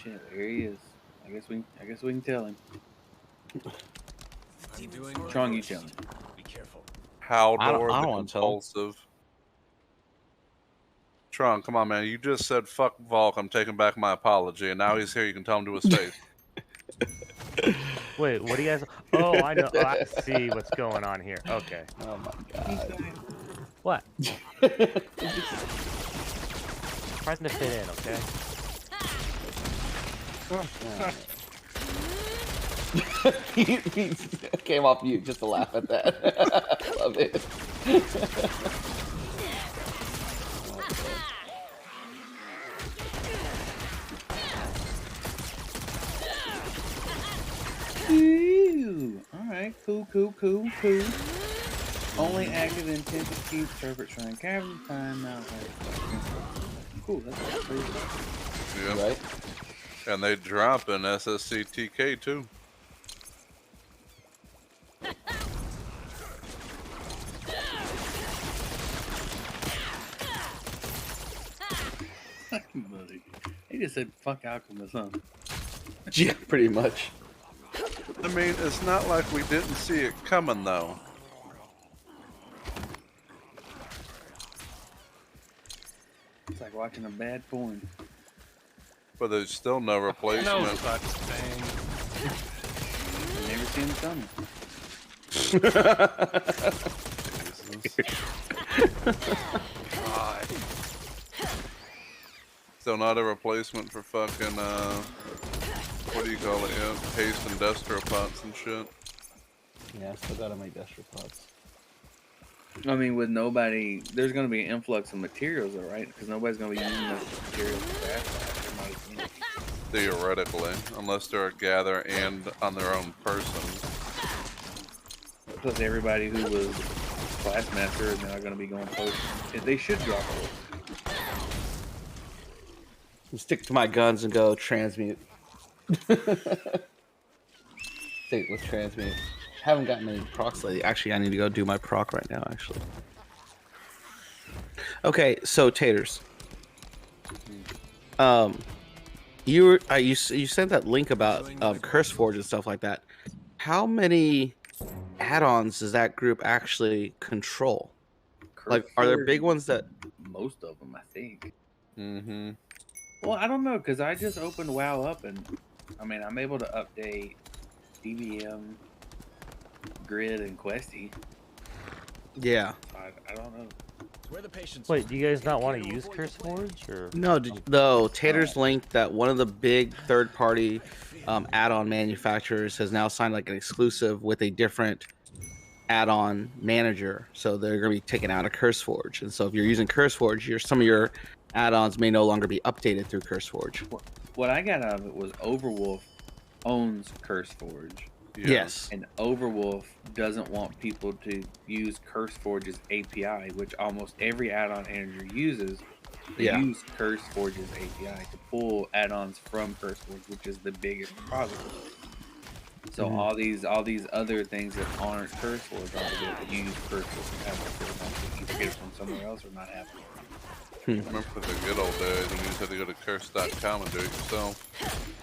Shit, there he is. I guess we can tell him. Trong, you tell him. Be careful. Haldor I the don't want to tell him. compulsive. Tron, come on, man. You just said fuck Volk. I'm taking back my apology, and now he's here. You can tell him to his face. Wait, what do you guys? Oh, I know. Oh, I see what's going on here. Okay. Oh my god. What? Trying to fit in, okay? He came off mute just to laugh at that. Love it. Ooh, alright, cool. Only active in 10 to keep server trying cavern time out. Cool, that's pretty cool. Yeah. Right? And they drop an SSC TK too. Buddy. He just said fuck Alchemist, huh? Yeah, pretty much. I mean, it's not like we didn't see it coming though. It's like watching a bad porn. But there's still no replacement. No such thing. Never seen it coming. God. Still not a replacement for fucking, what do you call it, yeah? Haste industrial pots and shit. Yeah, I still gotta make gastropods. I mean, with nobody, there's going to be an influx of materials, though, right? Because nobody's going to be using those materials for that. Theoretically, unless they're a gather and on their own person. Plus, everybody who was class master is now going to be going post. They should drop it. Stick to my guns and go transmute. Stick with transmute. Haven't gotten any procs lately. Actually, I need to go do my proc right now, actually. Okay, so Taters. You sent that link about CurseForge and stuff like that. How many add-ons does that group actually control? Like, are there big ones that... Most of them, I think. Mm-hmm. Well, I don't know, because I just opened WoW up, and I mean, I'm able to update DBM, Grid, and Questy. Yeah. I don't know. Where the patients. Wait, do you guys not want to use CurseForge or? No, Taters linked that one of the big third-party add-on manufacturers has now signed like an exclusive with a different add-on manager, so they're going to be taken out of CurseForge. And so if you're using CurseForge, some of your add-ons may no longer be updated through CurseForge. What I got out of it was Overwolf owns CurseForge. Yeah. Yes. And Overwolf doesn't want people to use CurseForge's API, which almost every add-on manager uses. They use CurseForge's API to pull add-ons from CurseForge, which is the biggest repository. So all these other things that aren't CurseForge are able to use CurseForge and have to either get it from somewhere else or not have it. Remember the good old days when you just had to go to curse.com and do it yourself.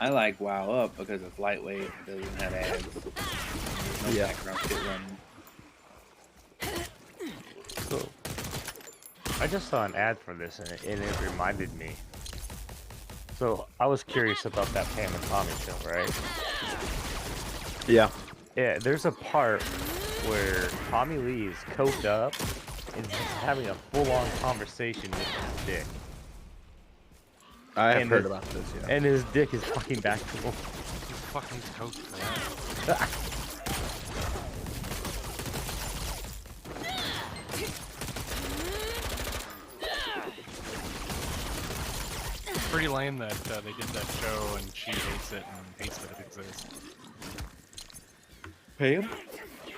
I like WoW Up because it's lightweight, it doesn't have ads, there's no background shit running. So, I just saw an ad for this and it reminded me. So I was curious about that Pam and Tommy show, right? Yeah. Yeah, there's a part where Tommy Lee is coked up and he's having a full-on conversation with his dick. I have heard about this, yeah. And his dick is talking back to him. He's fucking coach for that. It's pretty lame that they did that show and she hates it and hates that it exists. Pam?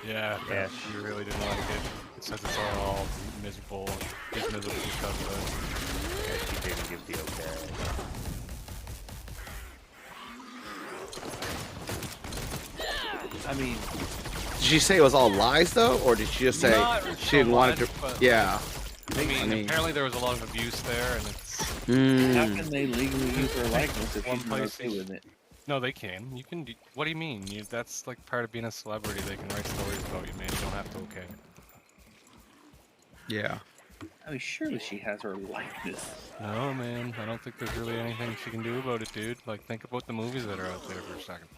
Yeah, she really didn't like it. It says it's all miserable. He's miserable because of it. Yeah, she didn't give the okay. I mean, Did she say it was all lies though, or did she just say Not she didn't so want it much, to? but- Yeah. I mean, apparently there was a lot of abuse there, and it's How Mm. can they legally use her likeness if One she's not place okay with it? No, they can. You can. What do you mean? That's like part of being a celebrity. They can write stories about you, man. You don't have to okay it. Yeah. I mean, surely she has her likeness. No, man. I don't think there's really anything she can do about it, dude. Like, think about the movies that are out there for a second.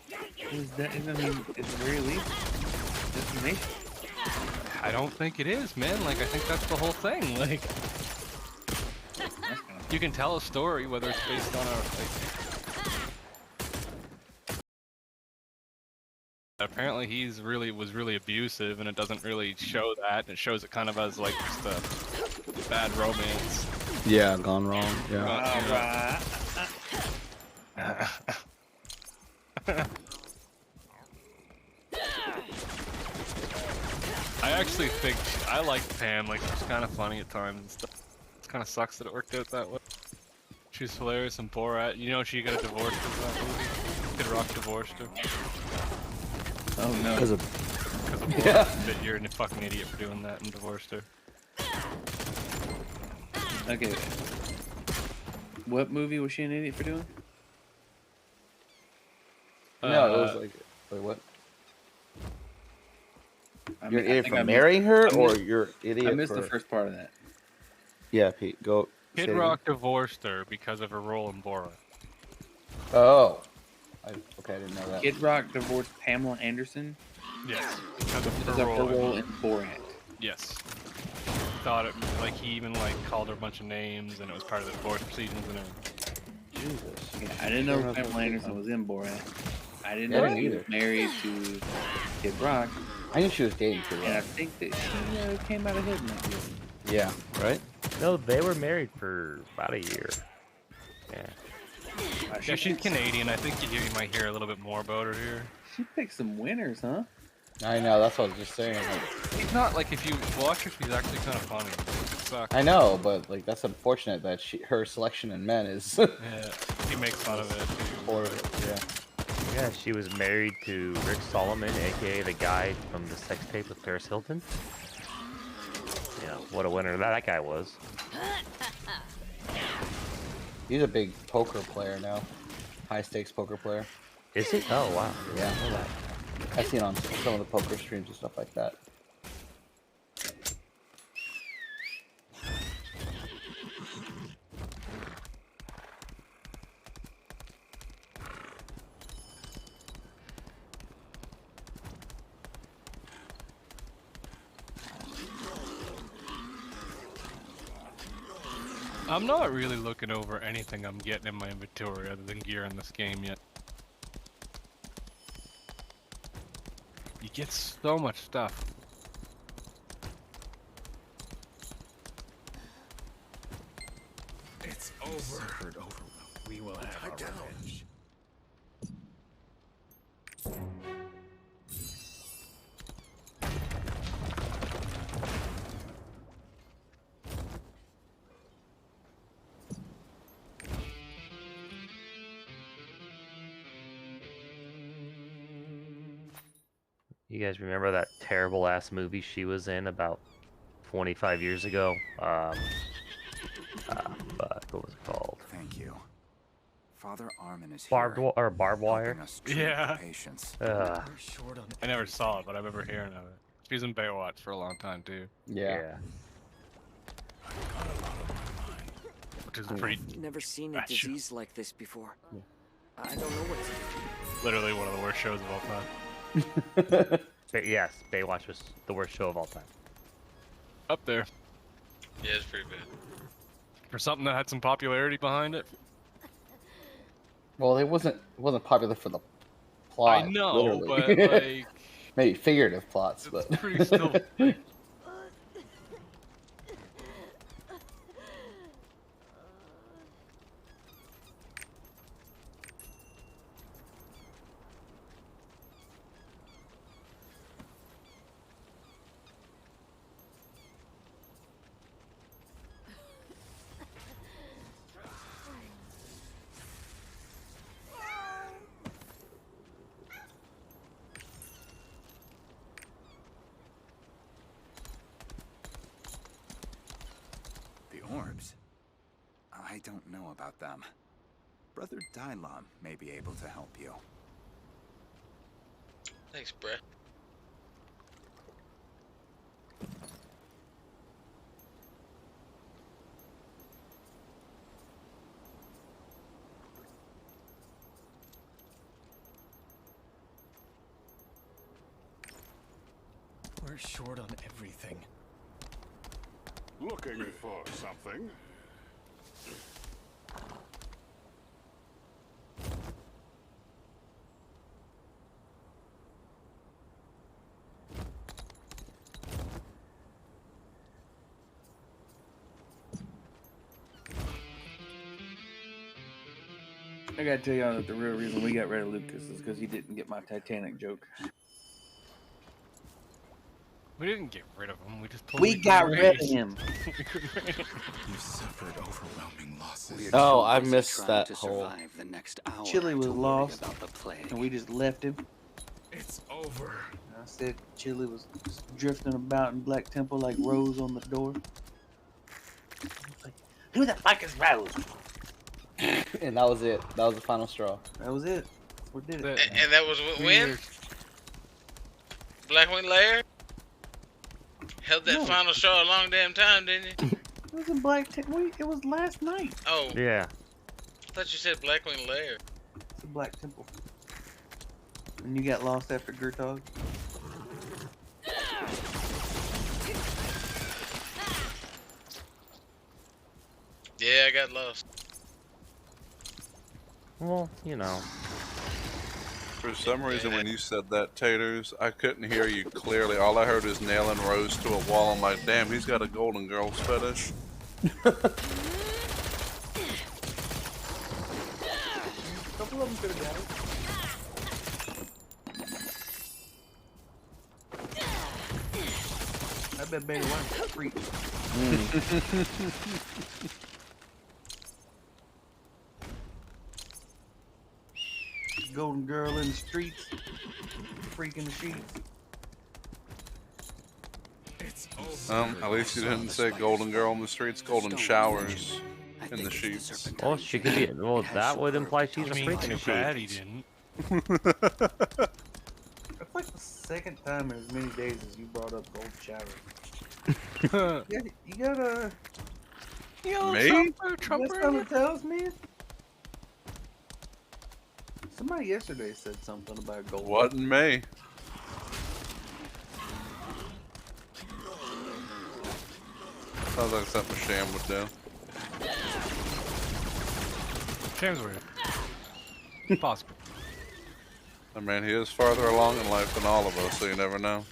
Is that? I mean, at the very least, defamation. I don't think it is, man. Like, I think that's the whole thing. Like, That's kind of you can tell a story whether it's based on a. Like, apparently, was really abusive, and it doesn't really show that. It shows it kind of as like just a bad romance. Yeah, gone wrong. Yeah. I actually think I like Pam. Like, she's kind of funny at times and stuff. It kind of sucks that it worked out that way. She's hilarious and Borat. You know, she got a divorce because of that movie. Kid Rock divorced her. Oh no. Because of Borat. Yeah. That you're a fucking idiot for doing that and divorced her. Okay. What movie was she an idiot for doing? no, it was like wait, what? I You're mean, an I idiot think for I marrying her, I or missed- you're idiot I missed for... the first part of that. Yeah, Pete, go. Kid say it Rock divorced her because of her role in Borat. again. Oh. Okay, I didn't know that. Kid Rock divorced Pamela Anderson Yes, because of because her of her role. role in Borat. Yes. Thought it like he even like called her a bunch of names, and it was part of the divorce proceedings and everything. Jesus. Yeah, I didn't know Fair enough. Pamela Anderson was in Borat. I didn't Yeah, I know didn't she either. was married to Kid Rock, I knew she was dating Kid and I Rock. think that she came out ahead in that deal. Yeah, right? No, they were married for about a year. Yeah. Yeah, she's Canadian. I think you might hear a little bit more about her here. She picked some winners, huh? I know, that's what I was just saying. Like, She's not like if you watch her, she's actually kind of funny. It sucks. I know, but like that's unfortunate that her selection in men is Yeah, he makes fun of it. horrible. Yeah. Yeah, she was married to Rick Solomon, aka the guy from the sex tape with Paris Hilton. Yeah, what a winner that guy was. He's a big poker player now. High stakes poker player. Is he? Oh, wow. Yeah. I've seen on some of the poker streams and stuff like that. I'm not really looking over anything I'm getting in my inventory other than gear in this game yet. You get so much stuff. It's over. We will have our revenge. You guys remember that terrible ass movie she was in about 25 years ago? Fuck, what was it called? Thank you. Father Armin is Barbed here. barbed wire. helping us treat Yeah. Patients. Ugh. I never saw it, but I remember hearing of it. She was in Baywatch for a long time too, Yeah. which is pretty Never seen a That show- disease like this before. I don't know what to do. literally one of the worst shows of all time. Yes, Baywatch was the worst show of all time. Up there Yeah, it's pretty bad. for something that had some popularity behind it. Well, it wasn't popular for the plot. I know, literally. but like, Maybe figurative plots, it's but pretty still. Like, don't know about them. Brother Dylon may be able to help you. Thanks, bruh. We're short on everything. Looking for something? I gotta tell y'all that the real reason we got rid of Lucas is because he didn't get my Titanic joke. We didn't get rid of him. We just told We him got to rid of raise. him. You've suffered overwhelming losses. Oh, I missed that whole. The next hour Chili was to worry lost, about the plague. and we just left him. It's over. I said Chili was drifting about in Black Temple like Rose on the door. Like, who the fuck is Rose? And that was it. That was the final straw. That was it. We did it. And that was when? Blackwing Lair? Held that No. final straw a long damn time, didn't you? It was in Black Temple. It was last night. Oh, Yeah. I thought you said Blackwing Lair. It's a Black Temple. And you got lost after Gurtog? Yeah, I got lost. Well, you know. For some reason, when you said that, Taters, I couldn't hear you clearly. All I heard is nailing Rose to a wall. I'm like, damn, he's got a Golden Girls fetish. A couple of them could have got it. I bet Betty White was freak. Golden girl in the streets, freak in the sheets. It's over. At least you didn't say Golden Girl in the streets, Golden Showers in the sheets. Well, she could be. Well, that would imply she's I a mean, freak in too the bad sheets. he didn't. That's like the second time in as many days as you brought up Golden Shower. You gotta. Me? That's something to tell us, man. Somebody yesterday said something about Golden. Wasn't me. Sounds like something Sham would do. Sham's weird. Possible. I mean, he is farther along in life than all of us, so you never know.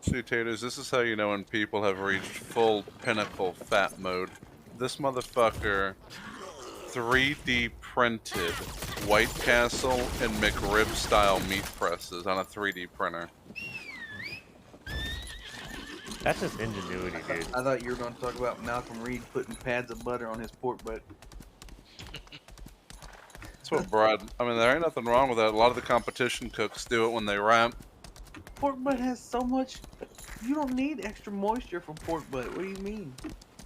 See, Taters, this is how you know when people have reached full pinnacle fat mode. This motherfucker 3D printed White Castle and McRib style meat presses on a 3D printer. That's just ingenuity, dude. I thought you were going to talk about Malcolm Reed putting pads of butter on his pork butt. That's what Brad. I mean, there ain't nothing wrong with that. A lot of the competition cooks do it when they ramp. Pork butt has so much. You don't need extra moisture from pork butt. What do you mean?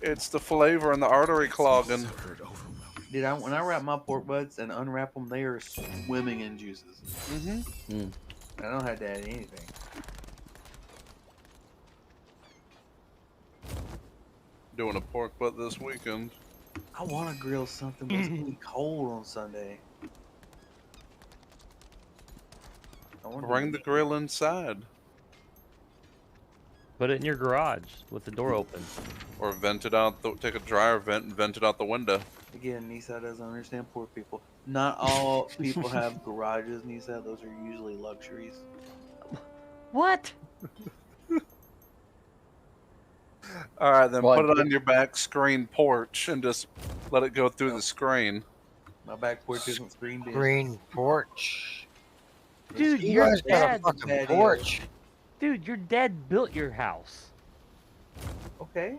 It's the flavor and the artery clogging. Suffered overwhelming. Dude, when I wrap my pork butts and unwrap them, they are swimming in juices. Mm-hmm. I don't have to add anything. Doing a pork butt this weekend. I want to grill something, but it's gonna be cold on Sunday. Bring the grill inside. Put it in your garage with the door open. Or vent it out, take a dryer vent and vent it out the window. Again, Nisa doesn't understand poor people. Not all people have garages, Nisa. Those are usually luxuries. What? Alright, then Well, put it on your back screen porch and just let it go through the screen. My back porch isn't screened in. Green porch. Dude, You your guys got a dad. fucking patio. porch. Dude, your dad built your house. Okay.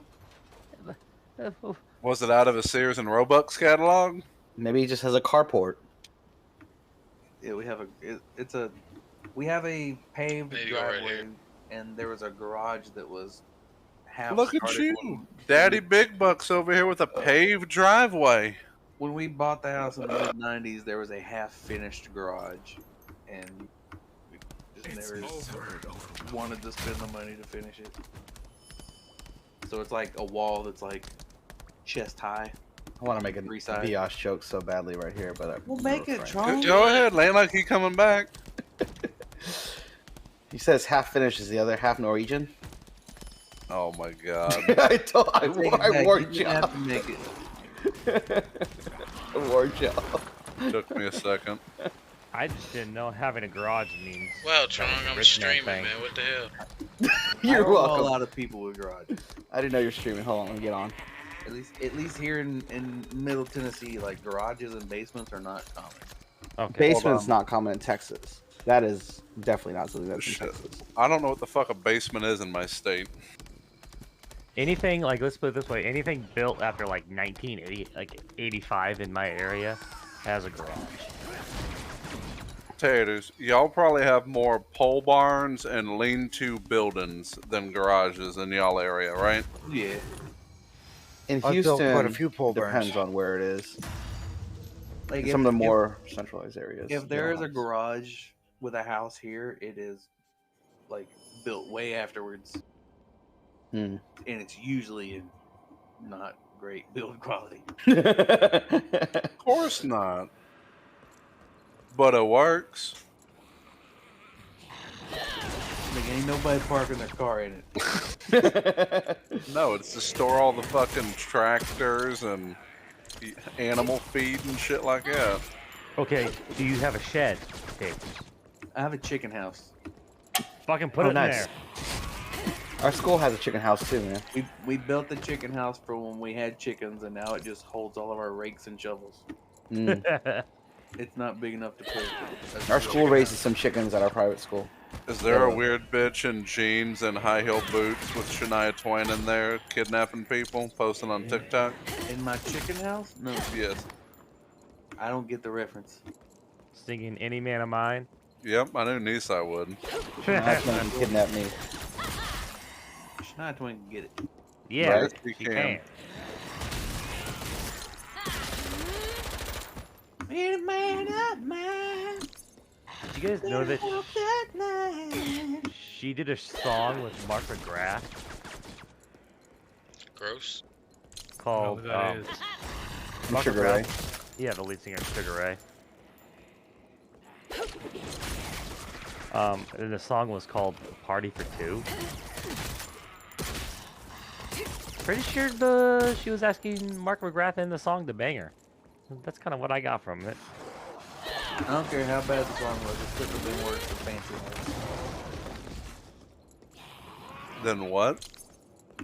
Was it out of a Sears and Robux catalog? Maybe he just has a carport. Yeah, we have it's a We have a paved There you go, right driveway, here. and there was a garage that was half Look at started you, Daddy Big Bucks over here with a paved driveway. when we bought the house in the mid '90s. There was a half finished garage, and we just never wanted to spend the money to finish it. So it's like a wall that's like chest high. I want to make a Three sides. Bios joke so badly right here, but We'll make it, Go, Charles. go ahead, ain't like he coming back. He says half Finnish is the other half Norwegian. Oh my god. I Take it back. warned You you. didn't have to make it. I warned you. Took me a second. I just didn't know having a garage means. Wow, that Tron, was a I'm rich man streaming, thing. man. What the hell? You're I don't know welcome. a lot of people with garages. I didn't know you're streaming. Hold on, let me get on. At least here in Middle Tennessee, like garages and basements are not common. Okay. Basement's on. not common in Texas. That is definitely not something that's in Shit. Texas. I don't know what the fuck a basement is in my state. Anything like, let's put it this way, anything built after like 1980, like 85 in my area has a garage. Taters, y'all probably have more pole barns and lean-to buildings than garages in y'all area, right? Yeah. In I've built Houston, quite a few pole it depends barns. on where it is. Like In some of the more centralized areas. if there you is know, a garage with a house here, it is like built way afterwards, Hmm. and it's usually in not great build quality. Of course not. But it works. Like ain't nobody parking their car in it. No, it's to store all the fucking tractors and animal feed and shit like that. Okay, do you have a shed? Okay, I have a chicken house. fucking put Oh, it in nice. there. Our school has a chicken house too, man. We built the chicken house for when we had chickens, and now it just holds all of our rakes and shovels. Mm. It's not big enough to put. Our school raises some chickens at our private school. Is there a weird bitch in jeans and high-heel boots with Shania Twain in there kidnapping people, posting on TikTok? In my chicken house? No, Yes. I don't get the reference. Singing Any Man of Mine. Yep, I knew Nisai would. That's when he kidnapped me. Shania Twain can get it. Yeah, Right, she he can. can. Did you guys know that she did a song with Mark McGrath Gross. called who that is. Mark Sugar McGrath? Ray. Yeah, the lead singer of Sugar Ray. And the song was called "Party for Two." Pretty sure she was asking Mark McGrath in the song to bang her. That's kind of what I got from it. I don't care how bad the song was. It couldn't have been worse than Fancy Like. Then what?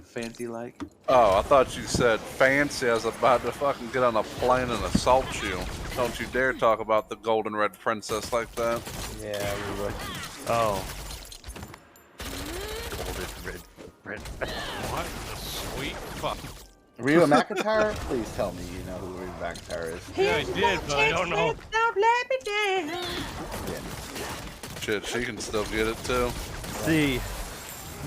Fancy Like? Oh, I thought you said fancy. I was about to fucking get on a plane and assault you. Don't you dare talk about the golden red princess like that. Yeah, we would. Oh. Golden red. What the sweet fuck? Reba McEntire? Please tell me you know who Reba McEntire is. Yeah, I did, but I don't know. Shit, she can still get it too. See,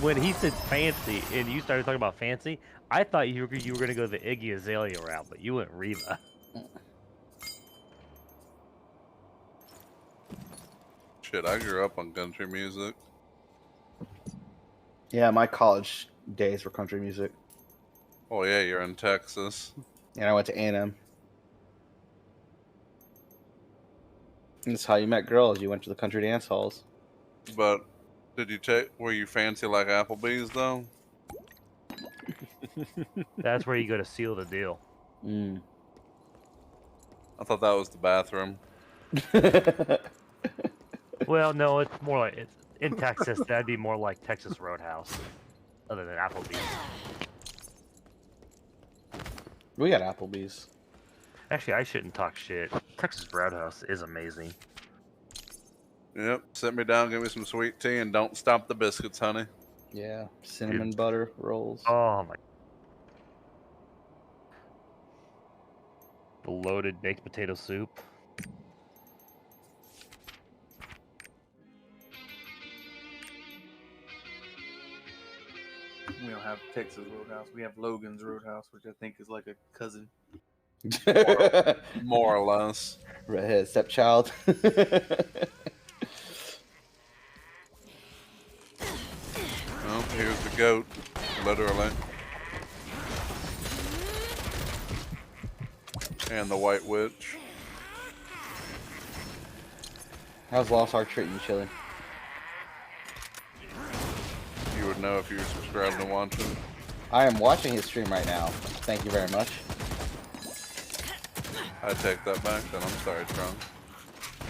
when he said fancy and you started talking about fancy, I thought you were gonna go the Iggy Azalea route, but you went Reba. Shit, I grew up on country music. Yeah, my college days were country music. Oh yeah, you're in Texas. And I went to A&M. That's how you met girls. You went to the country dance halls. But were you fancy like Applebee's though? That's where you go to seal the deal. Mm. I thought that was the bathroom. Well, no, it's more like it's in Texas. That'd be more like Texas Roadhouse, other than Applebee's. We got Applebee's. Actually, I shouldn't talk shit. Texas Roadhouse is amazing. Yep, sit me down, give me some sweet tea, and don't stop the biscuits, honey. Yeah, cinnamon butter rolls. Oh my! The loaded baked potato soup. We don't have Texas Roadhouse. We have Logan's Roadhouse, which I think is like a cousin. More or less. Redhead stepchild. Oh, here's the goat. Literally. And the White Witch. How's Lost Ark treating you, Chili? You would know if you were subscribed and watching. I am watching his stream right now. Thank you very much. I take that back then. I'm sorry, Tron.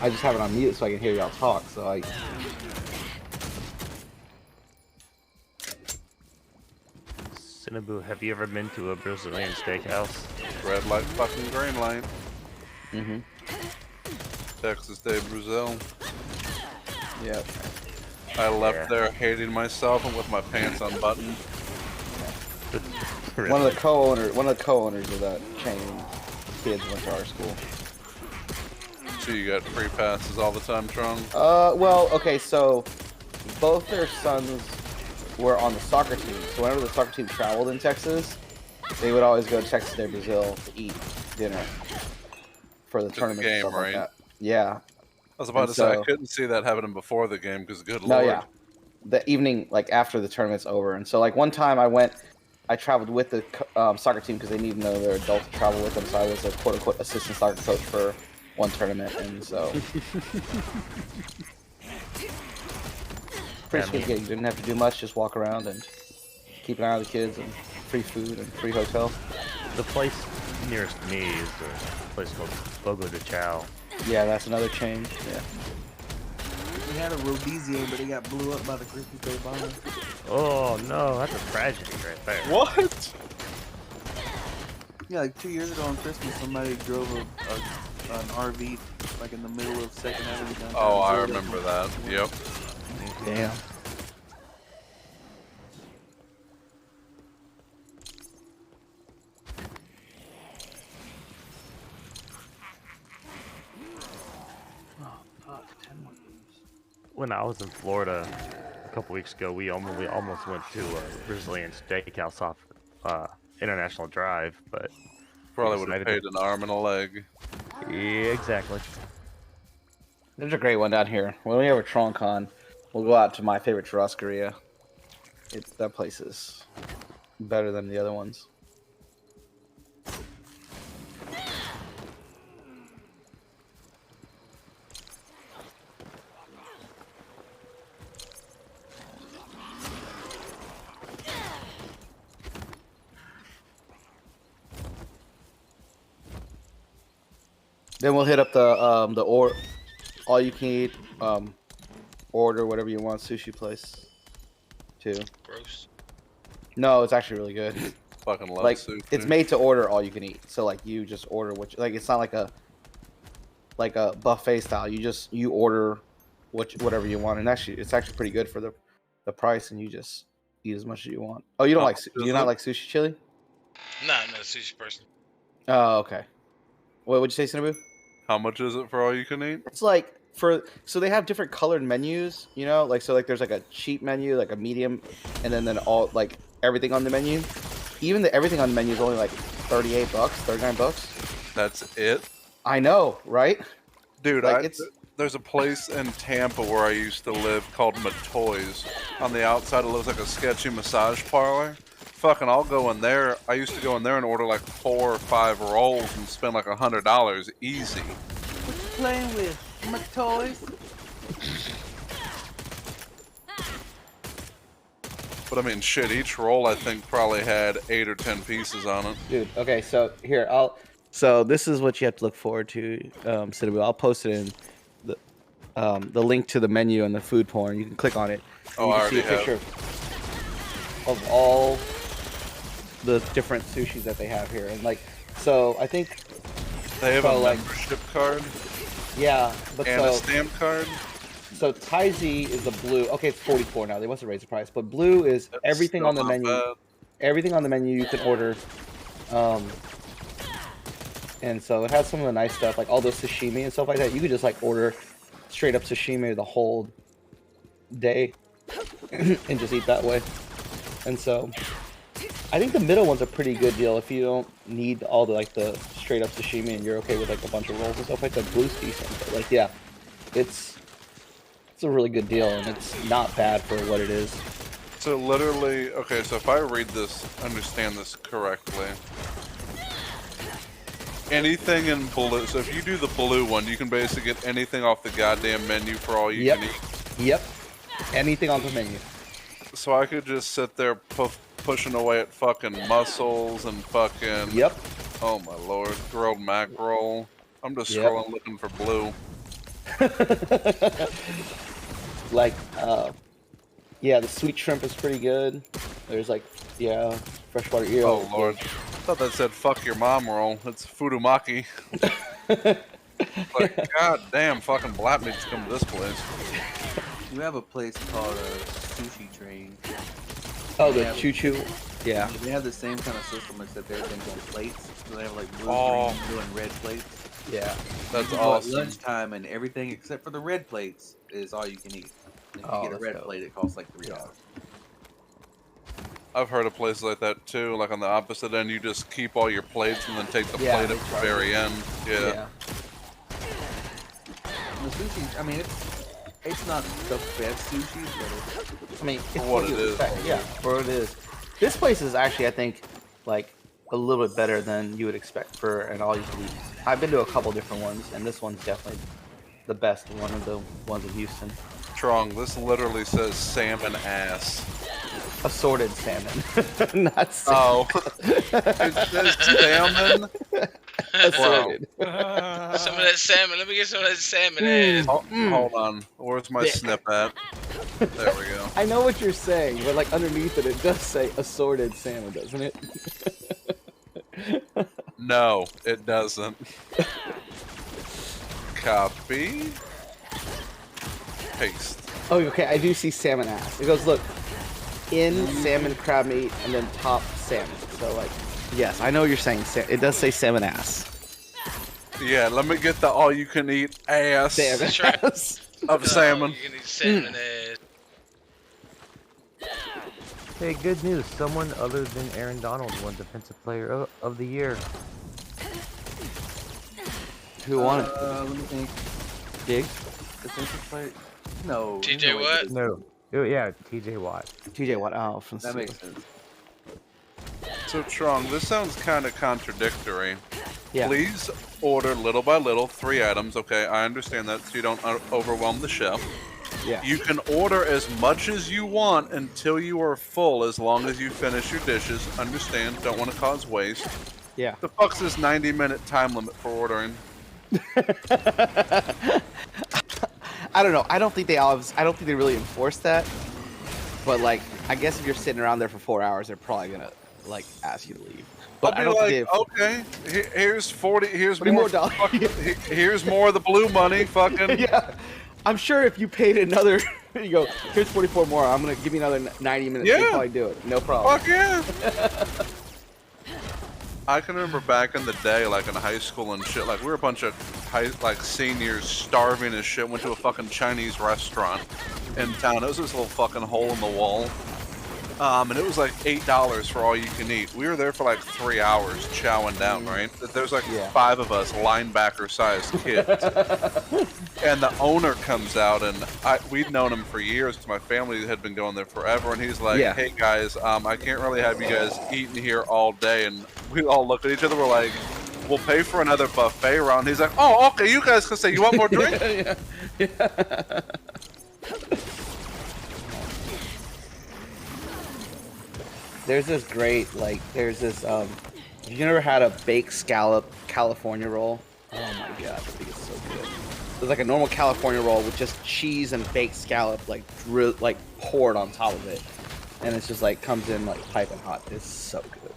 I just have it on mute so I can hear y'all talk. So I. Cinnaboo, have you ever been to a Brazilian steakhouse? Red light, fucking green light. Mm-hmm. Texas Day, Brazil. Yep. I left there hating myself and with my pants unbuttoned. Really? One of the co-owners of that chain, kids went to our school. So you got free passes all the time, Tron? Well, okay, so both their sons were on the soccer team. So whenever the soccer team traveled in Texas, they would always go to Texas Day, Brazil to eat dinner for the tournament and stuff like that. Yeah. I was about to say, I couldn't see that happening before the game because good lord. No, yeah. The evening, like after the tournament's over. And so like one time I traveled with the soccer team because they needed to know their adults to travel with them. So I was a quote-unquote assistant soccer coach for one tournament. And so... pretty sweet gig. You didn't have to do much, just walk around and keep an eye on the kids and free food and free hotel. The place nearest me is a place called Fogo de Chao. Yeah, that's another chain. Yeah. We had a Rodizio, but it got blew up by the Christmas Day bomb. Oh no, that's a tragedy right there. What? Yeah, like 2 years ago on Christmas, somebody drove an RV like in the middle of Second Avenue downtown. Oh, I remember that. Yep. Damn. When I was in Florida a couple weeks ago, we almost went to a Brazilian steakhouse off International Drive, but Probably would have paid an arm and a leg. Yeah, exactly. There's a great one down here. When we have a TronCon, we'll go out to my favorite churrascaria. That place is better than the other ones. Then we'll hit up the all you can eat order whatever you want sushi place too. Gross. No, it's actually really good. Fucking love Like sushi. it's made to order all you can eat. So like you just order what like it's not like a buffet style. You order whatever you want, and actually it's actually pretty good for the price, and you just eat as much as you want. Oh, you don't do you not like sushi chili? Nah, I'm not a sushi person. Oh, okay. What would you say, Cinnaboo? How much is it for all you can eat? It's like so they have different colored menus, you know, like so like there's like a cheap menu, like a medium, and then all like everything on the menu. Even everything on the menu is only like $38, $39. That's it? I know, right? Dude, like there's a place in Tampa where I used to live called Matoys. On the outside, it looks like a sketchy massage parlor. Fucking, I'll go in there. I used to go in there and order like 4 or 5 rolls and spend like $100 easy. What you playing with? My toys? But I mean, shit, each roll I think probably had 8 or 10 pieces on it. Dude, okay, so here so this is what you have to look forward to, Cinnaboo. I'll post it in the link to the menu and the food porn. You can click on it. Oh, you I can see a already picture of all the different sushis that they have here, and like, so I think they have a like membership card. Yeah, but and a stamp card. So Taizi is the blue. Okay, it's 44 now. They must have raised the price, but blue is everything on the menu. Bad. Everything on the menu you can order. And so it has some of the nice stuff, like all the sashimi and stuff like that. You could just like order straight up sashimi the whole day and just eat that way. And so I think the middle one's a pretty good deal if you don't need all the like the straight up sashimi and you're okay with like a bunch of rolls and stuff like that. Blue's decent, but like yeah, it's a really good deal and it's not bad for what it is. So literally, okay, so if I read this, understand this correctly, anything in blue, so if you do the blue one, you can basically get anything off the goddamn menu for all you can eat. Yep. Anything on the menu. So I could just sit there pushing away at fucking mussels and fucking... Yep. Oh my lord, grilled mackerel. I'm just scrolling looking for blue. Like, yeah, the sweet shrimp is pretty good. There's like, yeah, freshwater eel. Oh lord. I thought that said fuck your mom roll. It's Fudumaki. Like, god damn, fucking black meats come to this place. You have a place called Sushi Train. Oh, the Choo Choo. Yeah. They have the same kind of system except everything's on plates. So they have like blue, green, blue, and red plates. Yeah. That's you awesome. At lunchtime and everything except for the red plates is all you can eat. If you get a red plate, it costs like $3. I've heard of places like that too, like on the opposite end, you just keep all your plates and then take the plate at the very end. Yeah. The sushi, I mean, it's not the best sushi, but I mean, it's what it is. Yeah, for what it is. This place is actually, I think, like a little bit better than you would expect for an all-you-can-eat. I've been to a couple different ones, and this one's definitely the best one of the ones in Houston. Strong. This literally says salmon ass. Assorted salmon, not salmon. Oh, it says salmon. Assorted. Some of that salmon. Let me get some of that salmon ass. Hold on. Where's my snip at? There we go. I know what you're saying, but like underneath it, it does say assorted salmon, doesn't it? No, it doesn't. Copy. Paste. Oh, okay. I do see salmon ass. It goes, look, in salmon, crab meat, and then top salmon. So like, yes, I know what you're saying. It does say salmon ass. Yeah, let me get the all-you-can-eat ass Salmon ass. of salmon. You can eat salmon ass. Hey, good news. Someone other than Aaron Donald won Defensive Player of the Year. Who won it? let me think. Diggs? Defensive player? No. TJ Watt? No. Oh, yeah, TJ Watt. TJ Watt. Oh, from That makes sense. So, Trong, this sounds kind of contradictory. Yeah. Please order little by little, 3 items, okay? I understand that so you don't overwhelm the chef. Yeah. You can order as much as you want until you are full, as long as you finish your dishes. Understand, don't want to cause waste. Yeah. The fuck's this 90-minute time limit for ordering? I don't know. I don't think they really enforce that. But like, I guess if you're sitting around there for 4 hours, they're probably gonna like ask you to leave. But I I'll don't be think like, okay, here's 40. Here's $40 more. dollars. Here's more of the blue money. Fucking. Yeah. I'm sure if you paid another, you go, here's 44 more. I'm gonna give you another 90 minutes. Yeah. You'll probably do it. No problem. Fuck yeah. I can remember back in the day, like in high school and shit, like we were a bunch of seniors starving as shit, went to a fucking Chinese restaurant in town. It was this little fucking hole in the wall. And it was like $8 for all you can eat. We were there for like 3 hours chowing down, right? There's like 5 of us, linebacker-sized kids. And the owner comes out, and we'd known him for years because my family had been going there forever. And he's like, hey guys, I can't really have you guys eating here all day. And we all look at each other, we're like, we'll pay for another buffet round. He's like, oh, okay, you guys can say, you want more drink? Yeah. There's this great, you never had a baked scallop California roll? Oh my god, I think it's so good. There's like a normal California roll with just cheese and baked scallop, poured on top of it. And it's just comes in piping hot. It's so good.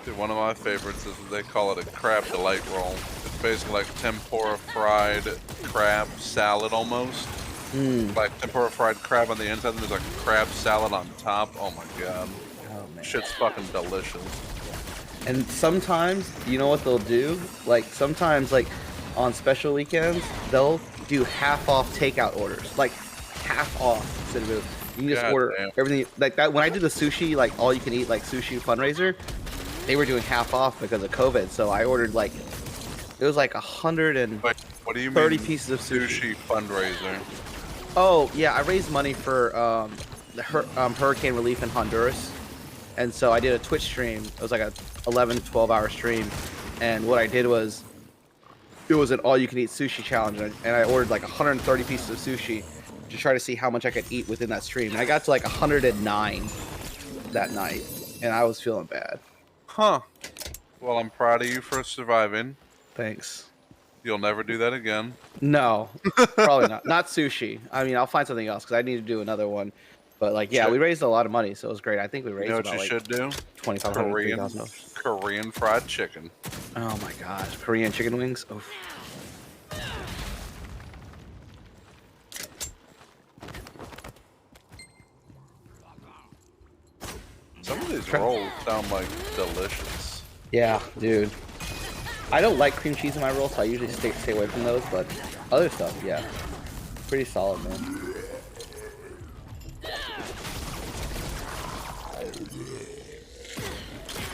Dude, one of my favorites is they call it a crab delight roll. It's basically like tempura fried crab salad almost. Like tempura fried crab on the inside, and there's like a crab salad on top. Oh my god. Oh man. Shit's fucking delicious. And sometimes, you know what they'll do? Sometimes, on special weekends, they'll do half off takeout orders. Half off instead of You can just God order damn. everything like that. When I did the sushi, like all you can eat, like sushi fundraiser, they were doing half off because of COVID. So I ordered like it was like 130 Wait, what do you mean? pieces of sushi. Fundraiser. Oh yeah, I raised money for hurricane relief in Honduras, and so I did a Twitch stream. It was like a 12 hour stream, and what I did was it was an all-you-can-eat sushi challenge, and I ordered like 130 pieces of sushi to try to see how much I could eat within that stream. And I got to like 109 that night, and I was feeling bad. Huh. Well, I'm proud of you for surviving. Thanks. You'll never do that again. No, probably not. Not sushi. I mean, I'll find something else because I need to do another one. But like, yeah, we raised a lot of money, so it was great. I think we raised You know what about you like should do? 2,500, Korean fried chicken. Oh my gosh, Korean chicken wings. Oof. Some of these rolls sound like delicious. Yeah, dude. I don't like cream cheese in my rolls, so I usually stay away from those. But other stuff, yeah, pretty solid, man.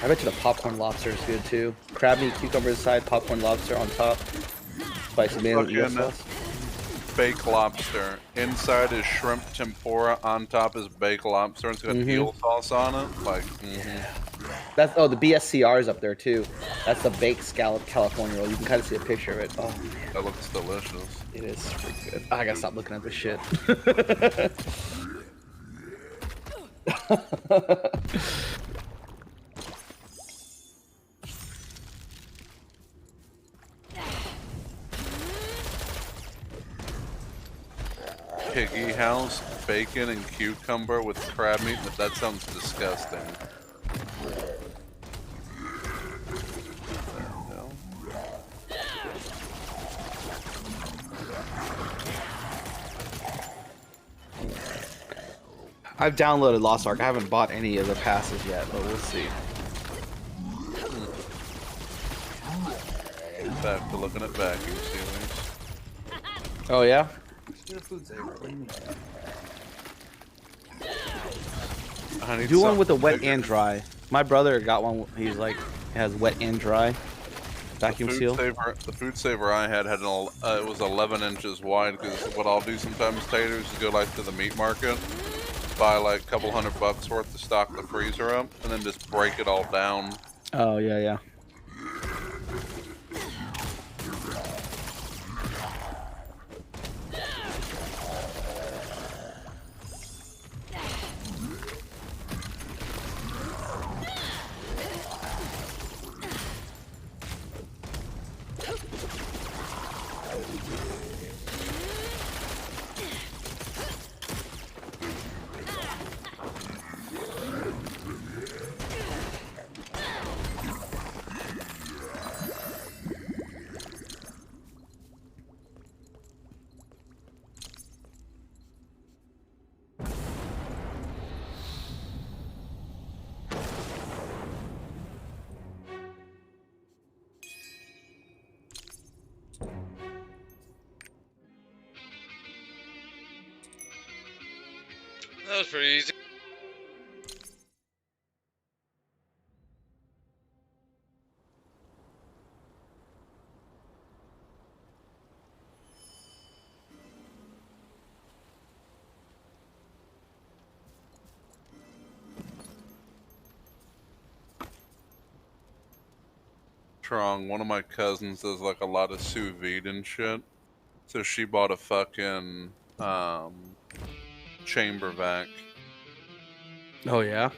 I bet you the popcorn lobster is good too. Crab meat, cucumber inside, popcorn lobster on top. Spicy mayo sauce. Baked lobster. Inside is shrimp tempura. On top is baked lobster. It's got eel sauce on it. Like, That's the BSCR is up there too. That's the baked scallop California roll. You can kind of see a picture of it. Oh man, that looks delicious. It is pretty good. I gotta stop looking at this shit. Piggy house, bacon and cucumber with crab meat. That sounds disgusting. I've downloaded Lost Ark. I haven't bought any of the passes yet, but we'll see. Back to looking at vacuum sealers. Oh yeah? Get a food saver. What do you mean? Do one with the wet and dry. My brother got one. He's like has wet and dry vacuum seal. The food saver I had it was 11 inches wide. Because what I'll do sometimes, taters, is go like to the meat market, buy like a couple $100 worth to stock the freezer up, and then just break it all down. Oh yeah, yeah. That was pretty easy. Trong, one of my cousins does like a lot of sous vide and shit. So she bought a fucking chamber vac. Oh yeah?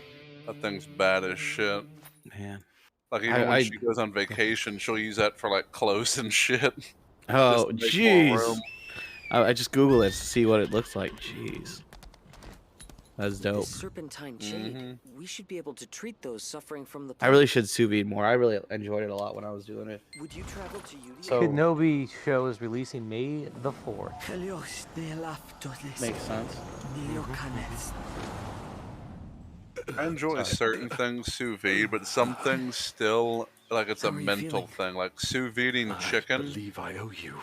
That thing's bad as shit. Man. Like even when she goes on vacation, she'll use that for like clothes and shit. Oh jeez. I just Google it to see what it looks like. Jeez. That's dope. The serpentine jade. We should be able to treat those suffering from the I really should sous vide more. I really enjoyed it a lot when I was doing it. Would you travel to Udia? So Kenobi show is releasing May the 4th. Makes sense. I enjoy certain things sous vide, but some things still like it's a mental thing. Like sous videing chicken. I believe I owe you.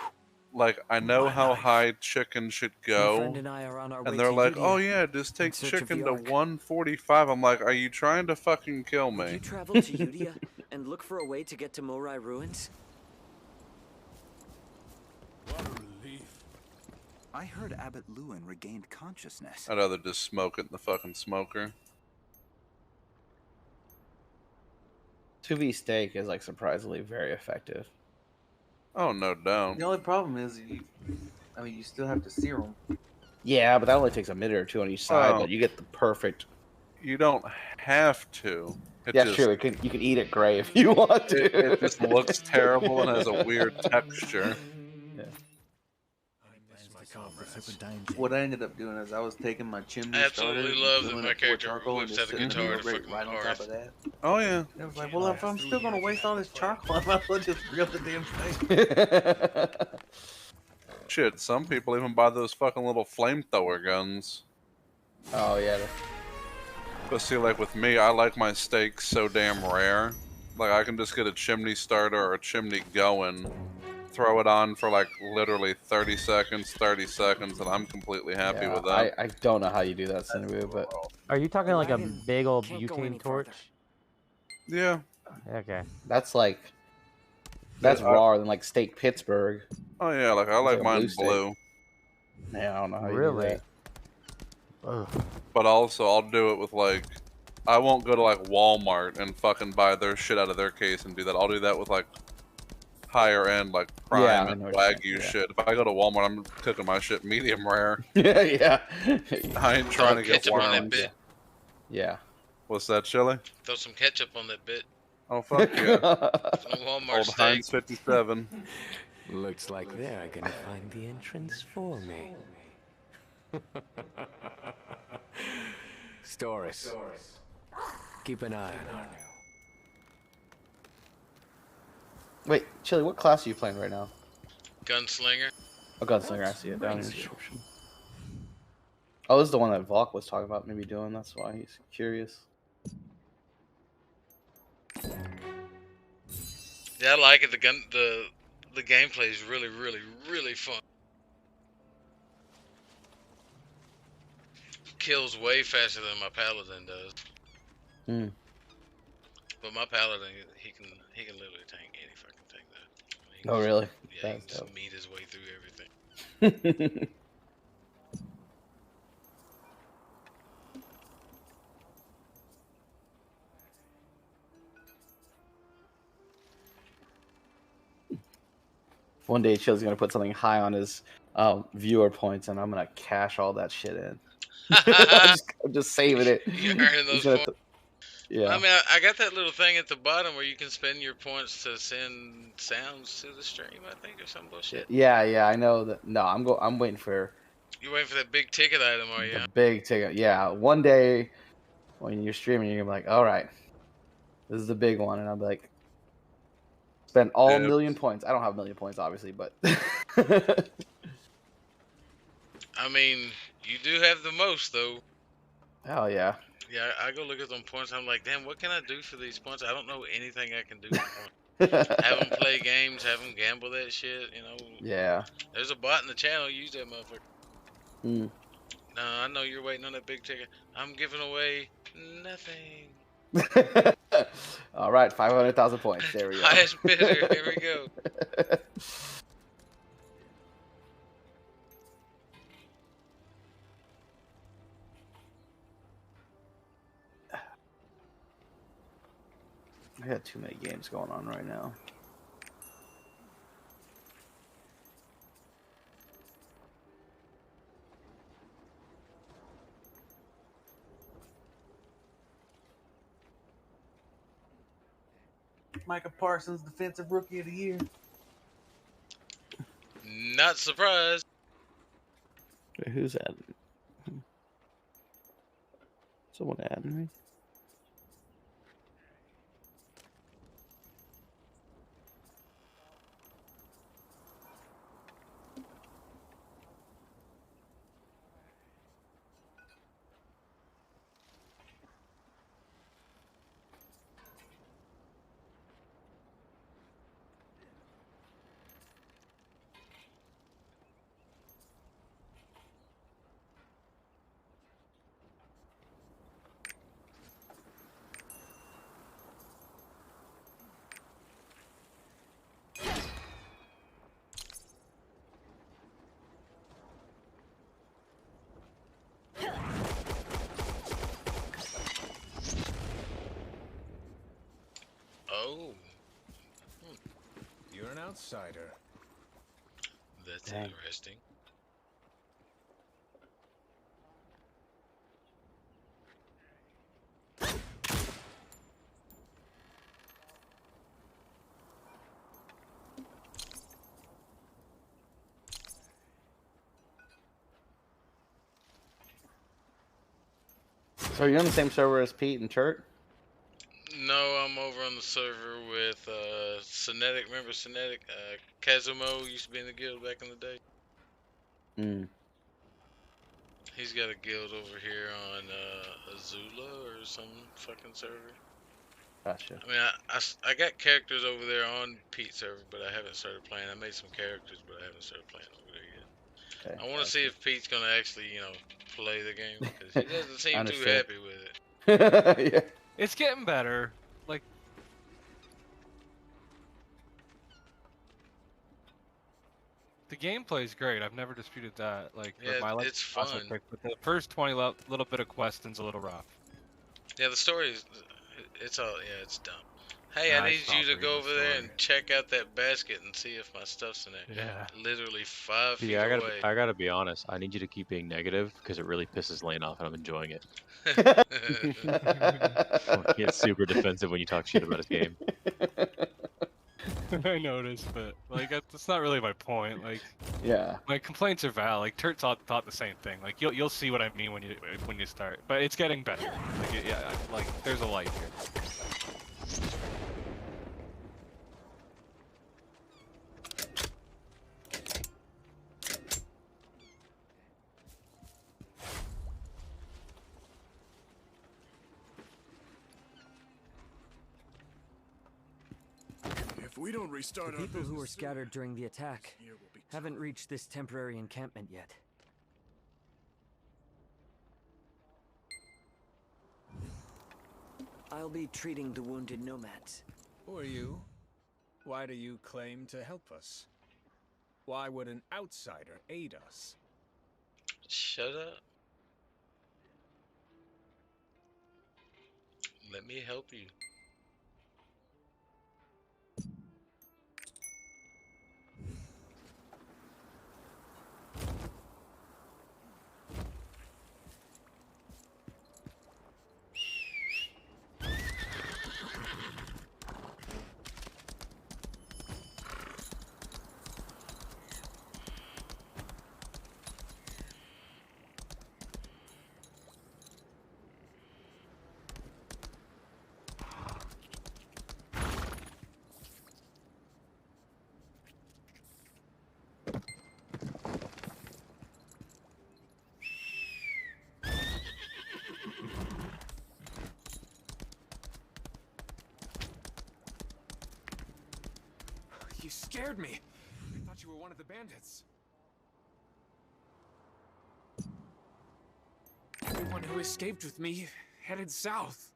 like I know how high chicken should My friend go, and I are on our way and they're to like, "Oh Udia yeah, just in take search of the chicken to Ark. 145." I'm like, "Are you trying to fucking kill Would you me?" travel to Udia and look for a way to get to Morai ruins? I heard Abbot Lewin regained consciousness. I'd rather just smoke it in the fucking smoker. 2v steak is like surprisingly very effective. Oh, no doubt. The only problem is, you still have to sear them. Yeah, but that only takes a minute or two on each side, Well, but you get the perfect. you don't have to. It That's just, true. You can eat it gray if you want to. it just looks terrible and has a weird texture. Yeah. What I ended up doing is I was taking my chimney I starter, absolutely and love that filling my it full of character charcoal and whips just out the sitting guitar there to right, fucking right on top hearth. of that. Oh yeah. And I was like, well, if I'm still gonna waste all this charcoal, I might as well just grill the damn thing. Shit, some people even buy those fucking little flamethrower guns. Oh yeah. But see, like with me, I like my steaks so damn rare. Like I can just get a chimney starter or a chimney going, throw it on for like literally 30 seconds, and I'm completely happy Yeah, with that. I don't know how you do that, Cinnaboo, but Are you talking like a Wagon big old can't go any butane torch? Yeah. Okay. that's like that's Yeah, rawer than like steak Pittsburgh. oh yeah, like I It's like like a mine blue steak. blue. Yeah, I don't know how Really? you do Ugh. But also, I'll do it with like, I won't go to like Walmart and fucking buy their shit out of their case and do that. I'll do that with like higher end, like prime Yeah, I and know what you're wagyu saying, yeah. shit. If I go to Walmart, I'm cooking my shit medium rare. that. Yeah, I ain't trying to get Ketchup on that worms. bit. yeah. What's that, chili? Throw some ketchup on that bit. Oh fuck yeah! Some Walmart Old steak. Heinz 57. Looks like they're gonna find the entrance for me. Storis, keep an eye on her. Wait, Chili, what class are you playing right now? Gunslinger. Oh, Gunslinger, I see it down in the description. Oh, this is the one that Valk was talking about maybe doing. That's why he's curious. Yeah, I like it. The gameplay is really, really, really fun. Kills way faster than my paladin does. Hmm. But my paladin, he can literally tank any fucking thing though. Oh, really? Yeah, he can That's just dope. meet his way through everything. One day, Chili's gonna put something high on his viewer points, and I'm gonna cash all that shit in. I'm just saving it. You're earning those He's gonna points. Yeah. I mean, I got that little thing at the bottom where you can spend your points to send sounds to the stream, I think, or some bullshit. Yeah, I know that. No, I'm waiting for You're waiting for that big ticket item, are you? the big ticket. Yeah, one day when you're streaming, you're gonna be like, all right, this is the big one, and I'm like, spend all Yeah. million points. I don't have a million points, obviously, but I mean, you do have the most, though. hell yeah. Yeah, I go look at them points. I'm like, damn, what can I do for these points? I don't know anything I can do for points. Have them play games, have them gamble that shit, you know. Yeah. There's a bot in the channel, use that motherfucker. Mm. No, I know you're waiting on that big ticket. I'm giving away nothing. All right, 500,000 points. There we go. Highest bidder, here we go. I got too many games going on right now. Micah Parsons, Defensive Rookie of the Year. Not surprised. Wait, who's adding? Someone adding me? outsider. That's Dang. interesting. So you're on the same server as Pete and Chert? No, I'm over on the server with Cinetic. Remember Cinetic? Kazumo used to be in the guild back in the day. Mm. He's got a guild over here on Azula or some fucking server. Gotcha. I mean, I got characters over there on Pete's server, but I haven't started playing. I made some characters, but I haven't started playing over there yet. Okay, I want to see if Pete's gonna actually, play the game because he doesn't seem too Understood. happy with it. Yeah. It's getting better. Like, the gameplay's great. I've never disputed that. Like, Yeah, my it's fun. Pick, but the first 20 little bit of question's a little rough. Yeah, the story is, it's dumb. Hey, Nah, I I need stopped you to reading go the over there story. and check out that basket and see if my stuff's in there. Yeah. Literally 5 feet Yeah, away. I gotta be honest. I need you to keep being negative because it really pisses Lane off, and I'm enjoying it. He gets super defensive when you talk shit about his game. I noticed, but like that's not really my point. Like, Yeah. my complaints are valid. Like, Turt thought the same thing. Like, you'll see what I mean when you start. But it's getting better. Like, yeah, like there's a light here. If we don't restart The our people who were business soon, scattered during the attack here will be haven't reached this temporary encampment yet. I'll be treating the wounded nomads. Who are you? Why do you claim to help us? Why would an outsider aid us? Shut up. Let me help you. You scared me. I thought you were one of the bandits. Everyone who escaped with me headed south.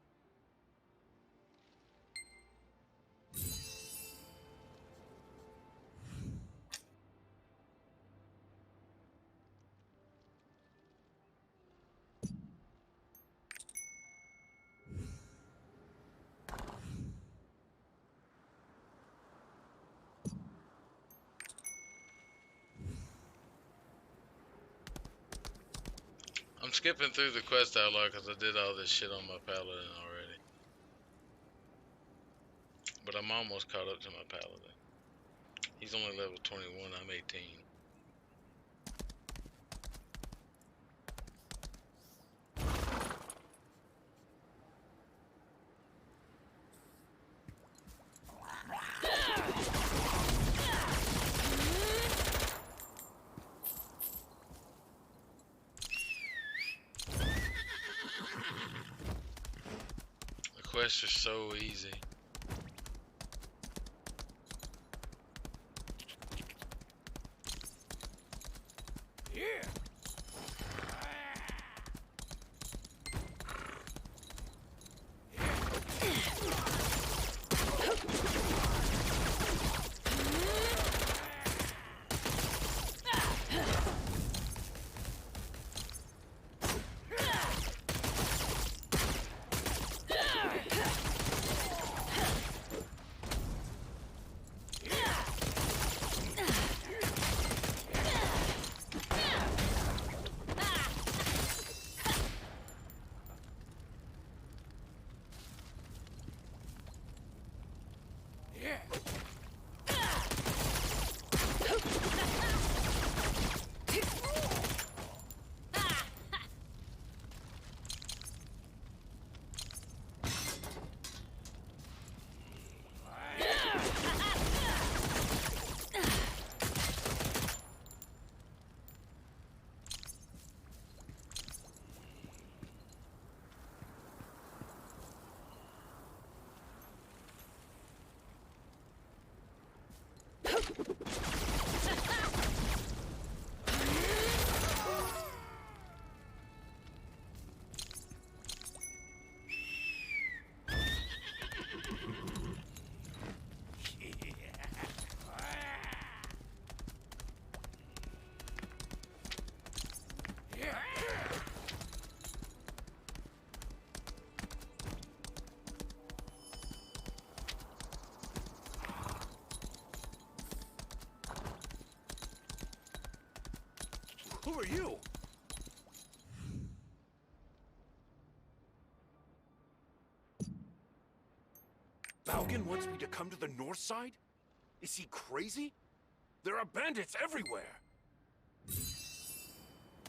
I'm skipping through the quest outlaw because I did all this shit on my paladin already. But I'm almost caught up to my paladin. He's only level 21, I'm 18. The quests are so easy. Valken wants me to come to the north side? Is he crazy? There are bandits everywhere.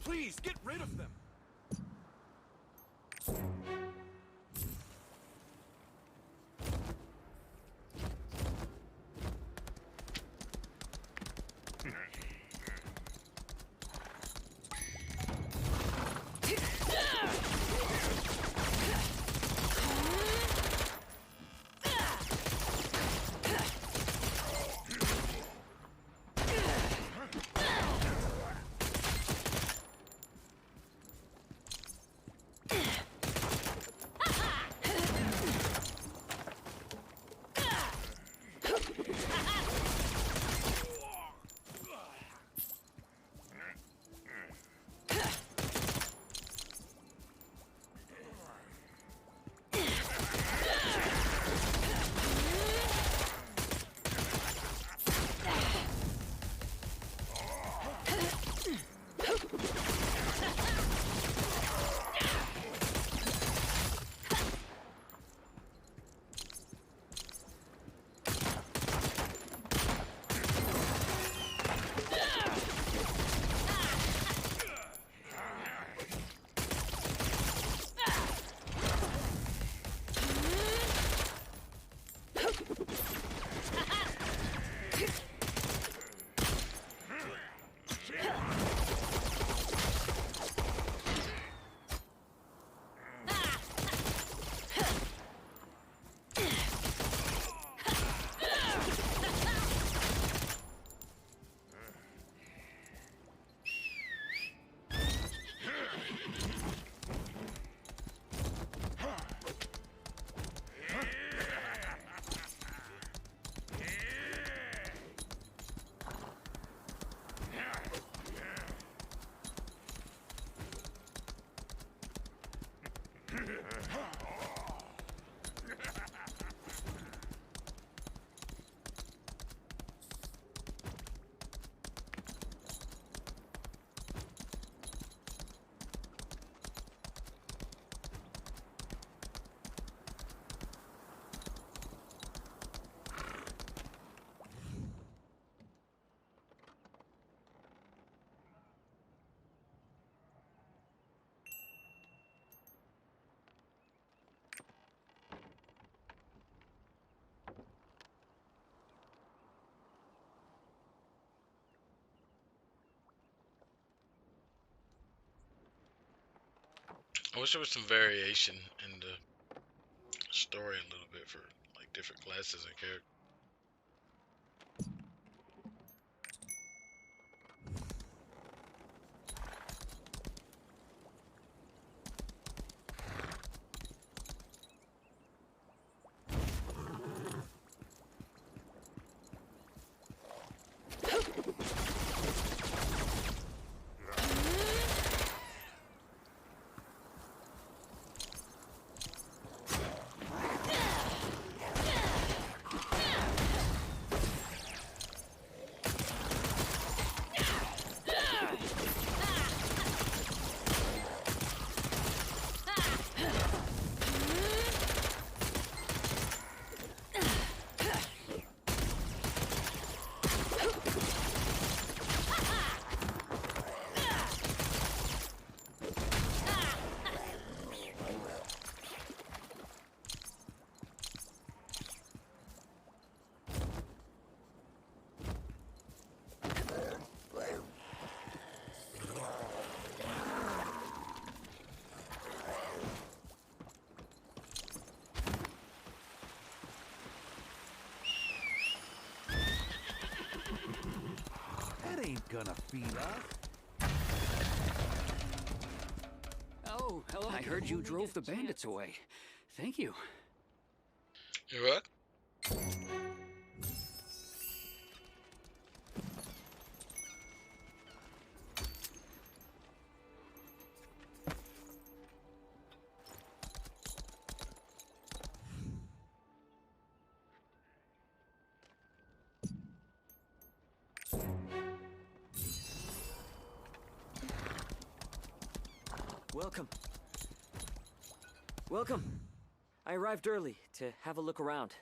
Please, get rid of them. I wish there was some variation in the story a little bit for like different classes and characters. That ain't gonna feed us. Oh, hello. I heard you drove the bandits away. Thank you. You what? Welcome. Welcome. I arrived early to have a look around.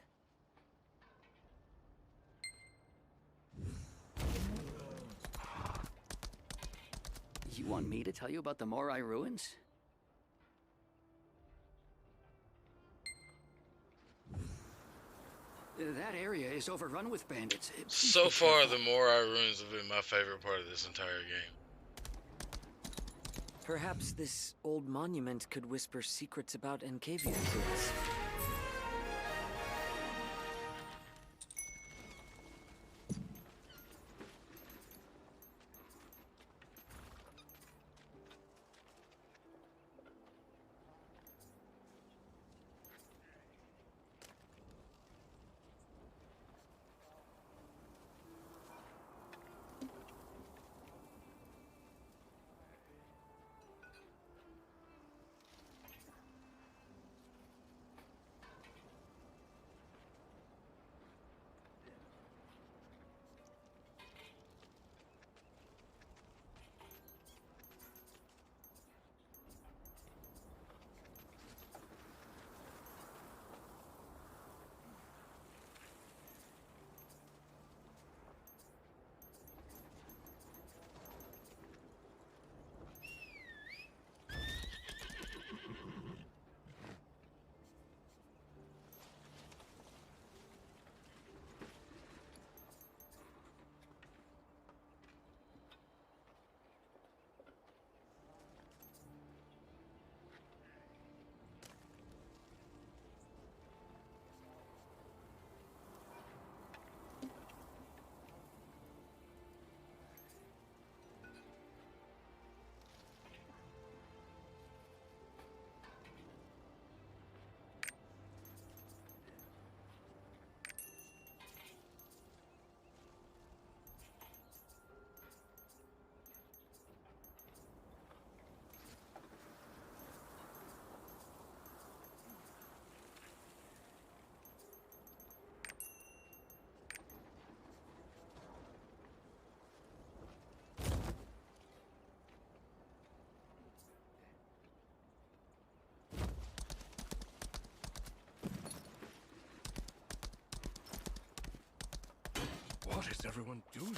Want me to tell you about the Morai ruins? That area is overrun with bandits. Please So be far, careful. the Morai ruins have been my favorite part of this entire game. Perhaps this old monument could whisper secrets about Enkavia to us. What is everyone doing?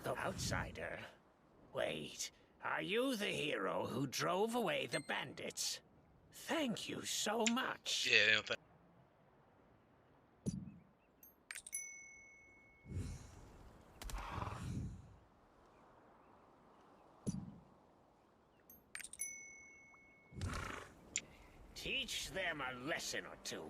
The outsider. Wait, are you the hero who drove away the bandits? Thank you so much. Yeah, they don't think. Teach them a lesson or two.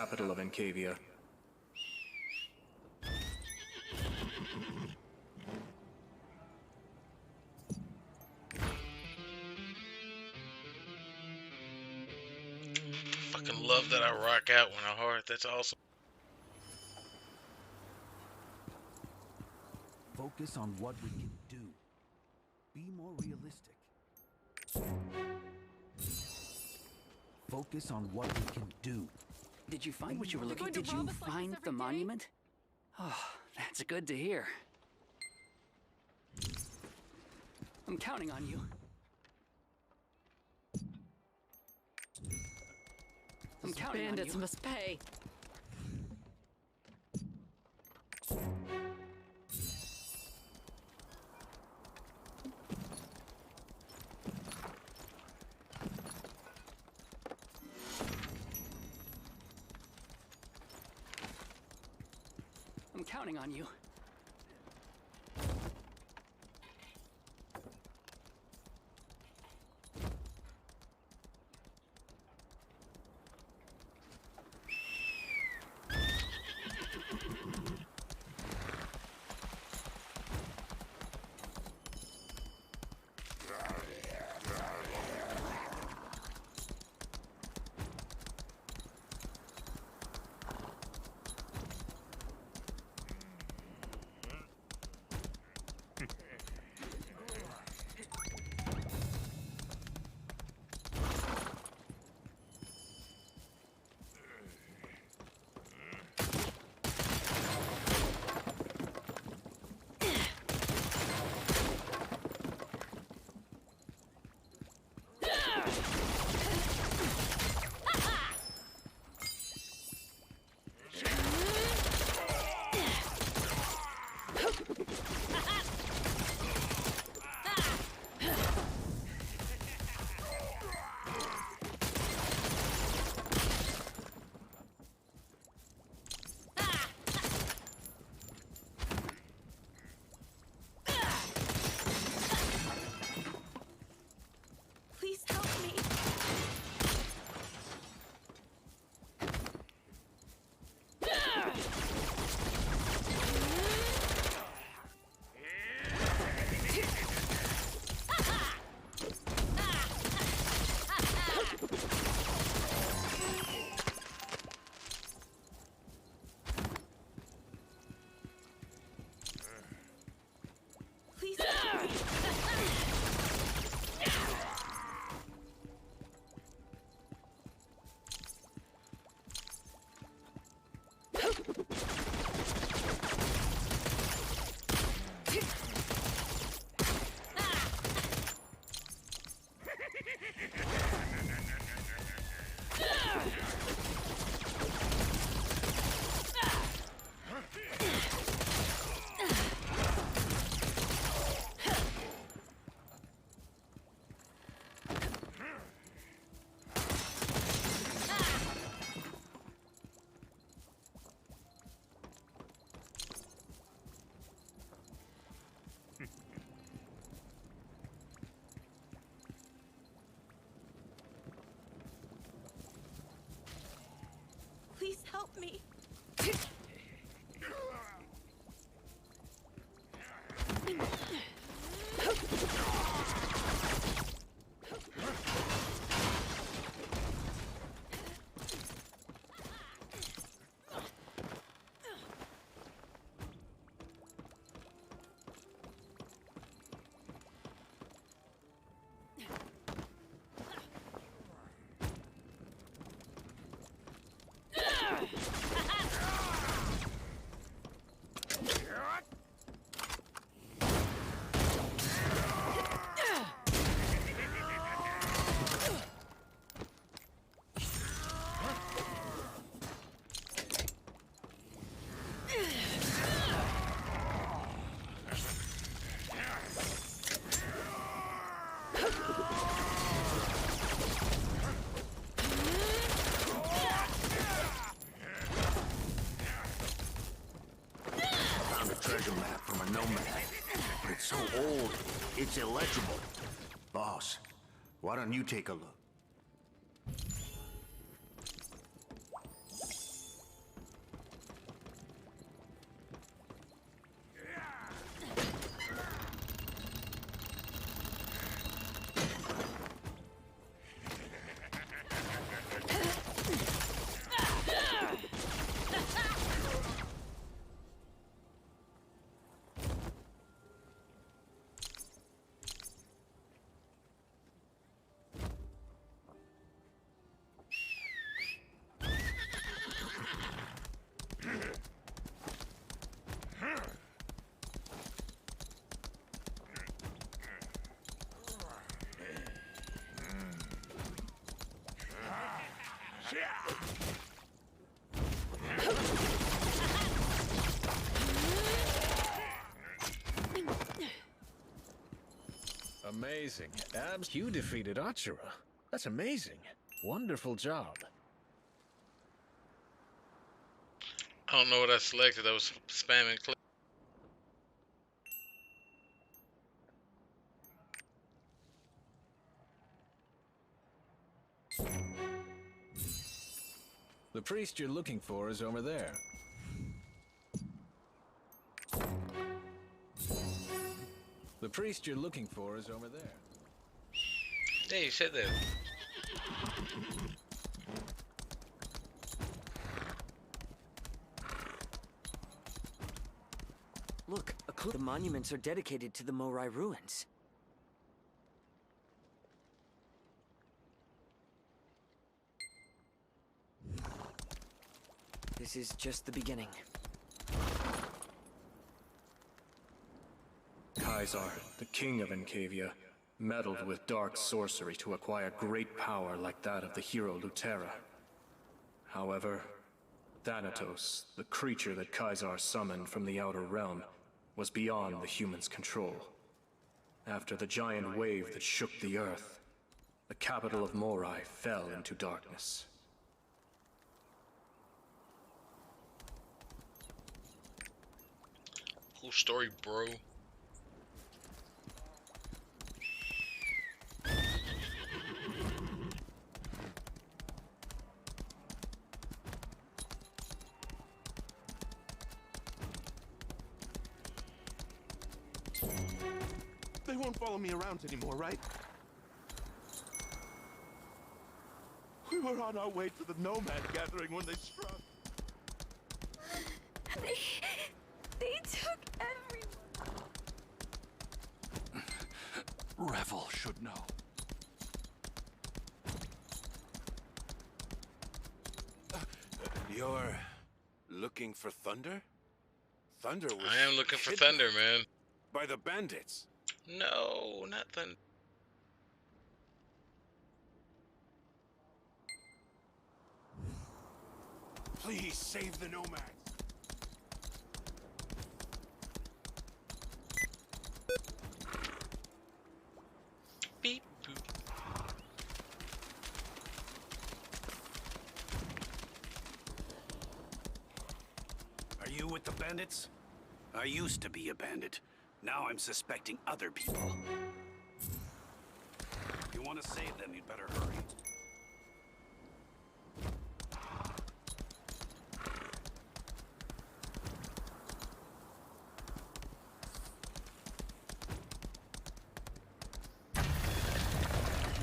capital of Encavia. Fucking love that I rock out when I heart. That's awesome. Focus on what we can do. Be more realistic. Focus on what we can do. Did you find what you were looking for? Did you find the monument? Oh, that's good to hear. I'm counting on you. I'm counting on you. Bandits must pay. I'm counting on you. Please help me. Treasure map from a nomad. But it's so old, it's illegible. Boss, why don't you take a look? Amazing. You defeated Achira. That's amazing. Wonderful job. I don't know what I selected. I was spamming click. The priest you're looking for is over there. The priest you're looking for is over there. Yeah, you said that. Look, a clue. The monuments are dedicated to the Morai ruins. This is just the beginning. Kaisar, the king of Encavia, meddled with dark sorcery to acquire great power like that of the hero Lutera. However, Thanatos, the creature that Kaisar summoned from the outer realm, was beyond the humans' control. After the giant wave that shook the earth, the capital of Morai fell into darkness. Cool story, bro. They won't follow me around anymore, right? We were on our way to the Nomad gathering when they struck. They took everyone. Revel should know. You're looking for Thunder? Thunder was I am looking for hidden Thunder, man. by the bandits. No, not Thunder. Please save the Nomads. Beep boop. Are you with the bandits? I used to be a bandit. Now I'm suspecting other people. If you want to save them, you'd better hurry.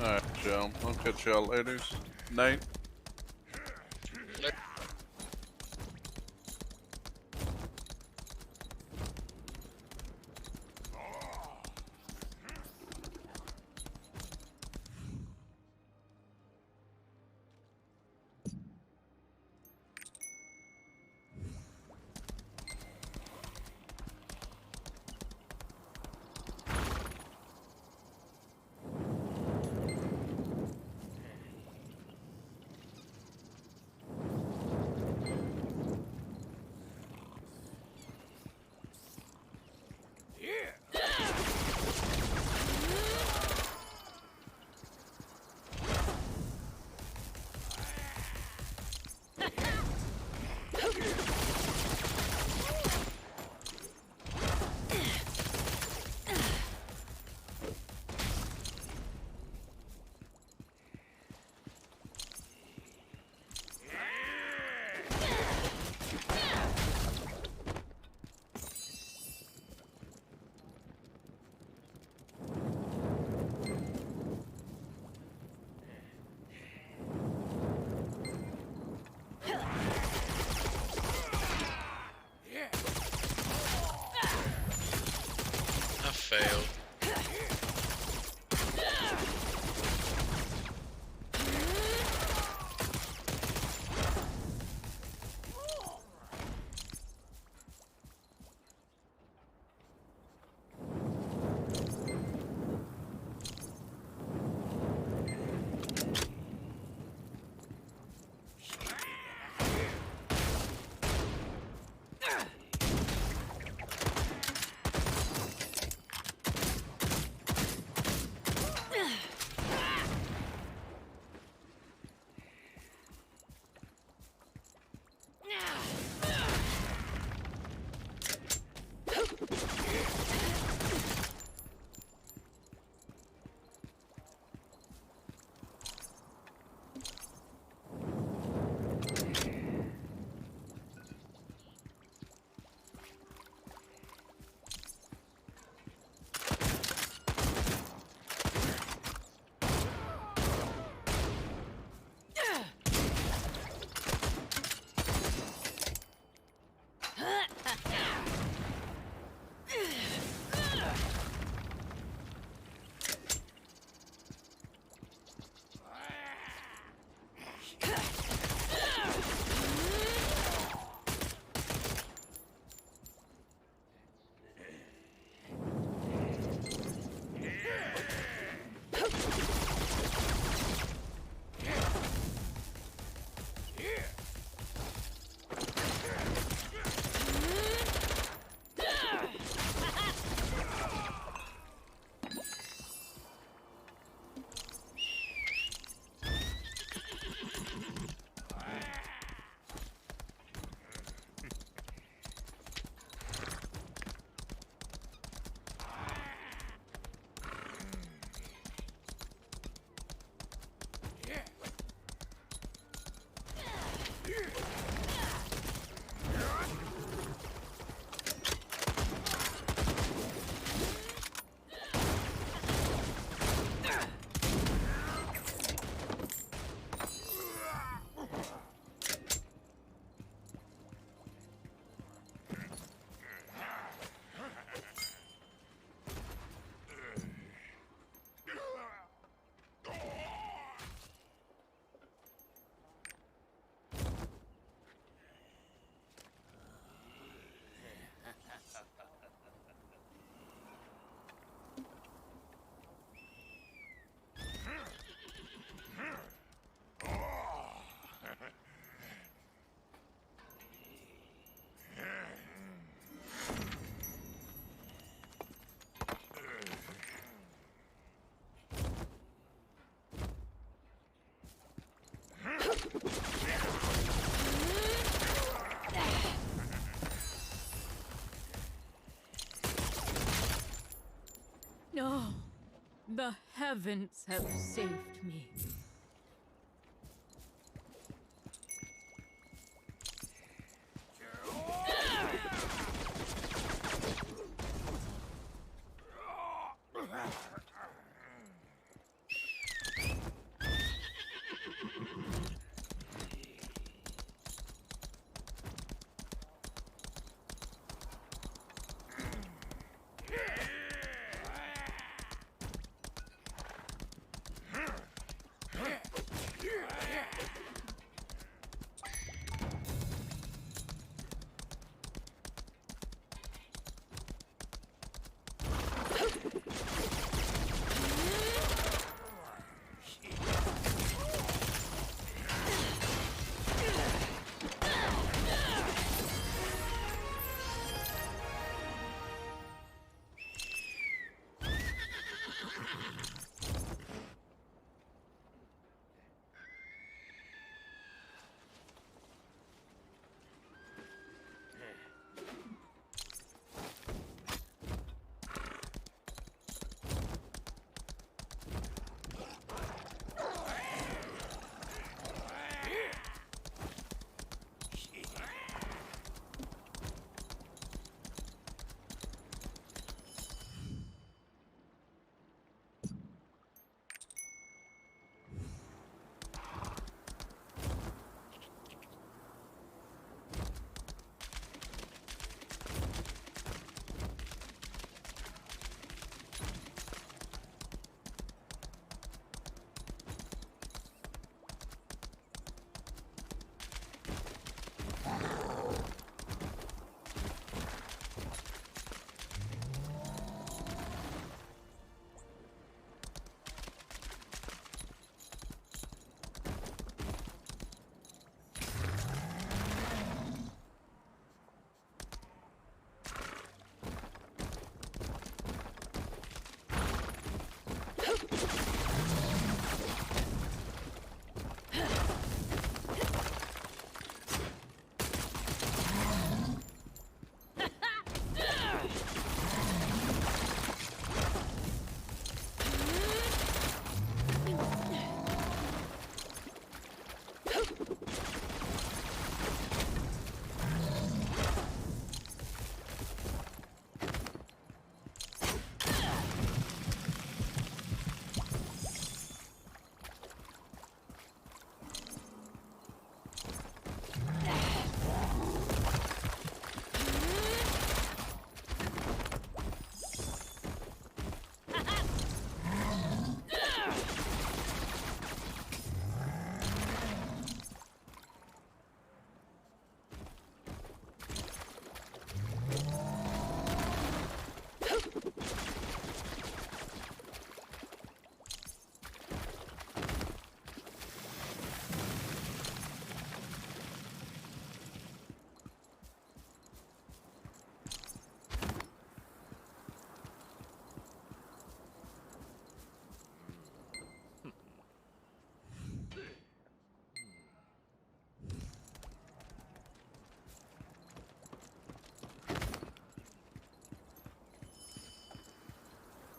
Alright, Joe. I'll catch y'all later. Night. I failed. No, the heavens have saved me.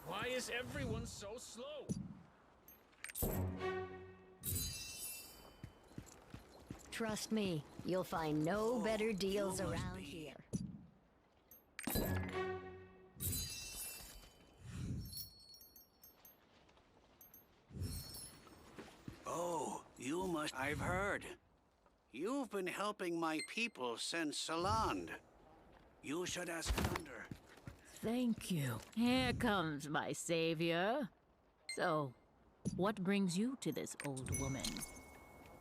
Why is everyone so slow? Trust me, you'll find no better deals around here. Oh, you must... I've heard. You've been helping my people since Saland. You should ask Thunder. Thank you. Here comes my savior. So, what brings you to this old woman?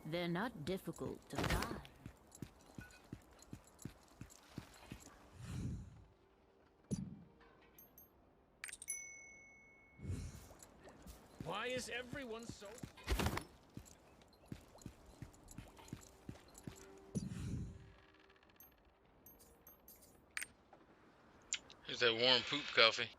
They're not difficult to find. Why is everyone so... Here's that warm poop coffee.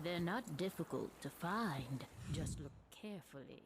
They're not difficult to find. Just look carefully.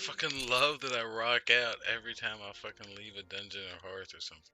fucking love that I rock out every time I fucking leave a dungeon or hearth or something.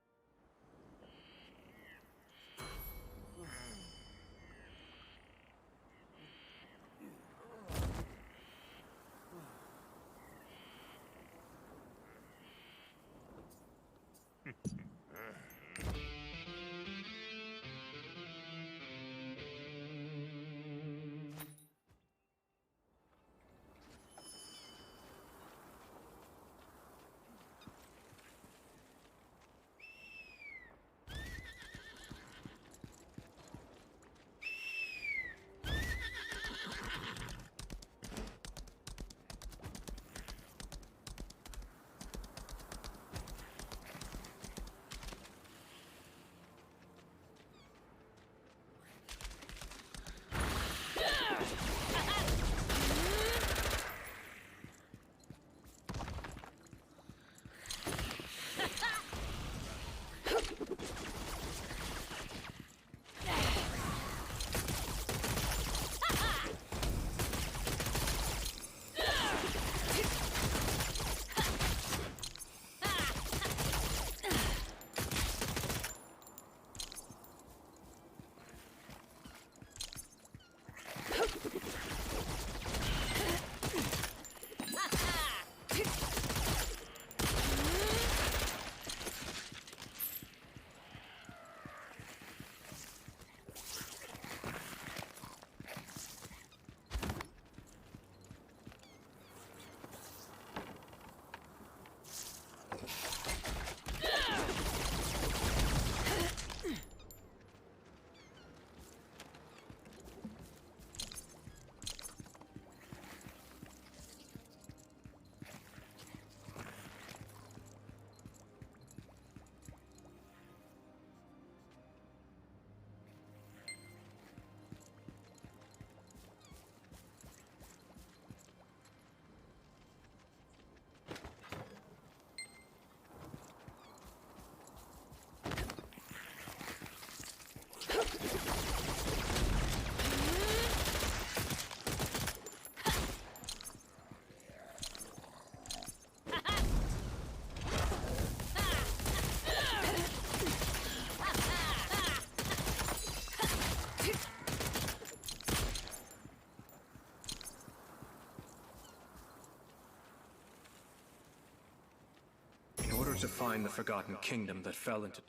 In order to find the Forgotten Kingdom that fell into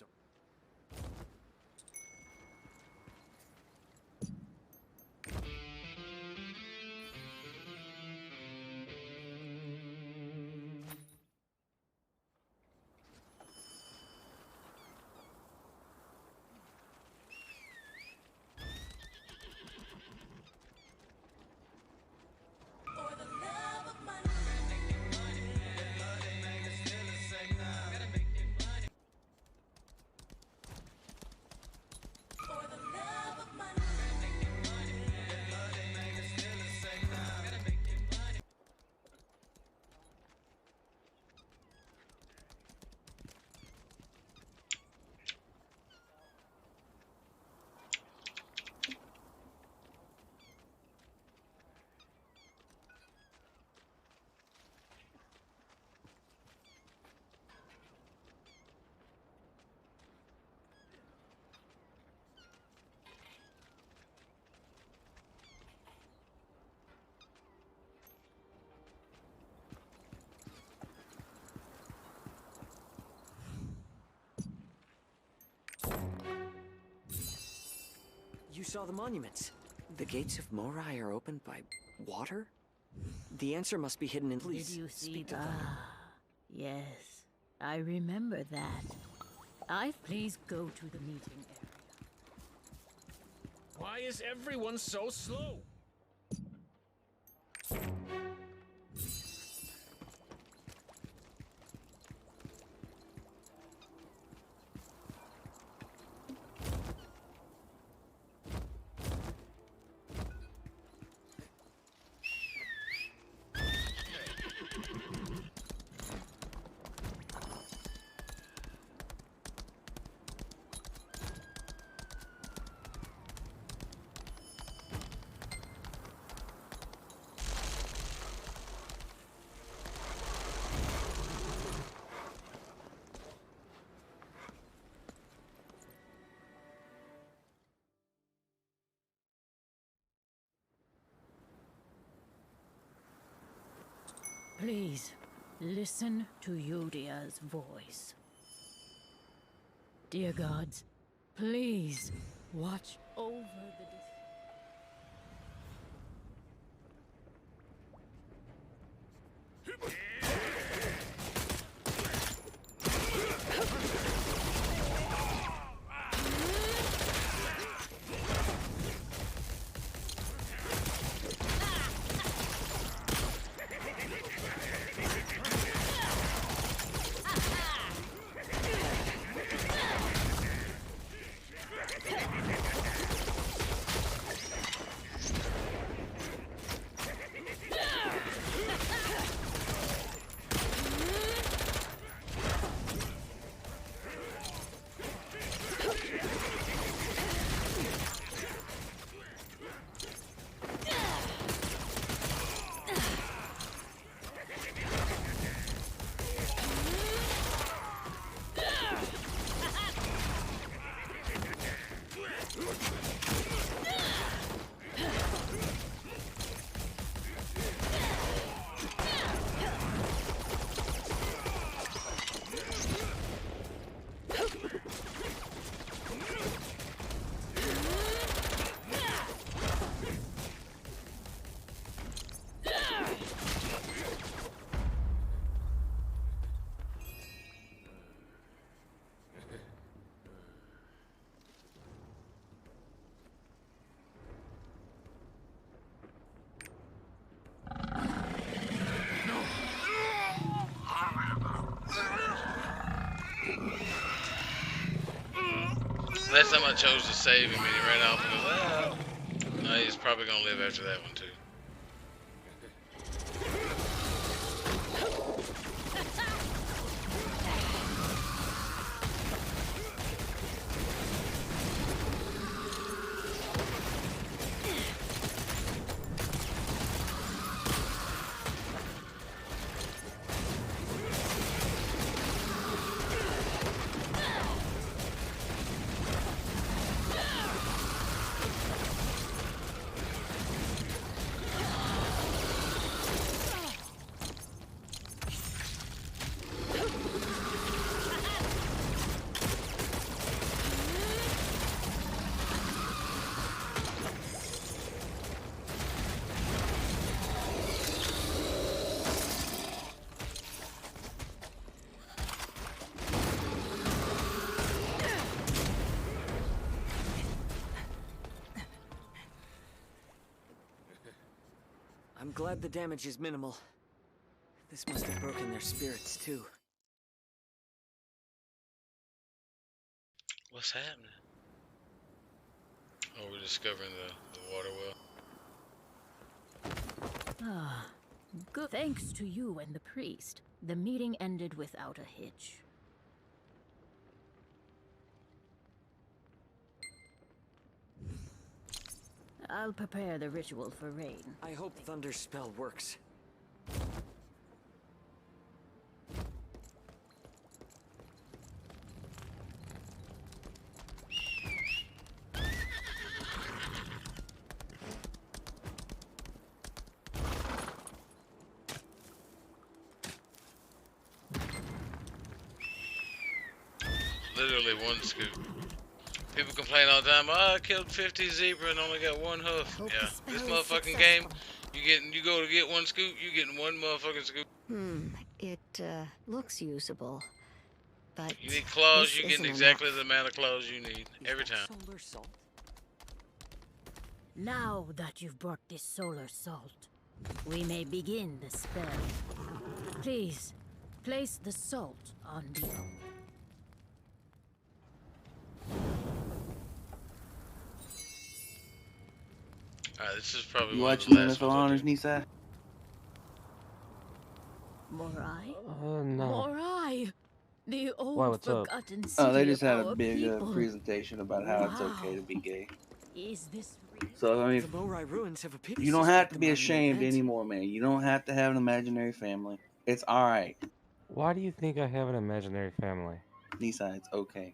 You saw the monuments. The gates of Morai are opened by water? The answer must be hidden in... Please, Did you see speak to that? them. Yes, I remember that. Please go to the meeting area. Why is everyone so slow? Please, listen to Yudia's voice. Dear gods, please watch over the... Last time I chose to save him and he ran off and goes, ah. He's probably gonna live after that one too. I'm glad the damage is minimal. This must have broken their spirits, too. What's happening? Oh, we're discovering the water well. Ah, good. Thanks to you and the priest, the meeting ended without a hitch. I'll prepare the ritual for rain. I hope Thunder's spell works. Literally one scoop. People complain all the time, oh, I killed 50 zebra and only got one hoof. Yeah, this motherfucking game, you go to get one scoop, you getting one motherfucking scoop. It looks usable, but You need claws, this you're getting isn't exactly enough. the amount of claws you need every time. Solar salt? Now that you've brought this solar salt, we may begin the spell. Please, place the salt on the... Alright, this is probably You one of watching the last NFL ones. Honors, Nisa? Morai? No. Morai! The old what's up? forgotten city Oh, they just of had a our big people. presentation about how it's okay to be gay. Is this real? So, I mean, The Morai ruins have a pity you don't system have at to the be monument ashamed event. anymore, man. You don't have to have an imaginary family. It's alright. Why do you think I have an imaginary family? Nisa, it's okay.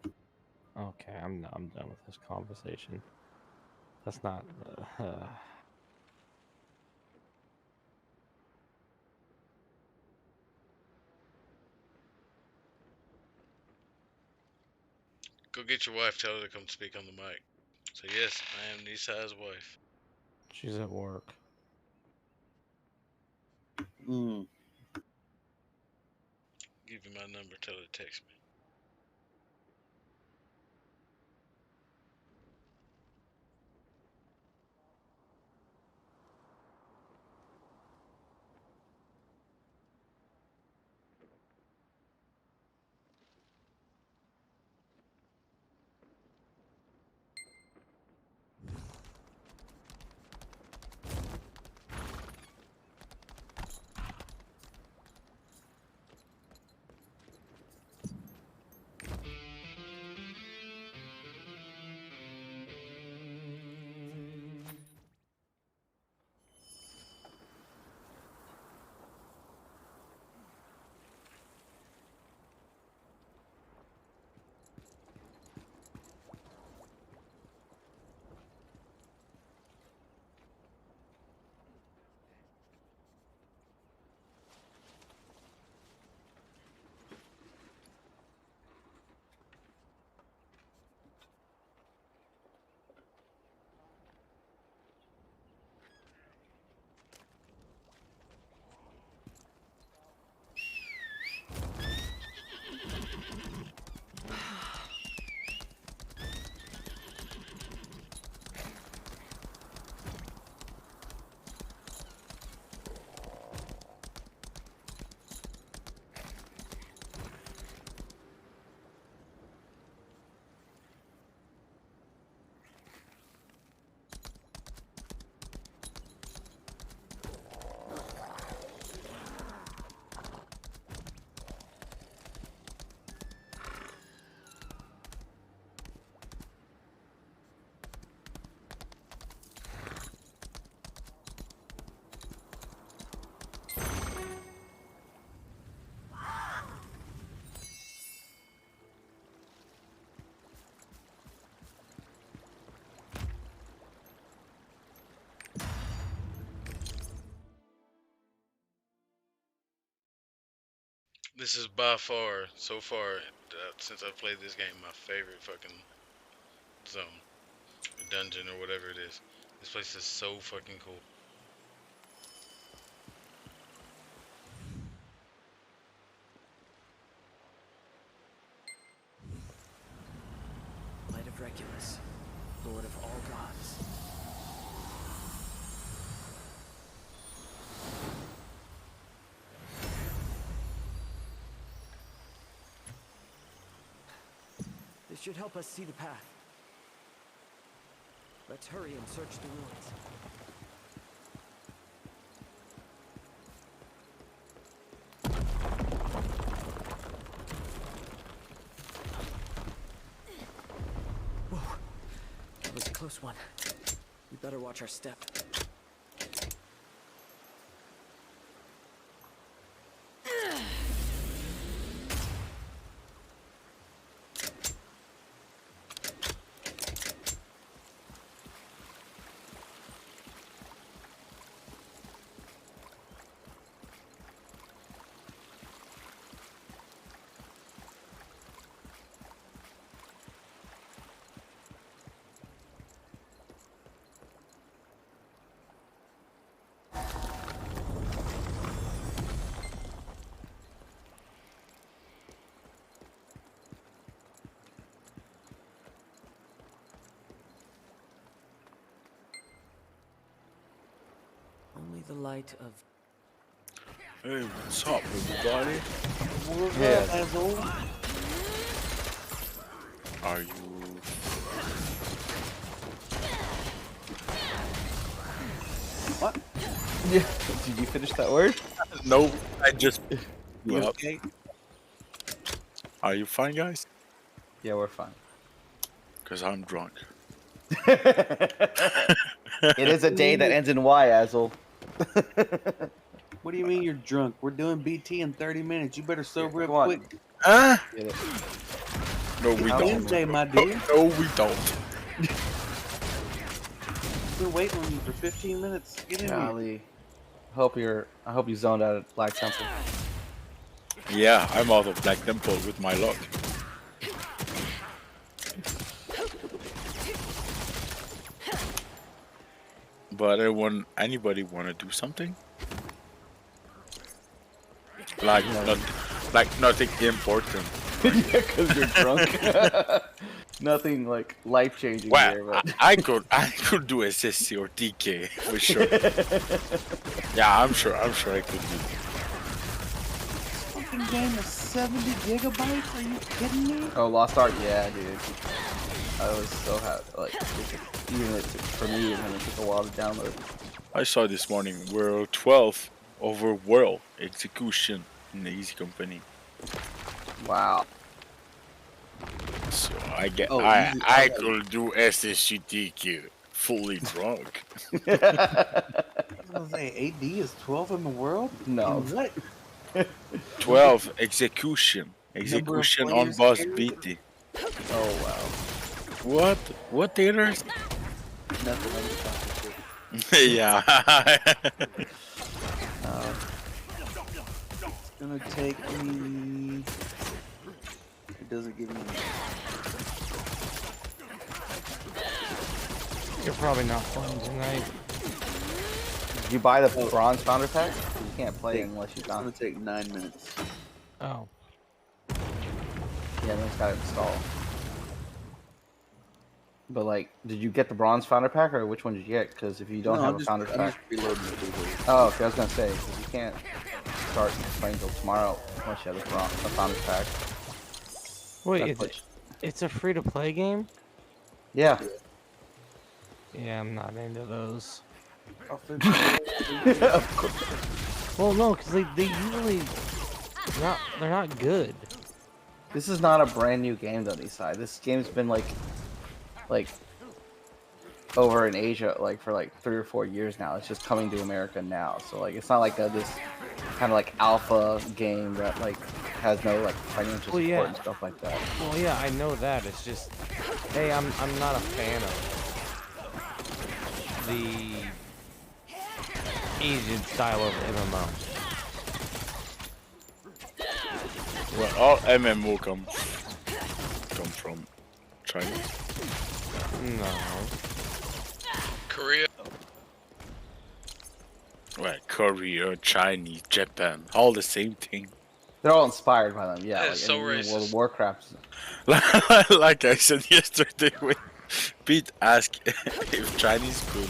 Okay, I'm done with this conversation. That's not. Go get your wife. Tell her to come speak on the mic. So yes, I am Nisai's wife. She's at work. Mm. Give you my number. Tell her to text me. This is by far, so far, since I've played this game, my favorite fucking zone. Dungeon or whatever it is. This place is so fucking cool. Light of Regulus, Lord of all gods. This should help us see the path. Let's hurry and search the ruins. Whoa, that was a close one. We better watch our step. Only the light of... Hey, what's up, everybody? Are you... What? Yeah. Did you finish that word? No, I just... You Well, okay? are you fine, guys? Yeah, we're fine. Because I'm drunk. It is a day that ends in Y, Azul. What do you mean you're drunk? We're doing BT in 30 minutes. You better sober up go on. quick. Ah! No, we It's don't. Wednesday, my dude. No, we don't. We're waiting on you for 15 minutes. Get in here. Golly. I hope you zoned out at Black Temple. Yeah, I'm out of Black Temple with my luck. But I want anybody want to do something? Like not, like nothing important. Yeah, because you're drunk. Nothing like life changing Well, here, but I could do SSC or TK for sure. Yeah, I'm sure I could do. Fucking game is 70 gigabytes? Are you kidding me? Oh, Lost Ark, yeah, dude. I was so happy. Like, for me, it took a while to download. I saw this morning World 12 over World Execution in the Easy Company. Wow. So I get Oh, I could do SSCTQ fully drunk. I was gonna say, AD is 12 in the world? No. In what? 12 Execution on players boss carried? BT. Oh wow. What? What theaters? Nothing, I'm just talking shit. Yeah. It's gonna take me... It doesn't give me... You're probably not playing tonight. Did you buy the bronze founder pack? You can't play it unless you It's found gonna take 9 minutes. Oh. Yeah, then it's got to install. But like, did you get the bronze founder pack, or which one did you get? Because if you don't have a founder I'm pack, just reloading the keyboard. oh, okay, I was gonna say 'cause you can't start playing until tomorrow unless you have the founder pack. Wait, it's a free-to-play game? Yeah. Yeah, I'm not into those. Of course. Well, no, because they usually they're not good. This is not a brand new game though, Nisai. This game's been like over in Asia like for like 3 or 4 years now. It's just coming to America now. So like it's not like this kind of like alpha game that like has no like financial support and stuff like that. Well, yeah, I know that. It's just, hey, I'm not a fan of the Asian style of MMO. Well, all MMO come from China. No. Korea. Well, Korea, Chinese, Japan, all the same thing. They're all inspired by them, yeah. That Like, is so World racist. of Warcraft. Like I said yesterday when Pete asked if Chinese could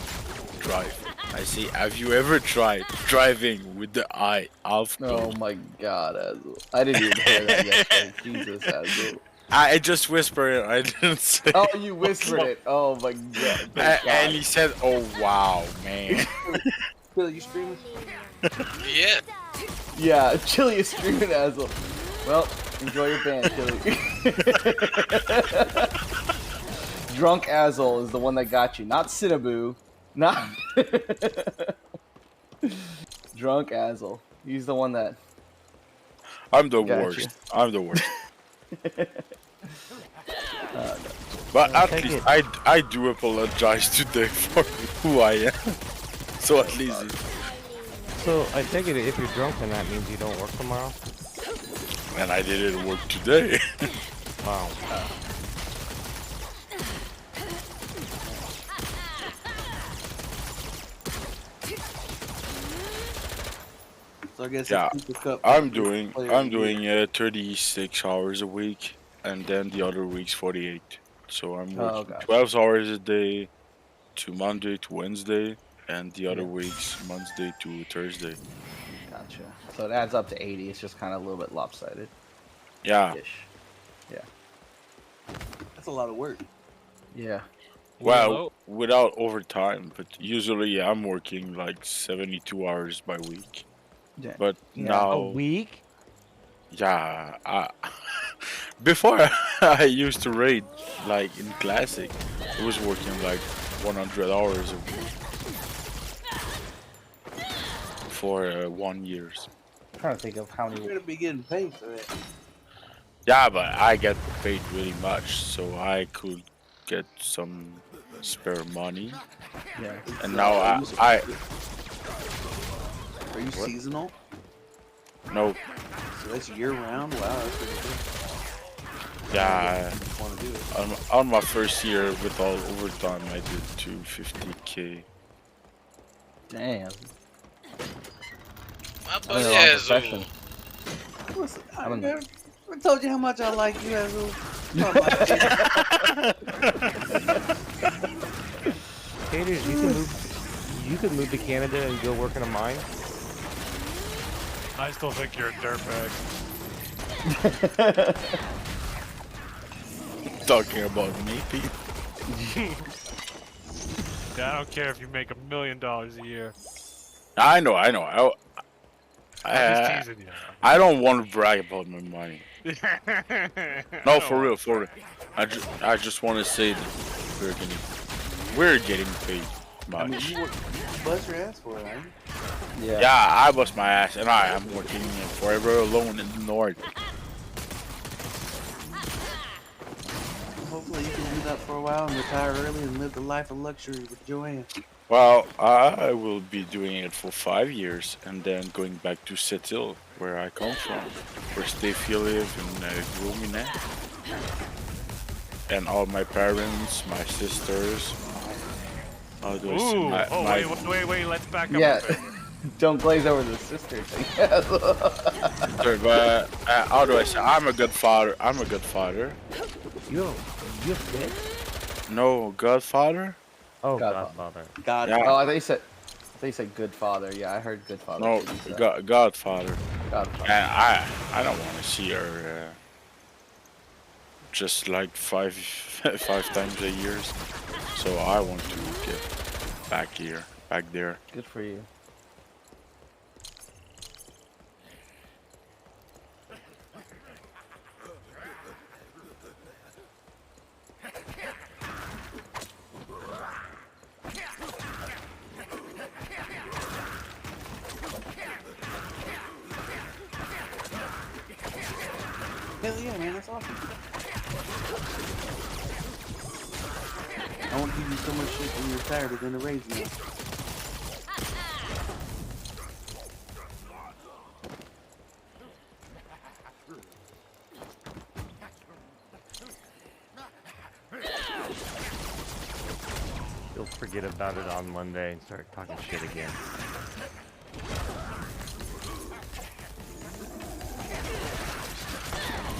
drive. I say, have you ever tried driving with the eye off? Oh my god, Azul. I didn't even hear that yesterday. Jesus, Azul. I just whispered it. I didn't say. Oh, you whispered it. Oh my god. And he said, "Oh wow, man." Bill, you streaming? Yeah. Yeah, Chili is streaming Azul. Well, enjoy your band, Chili. Drunk Azul is the one that got you, not Cinnaboo. Not Drunk Azul. He's the one that. I'm the got worst. you. I'm the worst. No. But at least I do apologize today for who I am. So at least. So I take it if you're drunk, then that means you don't work tomorrow. And I didn't work today. Wow. So I guess Yeah, Cooper Cup I'm is doing player of the year. 36 hours a week, and then the other week's 48. So I'm Oh, working gotcha. 12 hours a day, to Monday to Wednesday, and the other weeks Monday to Thursday. Gotcha. So it adds up to 80. It's just kind of a little bit lopsided. Yeah. Ish. Yeah. That's a lot of work. Yeah. Well, without overtime, but usually I'm working like 72 hours by week. Yeah. But Yeah. now, A week? yeah, before I used to raid like in Classic, I was working like 100 hours a week for 1 year. I'm trying to think of how You're many. gonna be getting paid for that. Yeah, but I get paid really much, so I could get some spare money. Yeah. And now I Are you What? seasonal? no, So that's year round? Wow, that's pretty good. yeah. Want to do it? On my first year with all overtime, I did 250K. Damn. My I'm in buddy the wrong has profession. Listen, I I'm in never I told you how much I like you, Azul. Taters, you could move to Canada and go work in a mine. I still think you're a dirtbag. Talking about me, Pete. Yeah, I don't care if you make $1 million a year. I know. I'm just teasing you. I don't want to brag about my money. No, for real. I just want to say that we're getting paid much. I mean, you bust your ass for it, right? Yeah, I bust my ass, and I am working forever alone in the north. Hopefully you can do that for a while and retire early and live the life of luxury with Joanne. Well, I will be doing it for 5 years, and then going back to Setil, where I come from, where Steffi live in Grumine. And all my parents, my sisters. All those, Ooh, wait, let's back up a bit. Don't glaze over the sister thing. Sorry, but how do I say? I'm a good father. You have kids? No, godfather? Oh, Godfather. Godfather. Yeah. Oh, I thought you said good father. Yeah, I heard good father. No, godfather. Godfather. And I don't want to see her just like five times a year. So I want to get back there. Good for you. Hell yeah, man, that's awesome. I won't give you so much shit when you're tired of then a raise now. You'll forget about it on Monday and start talking shit again.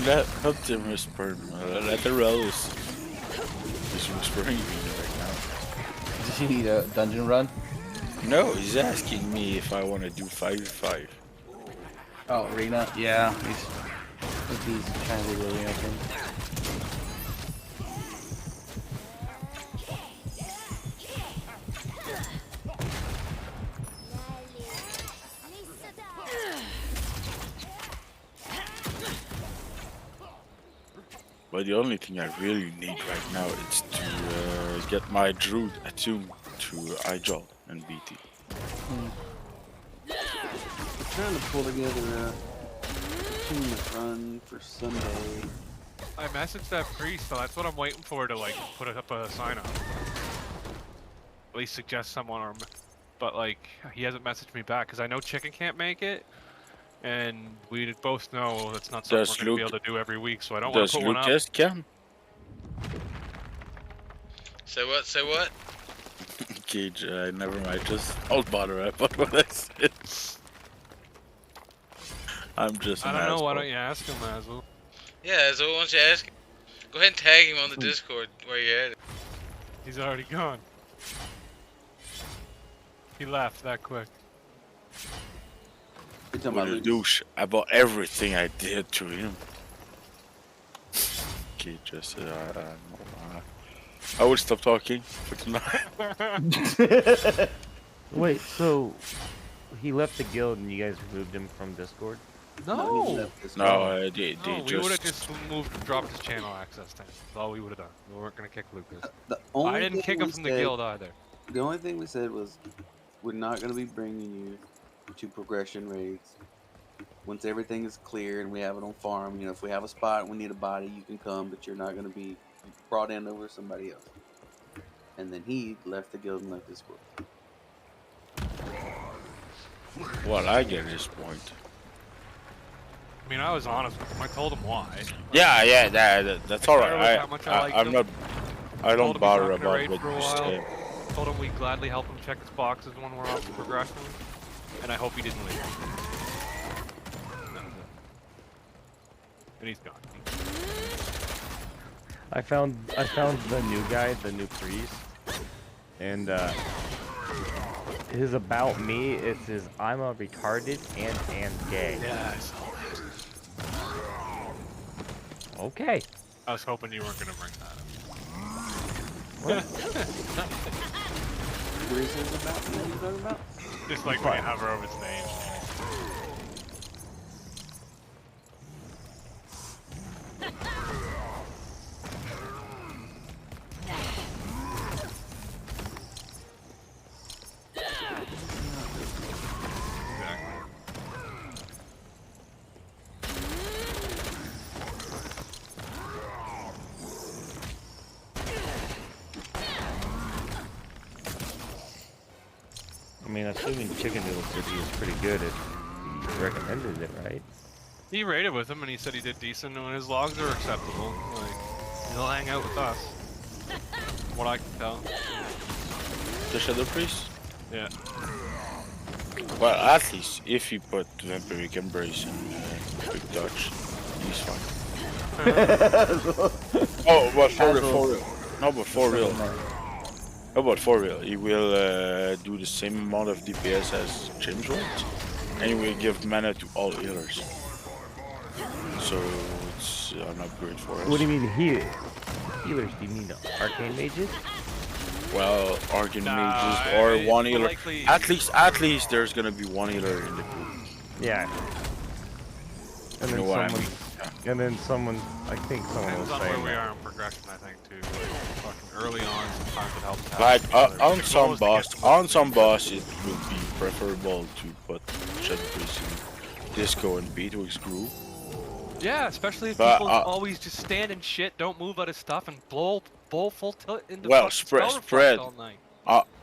Let them whisper. Let the rose. He's whispering me right now. Does he need a dungeon run? No, he's asking me if I want to do 5v5. Oh, arena? Yeah, he's trying to do the arena thing. But the only thing I really need right now is to get my Druid attuned to Ijal and BT. I'm trying to pull together a team run for Sunday. I messaged that priest, so that's what I'm waiting for to like put up a sign up. At least suggest someone, but like he hasn't messaged me back because I know Chicken can't make it, and we both know that's not something we're gonna be able to do every week. So I don't want to put one up. Does Lucas can? Say what? Say what? Cage, never mind. Just don't bother about what I said. I'm just. I don't know. Why don't you ask him, Azul? Yeah, so why don't you ask him? Go ahead and tag him on the Discord where you're at it. He's already gone. He left that quick. What a douche about everything I did to him. Okay, just I will stop talking for tonight. Wait, so he left the guild and you guys removed him from Discord? No. No, they we would have just dropped his channel access to him. That's all we would have done. We weren't gonna kick Lucas. I didn't kick him from the guild either. The only thing we said was, we're not going to be bringing you to progression raids. Once everything is clear and we have it on farm, you know, if we have a spot and we need a body, you can come, but you're not going to be brought in over somebody else. And then he left the guild and left Discord. Well, I get his point. I mean, I was honest with him. I told him why. Yeah, that's alright. how much I liked him. I don't told him bother he's not gonna about raid what for a you while. say. Told him we'd gladly help him check his boxes when we're off the progression, and I hope he didn't leave. And he's gone. I found the new guy, the new priest, and his about me is his I'm a retarded and gay. Yeah, I saw that. Okay. I was hoping you weren't gonna bring that up. What? What is this about? What are you talking about? Just like when you hover over his name. I mean, assuming Chicken Noodle City is pretty good if he recommended it, right? He rated with him and he said he did decent and his logs are acceptable. Like, he'll hang out with us. From what I can tell. The Shadow Priest? Yeah. Well, at least if you put Vampiric Embrace and Quick Dodge, he's fine. Oh, but for real. No, but for real. No, but for real. He will do the same amount of DPS as James Woods, and he will give mana to all healers. So it's an upgrade for us. What do you mean healers? Healers? Do you mean the arcane mages? Well, arcane mages or one healer. Likely... At least there's gonna be one healer in the group. Yeah. And You then know what I someone, mean? and then someone, I think someone was Depends on saying where we that. are in progression, I think, too. Like, fucking early on, sometimes it helps. to have Like healers. on The some goal is to boss, get on some boss, it will be preferable to put Shadow Priest in Disco and Beetwig's group. Yeah, especially if But, people always just stand and shit, don't move out of stuff, and blow full tilt into Well, fucking spell spread reflect all night.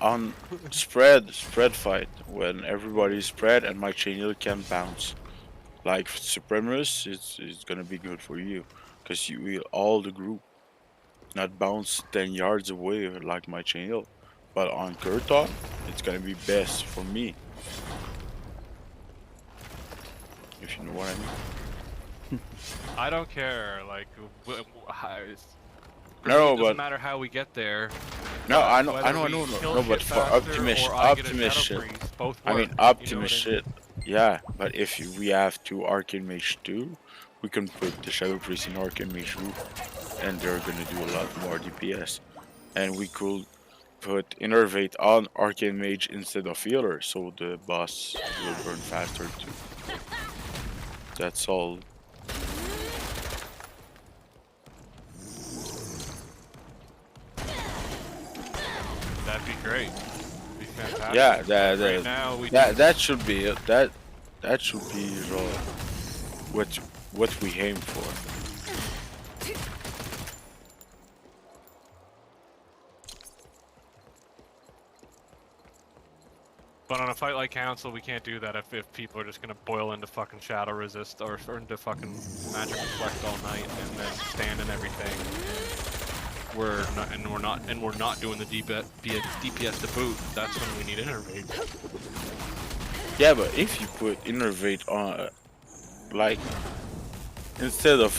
on spread fight when everybody's spread and my chain heal can bounce. Like Supremus, it's gonna be good for you because you heal all the group, not bounce 10 yards away like my chain heal. But on Kurtok, it's gonna be best for me. If you know what I mean. I don't care, like, No, doesn't but matter how we get there. no, I know, Whether we kill no, but shit for faster Optimus, or I get a Optimus Shadow shit. Priest, both I mean, work, Optimus you know what I shit. Yeah, but if we have two Arcane Mage too, we can put the Shadow Priest in Arcane Mage group, and they're gonna do a lot more DPS. And we could put Innervate on Arcane Mage instead of Healer, so the boss will burn faster too. That's all. That'd be great. That'd be fantastic. Yeah, right now we that should be it. That should be what we aim for. But on a fight like Council, we can't do that if people are just gonna boil into fucking Shadow Resist or into fucking Magic Reflect all night and then stand in everything. We're not doing the DPS to boot. That's when we need Innervate. Yeah, but if you put Innervate on, like, instead of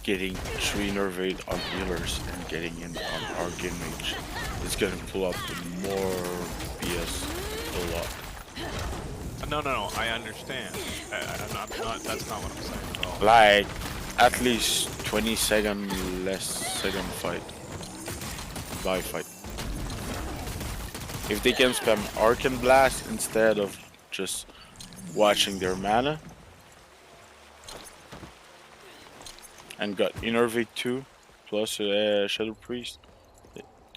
getting 3 Innervate on healers and getting in on Arcane Mage, it's gonna pull up the more DPS a lot. No, I understand. I'm not, that's not what I'm saying at all. Like, at least 20-second less second fight. By fight. If they can spam Arcane Blast instead of just watching their mana, and got Innervate 2 plus Shadow Priest,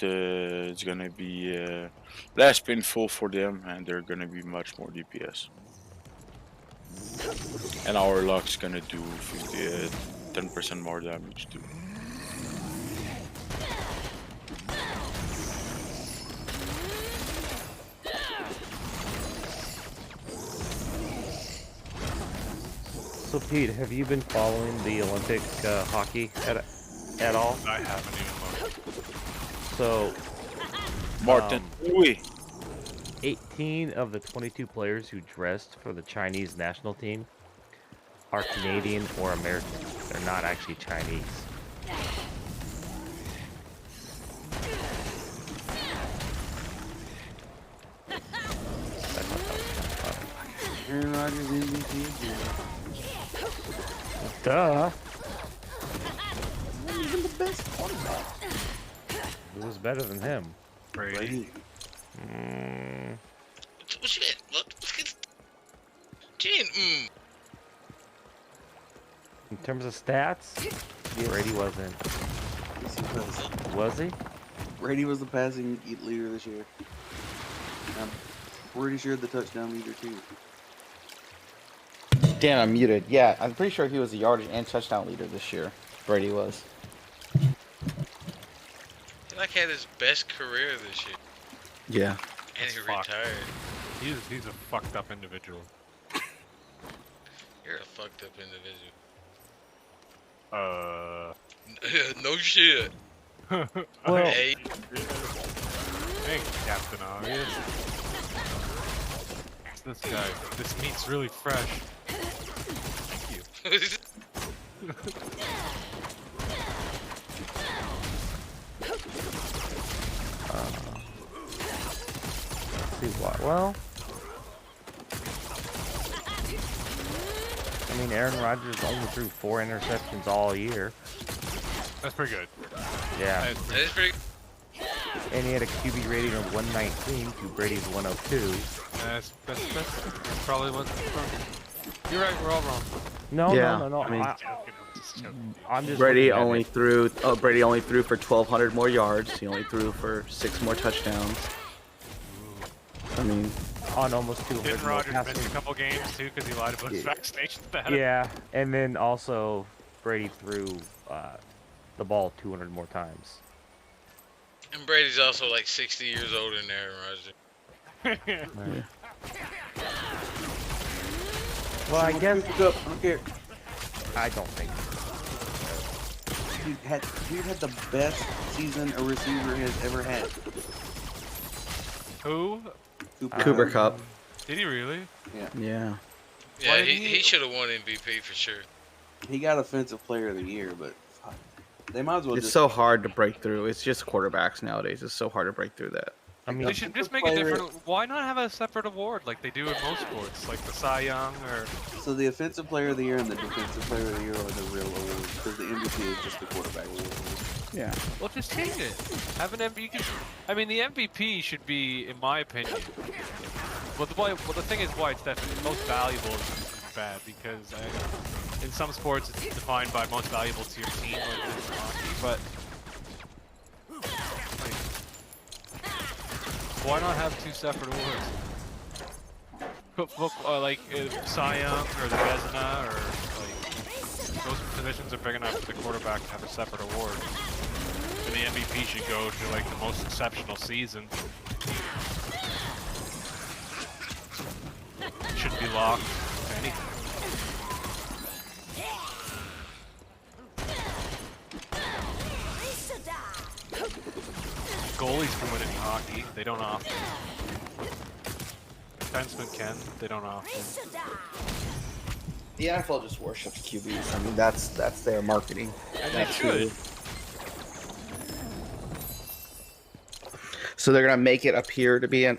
it's gonna be less painful for them and they're gonna be much more DPS. And our luck's gonna do 10% more damage too. So Pete, have you been following the Olympic hockey at all? I haven't even looked. So Martin, oui. 18 of the 22 players who dressed for the Chinese national team are Canadian or American. They're not actually Chinese. Aaron Rodgers MVP again. Duh. Not even the best quarterback. Who was better than him? Brady. What you at? What? Gene, In terms of stats, Brady wasn't. Yes, he was. Was he? Brady was the passing leader this year. I'm pretty sure the touchdown leader too. Damn, I'm muted. Yeah, I'm pretty sure he was the yardage and touchdown leader this year. Brady was. he like had his best career this year. Yeah. And he retired. He's a fucked up individual. You're a fucked up individual. No shit. Well, Hey. Thanks, Captain Obvious. This guy. This meat's really fresh. Thank you. Let's see what. Well, I mean, Aaron Rodgers only threw 4 interceptions all year. That's pretty good. Yeah. That is pretty. And he had a QB rating of 119 to Brady's 102. That's probably what. You're right. We're all wrong. No, Yeah, no. I mean, I'm just Brady looking at only it. threw. Brady only threw for 1,200 more yards. He only threw for 6 more touchdowns. I mean, on almost 200 Didn't more Rodgers miss passing. a couple games too because he lied about his vaccination status? Yeah, and then also Brady threw the ball 200 more times. And Brady's also like 60 years older than Aaron Rodgers. Well, I guess. I don't care. I don't think. Dude had the best season a receiver has ever had. Who? Cooper Kupp. Did he really? Yeah. Yeah. Yeah, he should have won MVP for sure. He got Offensive Player of the Year, but fuck, they might as well It's just. so hard to break through. It's just quarterbacks nowadays. It's so hard to break through that. I mean, They should just make a different. Why not have a separate award like they do in most sports, like the Cy Young or? So the Offensive Player of the Year and the Defensive Player of the Year are the real awards because the MVP is just the quarterback award. Yeah. Well, just change it. Have an MVP. I mean, the MVP should be, in my opinion. Well, the thing is why it's definitely most valuable is bad because in some sports it's defined by most valuable to your team, like in hockey. But why not have 2 separate awards? Like Cy Young or the Vezina or like those positions are big enough for the quarterback to have a separate award. And the MVP should go to like the most exceptional season. It shouldn't be locked to anything. Goalies can win in hockey. They don't often. Defensemen can. They don't often. The NFL just worships QBs. I mean, that's their marketing. And That's they should. So they're gonna make it appear to be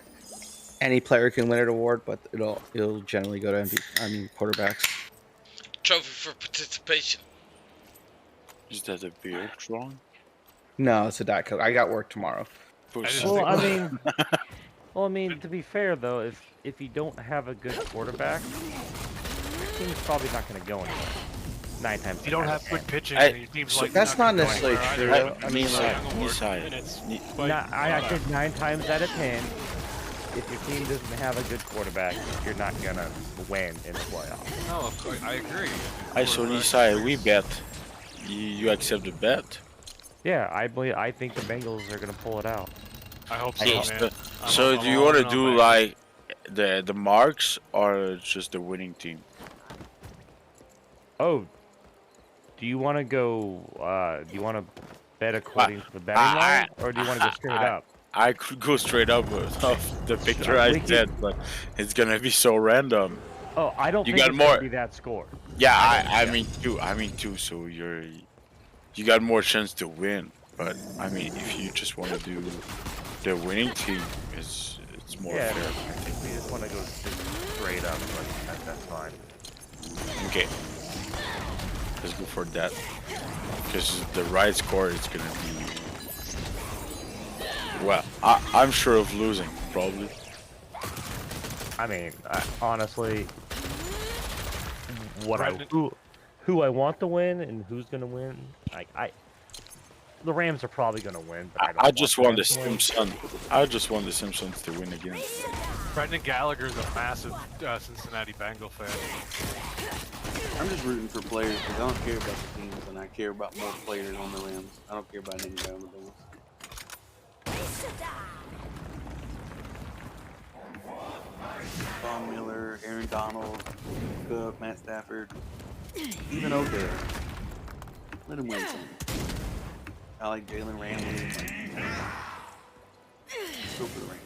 any player can win an award, but it'll generally go to quarterbacks. Trophy for participation. Is that a beard drawing? No, it's a Diet Coke. I got work tomorrow. Well, I mean, to be fair though, if you don't have a good quarterback, your team's probably not going to go anywhere. 9 times. If you don't have good pitching, I- your team's so like That's not gonna go necessarily anywhere true. either. I mean, Cy like, Young Award, and it's I said 9 times out of 10, if your team doesn't have a good quarterback, you're not going to win in the playoffs. No, of course, I agree. I saw Nisai, we bet. You accept the bet? Yeah, I think the Bengals are going to pull it out. I hope so, So, man. so do you want to do like the marks or just the winning team? Oh, do you want to go? Do you want to bet according to the betting line, or do you want to go straight up? I could go straight up with off the picture I We can- said, but it's gonna be so random. Oh, I don't You think got it's more. gonna be that score. Yeah, I I don't- mean too. I mean too. So you got more chance to win. But I mean, if you just want to do the winning team, it's more Yeah, fair. I think we just want to go straight up, but that's fine. Okay, let's go for that. Because the right score is gonna be. Well, I'm sure of losing probably. I mean, honestly, Brandon- who I want to win and who's gonna win, the Rams are probably gonna win, but I don't. I just want the Rams to win. Simpsons. I just want the Simpsons to win again. Brendan Gallagher's a massive Cincinnati Bengal fan. I'm just rooting for players because I don't care about the teams, and I care about more players on the Rams. I don't care about anybody on the Bengals. Von Miller, Aaron Donald, Cook, Matt Stafford, even Odell. Let him win something. I like Jalen Ramsey. Let's go for the Rams.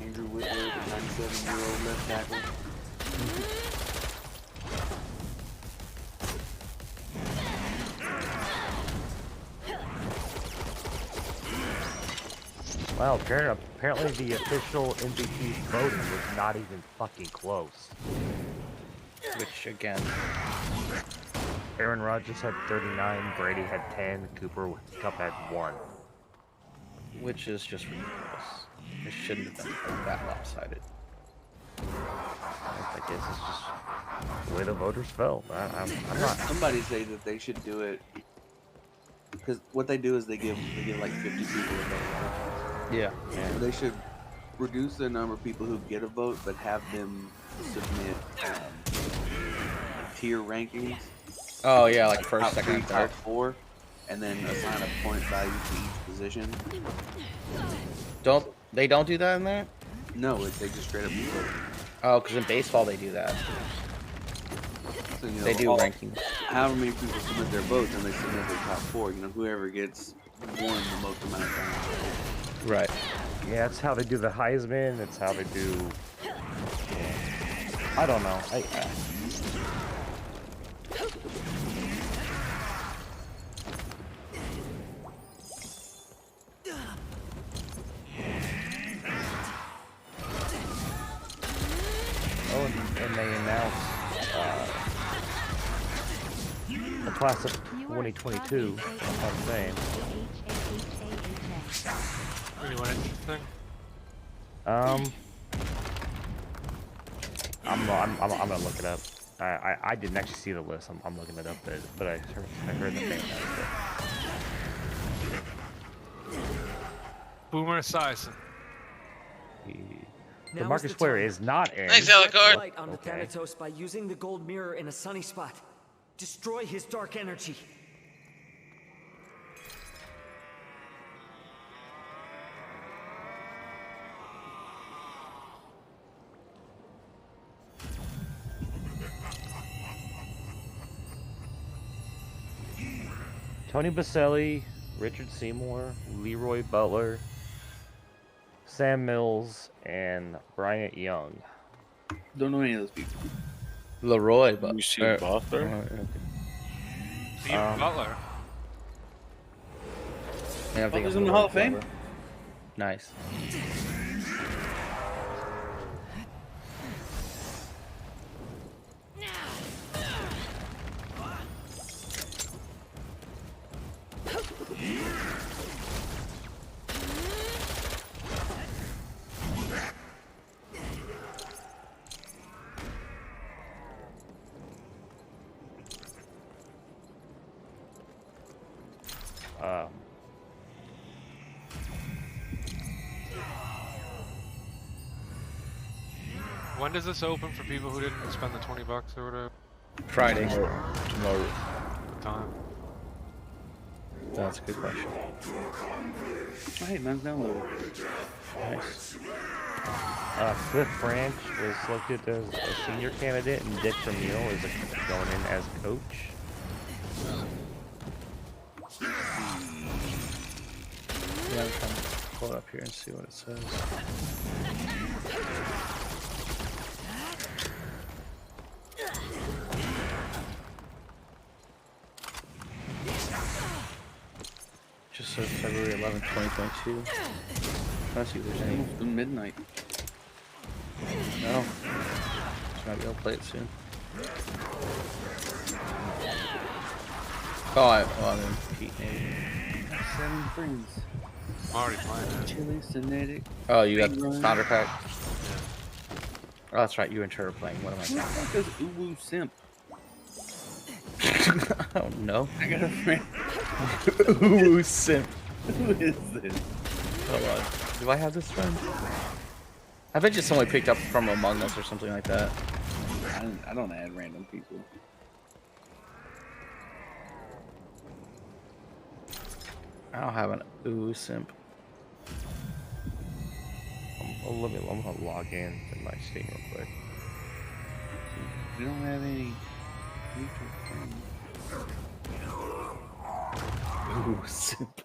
Andrew Whitworth, a 97-year-old left tackle. Well, apparently the official MVP voting was not even fucking close. Which again, Aaron Rodgers had 39, Brady had 10, Cooper Kupp had 1. which is just ridiculous. It shouldn't have been that lopsided. I guess it's just the way the voters felt. I'm not. Somebody say that they should do it because what they do is they give like 50 people a vote. Yeah. So they should reduce the number of people who get a vote, but have them submit tier rankings. Oh yeah, like top first, second, 3, and top third. 4, and then assign a point value to each position. Don't do that in there? No, they just straight up vote. Oh, because in baseball they do that. So, you know, They do rankings. However many people submit their votes, and they submit their top 4. You know, whoever gets won the most amount of times. Right. Yeah, that's how they do the Heisman. It's how they do. I don't know. Oh, and they announced the class of 2022. That's what I'm saying. Anyone interesting? I'm gonna look it up. I didn't actually see the list. I'm looking it up, but I heard the thing about it. Boomer Esiason. Now The Marcus is the Ware time. is not Aaron. Thanks, Direct Alucard. light on the Thanatos by using the gold mirror in a sunny spot. Destroy his dark energy. Tony Baselli, Richard Seymour, Leroy Butler, Sam Mills, and Bryant Young. Don't know any of those people. Leroy, but Lucien Butler. Steve Butler. Yeah, I think Butler's I'm in the Leroy Hall of Fame? Butler. Nice. When does this open for people who didn't spend the $20 or whatever? Friday. Tomorrow. What time? That's a good question. Oh, hey, man's downloaded. Nice. Cliff Branch was selected as a senior candidate, and Dick Vermeil is going in as coach. Yeah, I'm trying to pull it up here and see what it says. Just says February 11th, 2022. Let's see if there's any. Almost midnight. No. Just might be able to play it soon. Oh, I didn't Pete maybe. 7 friends. I'm already playing it. Chili, Cinetic. Oh, you got the Speedrun. founder pack? Oh, that's right. You and Trevor playing. What am I Who the talking fuck is Uwu Simp? about? I don't know. I got a friend. Ooh, simp. Who is this? Hold on. Do I have this friend? I bet you someone picked up from Among Us or something like that. I don't add random people. I don't have an ooh simp. I'm gonna log in to my Steam real quick. We don't have any mutual friends. Ooh simp.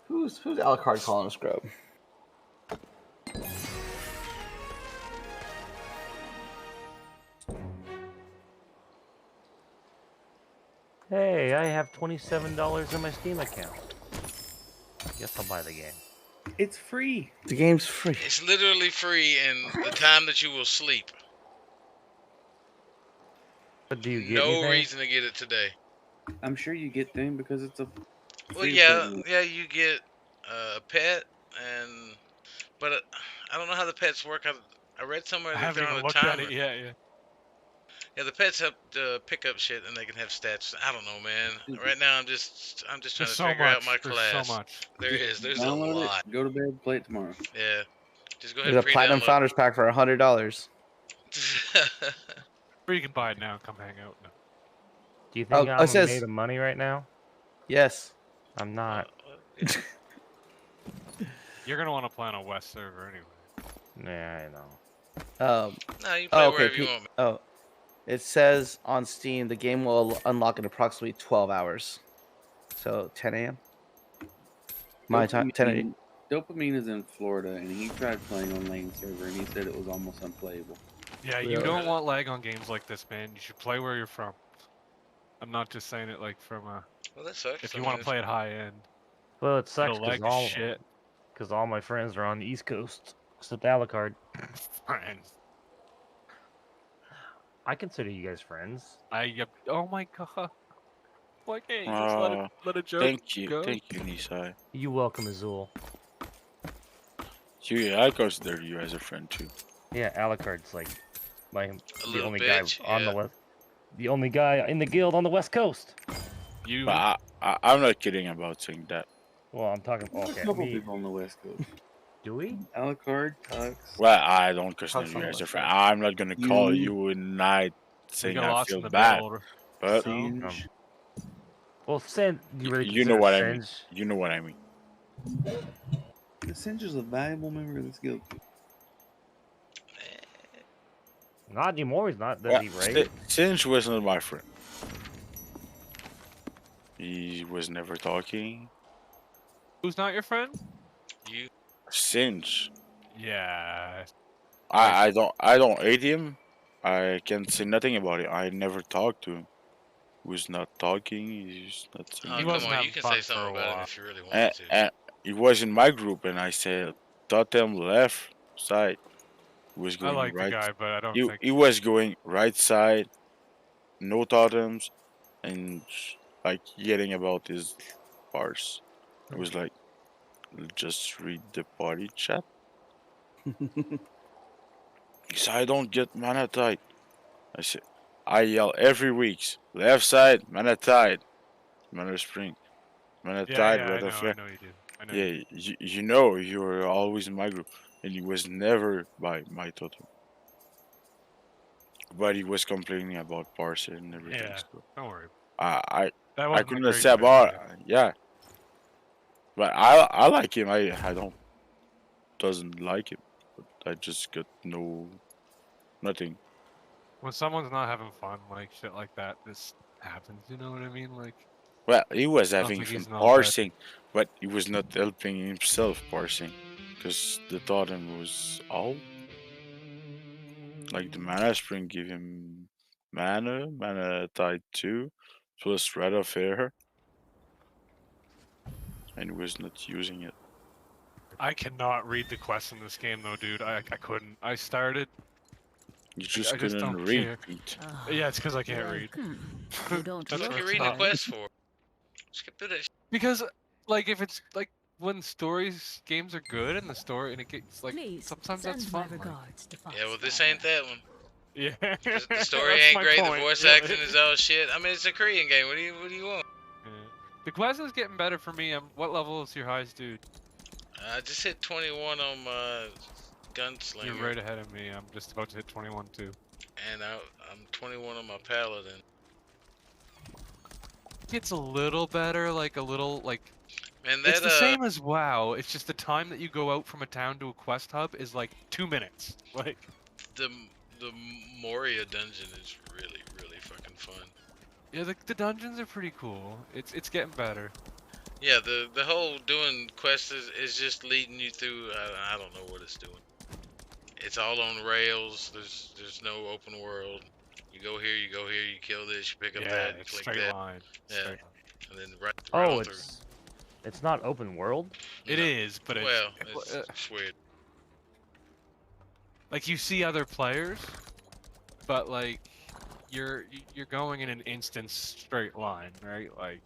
Who's Alucard calling a scrub? Hey, I have $27 in my Steam account. Guess I'll buy the game. It's free. The game's free. It's literally free in the time that you will sleep. But do you get No anything? reason to get it today. I'm sure you get them because it's a. Well, free yeah, thing. yeah, you get a pet, but I don't know how the pets work. I read somewhere I that haven't they're on even a looked timer. at it yet. Yeah. Yeah, the pets have to pick up shit and they can have stats. I don't know, man. Right now, I'm just trying There's to so figure out much. my There's class. so much. There's a Download lot. it. Go to bed. Play it tomorrow. Yeah, just go There's ahead a and platinum pre-download. founders pack for $100. Or you can buy it now and come hang out. No. Do you think Oh, it I'm says- made of money right now? Yes. I'm not. You're gonna want to play on a West server anyway. Yeah, I know. No, you play okay. wherever you want. Oh, it says on Steam the game will unlock in approximately 12 hours. So 10 a.m. My time. 10 a.m. Dopamine is in Florida, and he tried playing on Lane server, and he said it was almost unplayable. Yeah, you don't want lag on games like this, man. You should play where you're from. I'm not just saying it like from a. Well, that sucks. If I you mean, want to play it high end. Well, it sucks It'll lag because the shit. all my friends are on the East Coast, except Alucard. Friends. I consider you guys friends. Oh my god. Why can't you just let a joke go? Thank you, Nisai. You welcome, Azul. I consider you as a friend too. Yeah, Alucard's like the little only bitch, guy on the west, the only guy in the guild on the West Coast. You. But I'm not kidding about saying that. Well, I'm talking. There's Okay, a couple me. people on the West Coast. Do we? Alucard, Tux. Well, I don't consider Tux you on as the a West friend. Coast. I'm not gonna call You- you a night saying get I lost feel in the bad. middle. But Singe. Well, Sin, you really you know consider what I mean. Singe? You know what I mean. The Singe is a valuable member of this guild. Not anymore. He's not. Does Well, he, right? Singe was not my friend. He was never talking. Who's not your friend? You. Singe. Yeah. I don't hate him. I can say nothing about it. I never talked to him. He was not talking. He's not saying Oh, He come wasn't on, having you can fun say for something a about him while. if you really want to. and he was in my group, and I said, Totem left side. He was I going like right. the guy, but I don't think. He was going right side, no totems, and like yelling about his bars. It was like, just read the party chat. He said, I don't get mana tide. I said, I yell every week. Left side, mana tide. Mana spring. Mana Yeah, tide, yeah, what the I fuck. know you did. I know. Yeah, you know, you were always in my group, and he was never by my totem. But he was complaining about parser and everything. Yeah, So don't worry. I That I wasn't the couldn't say greatest about idea. yeah. But I like him. I don't doesn't like him. But I just got nothing. When someone's not having fun, like shit like that, this happens. You know what I mean? Like, Well, he was I don't having think fun he's not bad. parsing, but he was not helping himself parsing, because the totem was all like the mana spring give him mana tied 2 plus red of air, and he was not using it. I cannot read the quests in this game though, dude. I couldn't. I started. You just I just couldn't don't read, care. Pete. Yeah, it's because I can't read. You don't That's What where you it's reading the at. quest for? Skip through that. Because, like, if it's like when stories games are good and the story and it gets like sometimes that's fun. Like, Yeah, well, this ain't that one. yeah, The story That's ain't my great. point, The voice really. acting is all shit. I mean, it's a Korean game. What do you want? Yeah. The quest is getting better for me. What level is your highest dude? I just hit 21 on my Gunslinger. You're right ahead of me. I'm just about to hit 21 too. And I'm 21 on my Paladin. It's a little better, like a little like. Man, It's that the same as WoW. It's just the time that you go out from a town to a quest hub is like 2 minutes. Like the Moria dungeon is really fucking fun. yeah, the dungeons are pretty cool. It's getting better. Yeah, the whole doing quests is just leading you through. I don't know what it's doing. It's all on rails. There's no open world. You go here, you kill this, you pick up Yeah, that, you it's click straight that. line. Yeah, Straight line. and then right Oh, through. it's not open world. It is, but Well, it's it's weird. like you see other players, but like you're going in an instant straight line, right? Like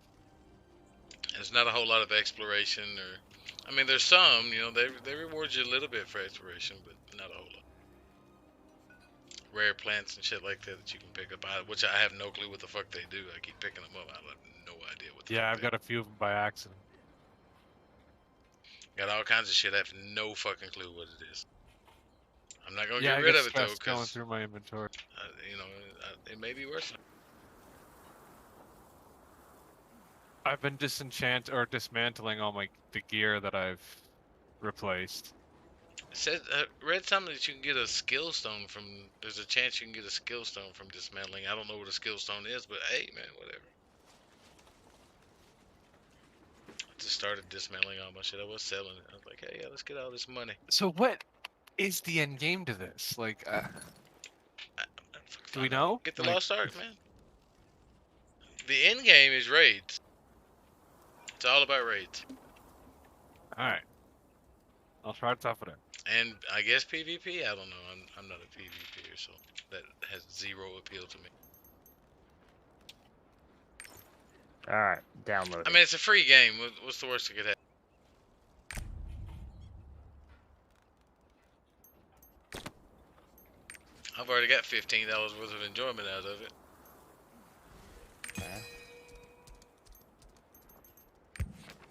There's not a whole lot of exploration, or I mean, there's some. You know, they reward you a little bit for exploration, but not a whole lot. Rare plants and shit like that you can pick up, which I have no clue what the fuck they do. I keep picking them up. I have no idea what the yeah, fuck I've got a few of them by accident. Got all kinds of shit. I have no fucking clue what it is. I'm not gonna Yeah, get I rid get of it though, stressed going because through my inventory. you know, it may be worse. I've been dismantling all the gear that I've replaced. It said, read something that you can get a skill stone from. There's a chance you can get a skill stone from dismantling. I don't know what a skill stone is, but hey, man, whatever. I just started dismantling all my shit. I was selling it. I was like, hey, yeah, let's get all this money. So what is the end game to this? Like, do we know? Get the Like, Lost Ark, man. The end game is raids. It's all about raids. All right, I'll try to tough it out. And I guess PvP. I don't know. I'm not a PvPer, so that has zero appeal to me. All right, download. I mean, it's a free game. What's the worst that could happen? I've already got $15 worth of enjoyment out of it.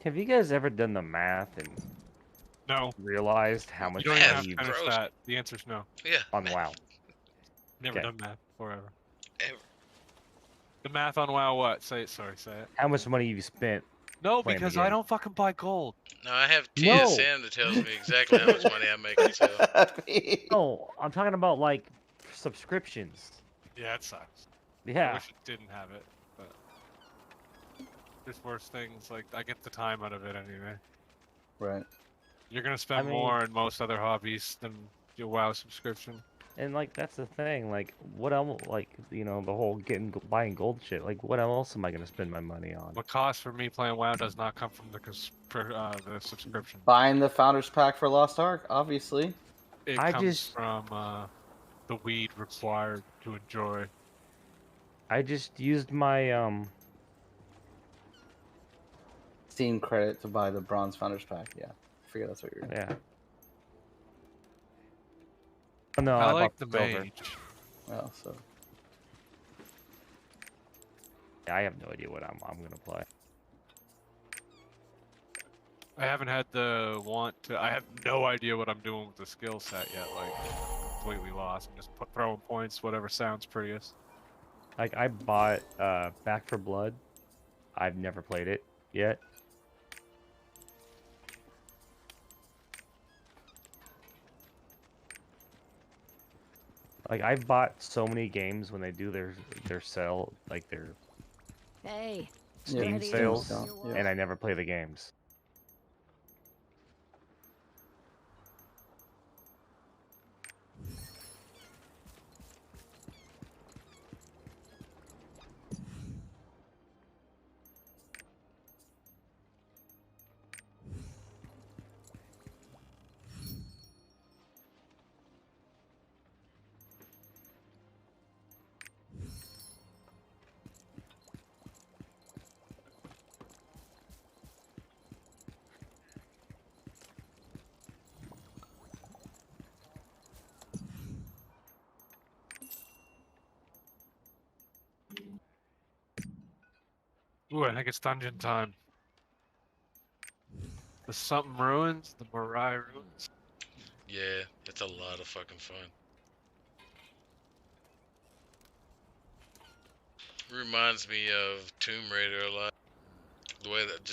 Have you guys ever done the math and no realized how much You don't even have money to finish that. The answer's no. Yeah. on WoW? Never Okay. done math before ever. Ever. The math on WoW what? Say it. Sorry, say it. How much money you spent? No, playing the because I game? don't fucking buy gold. No, I have No. TSM that tells me exactly how much money I make and sell. No, I'm talking about like subscriptions. Yeah, it sucks. I Yeah. wish it didn't have it, but there's worse things. Like I get the time out of it anyway. Right. You're gonna spend mean- more in most other hobbies than your WoW subscription. And like that's the thing. Like what else? Like the whole buying gold shit. Like what else am I gonna spend my money on? What cost for me playing WoW does not come from the subscription. Buying the Founders Pack for Lost Ark, obviously. It I comes just- from the weed required to enjoy. I just used my Steam credit to buy the Bronze Founders Pack. Yeah, I figure that's what you're. yeah. Oh, no, I I like bought the silver. mage. Well, so Yeah, I have no idea what I'm gonna play. I haven't had the want to. I have no idea what I'm doing with the skill set yet. Like, completely lost. I'm just throwing points, whatever sounds prettiest. Like I bought Back for Blood. I've never played it yet. Like I've bought so many games when they do their sale, like their Hey. Steam Steam sales, sale, yeah. and I never play the games. Ooh, I think it's dungeon time. The something ruins, the Morai ruins. Yeah, it's a lot of fucking fun. Reminds me of Tomb Raider a lot. The way that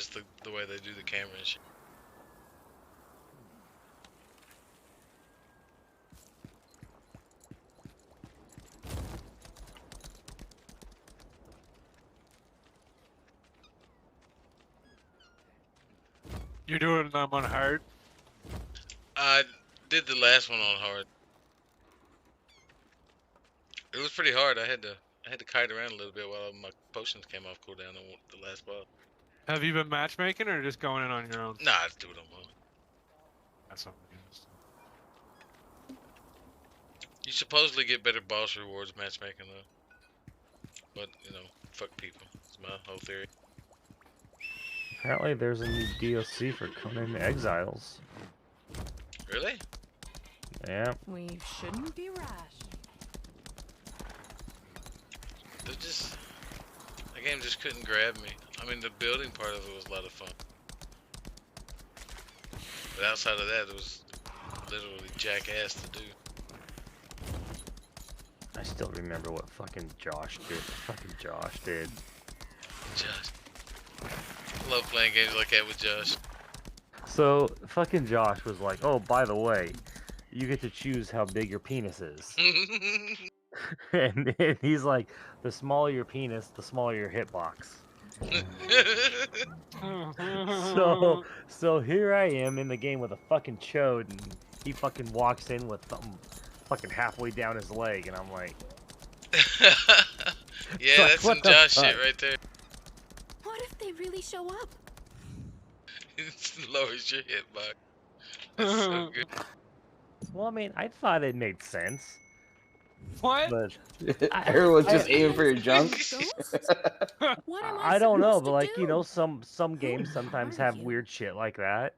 the way they do the camera and shit. You're doing them on hard? I did the last one on hard. It was pretty hard. I had to kite around a little bit while my potions came off cooldown on the last boss. Have you been matchmaking or just going in on your own? Nah, I just do it on my own. That's what it is. You supposedly get better boss rewards matchmaking though. But, you know, fuck people. It's my whole theory. Apparently, there's a new DLC for Conan Exiles. Really? Yeah. We shouldn't be rash. That game just couldn't grab me. I mean, the building part of it was a lot of fun. But outside of that, it was literally jackass to do. I still remember what fucking Josh did. Josh. I love playing games like that with Josh. So, fucking Josh was like, oh, by the way, you get to choose how big your penis is. and he's like, the smaller your penis, the smaller your hitbox. so here I am in the game with a fucking chode, and he fucking walks in with something fucking halfway down his leg, and I'm like... Yeah, like, that's some Josh shit right there. What if they really show up? It lowers your hitbox. That's so good. Well, I mean, I thought it made sense. What? But everyone's just aiming for your junk. I don't know, but like, you know, some games sometimes have weird shit like that.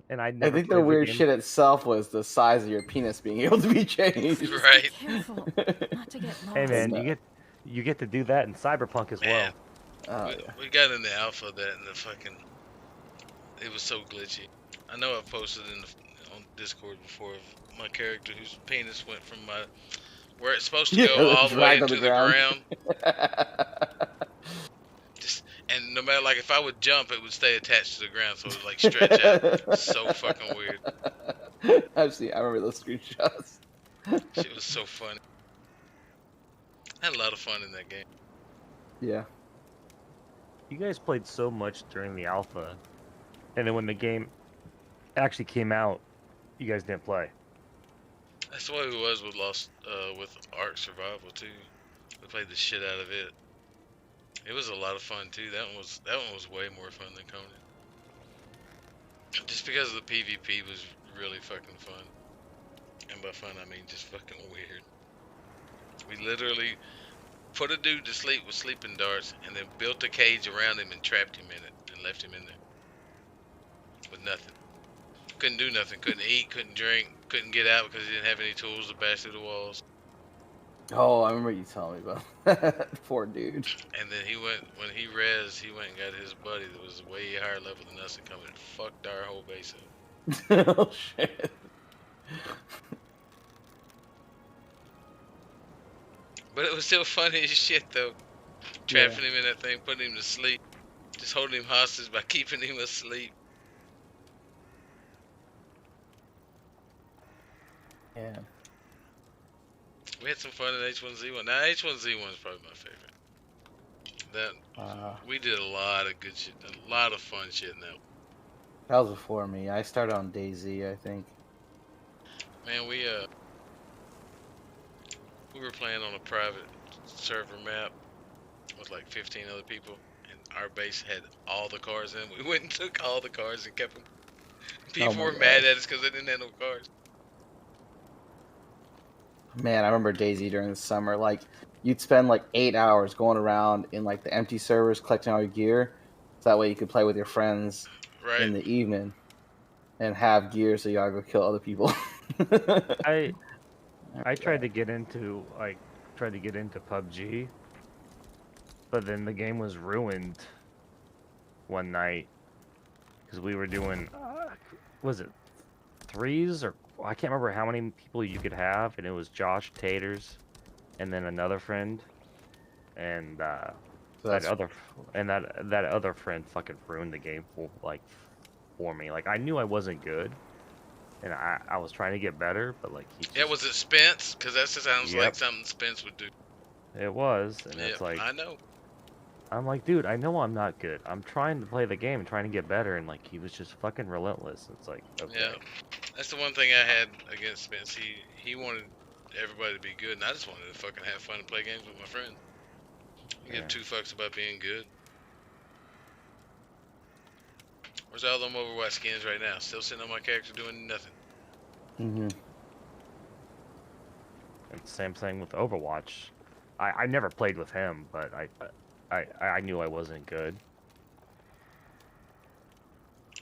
And I think the weird shit itself was the size of your penis being able to be changed. Right. Careful not to get lost. Hey man, you get to do that in Cyberpunk as well. We got in the alpha of that and the fucking... It was so glitchy. I know I've posted on Discord before of my character whose penis went from where it's supposed to go all the way into the ground. And no matter, like, if I would jump, it would stay attached to the ground, so it would, like, stretch out. So fucking weird. I remember those screenshots. Shit was so funny. I had a lot of fun in that game. Yeah. You guys played so much during the alpha, and then when the game actually came out, you guys didn't play. That's the way it was with with Ark Survival too. We played the shit out of it. It was a lot of fun too. That one was way more fun than Conan. Just because the PvP was really fucking fun. And by fun I mean just fucking weird. We literally put a dude to sleep with sleeping darts and then built a cage around him and trapped him in it and left him in there. With nothing. Couldn't do nothing. Couldn't eat, couldn't drink, couldn't get out because he didn't have any tools to bash through the walls. Oh, I remember you telling me about that. Poor dude. And then he went, when he res, he went and got his buddy that was way higher level than us and come and fucked our whole base up. Oh shit. But it was still funny as shit though. Trapping him in that thing, putting him to sleep. Just holding him hostage by keeping him asleep. Yeah. We had some fun in H1Z1. Now H1Z1 is probably my favorite. That we did a lot of good shit, a lot of fun shit in that. That was before me. I started on DayZ, I think. Man, we were playing on a private server map with like 15 other people, and our base had all the cars in. We went and took all the cars and kept them. People were mad at us because they didn't have no cars. Man, I remember DayZ during the summer. Like, you'd spend like 8 hours going around in like the empty servers collecting all your gear, so that way you could play with your friends in the evening and have gear so y'all go kill other people. I tried to get into PUBG, but then the game was ruined one night because we were doing was it threes or I can't remember how many people you could have, and it was Josh, Taters, and then another friend, and that other friend fucking ruined the game for me. Like, I knew I wasn't good, and I was trying to get better, but like Yeah, was it Spence? Because that sounds like something Spence would do. It was, and Yeah, it's like I know. I'm like, dude, I know I'm not good. I'm trying to play the game and trying to get better, and like he was just fucking relentless. It's like, okay. Yeah, that's the one thing I had against Spence. He wanted everybody to be good, and I just wanted to fucking have fun and play games with my friends. You give 2 fucks about being good. Where's all them Overwatch skins right now? Still sitting on my character doing nothing. Mm-hmm. And same thing with Overwatch. I never played with him, but I knew I wasn't good.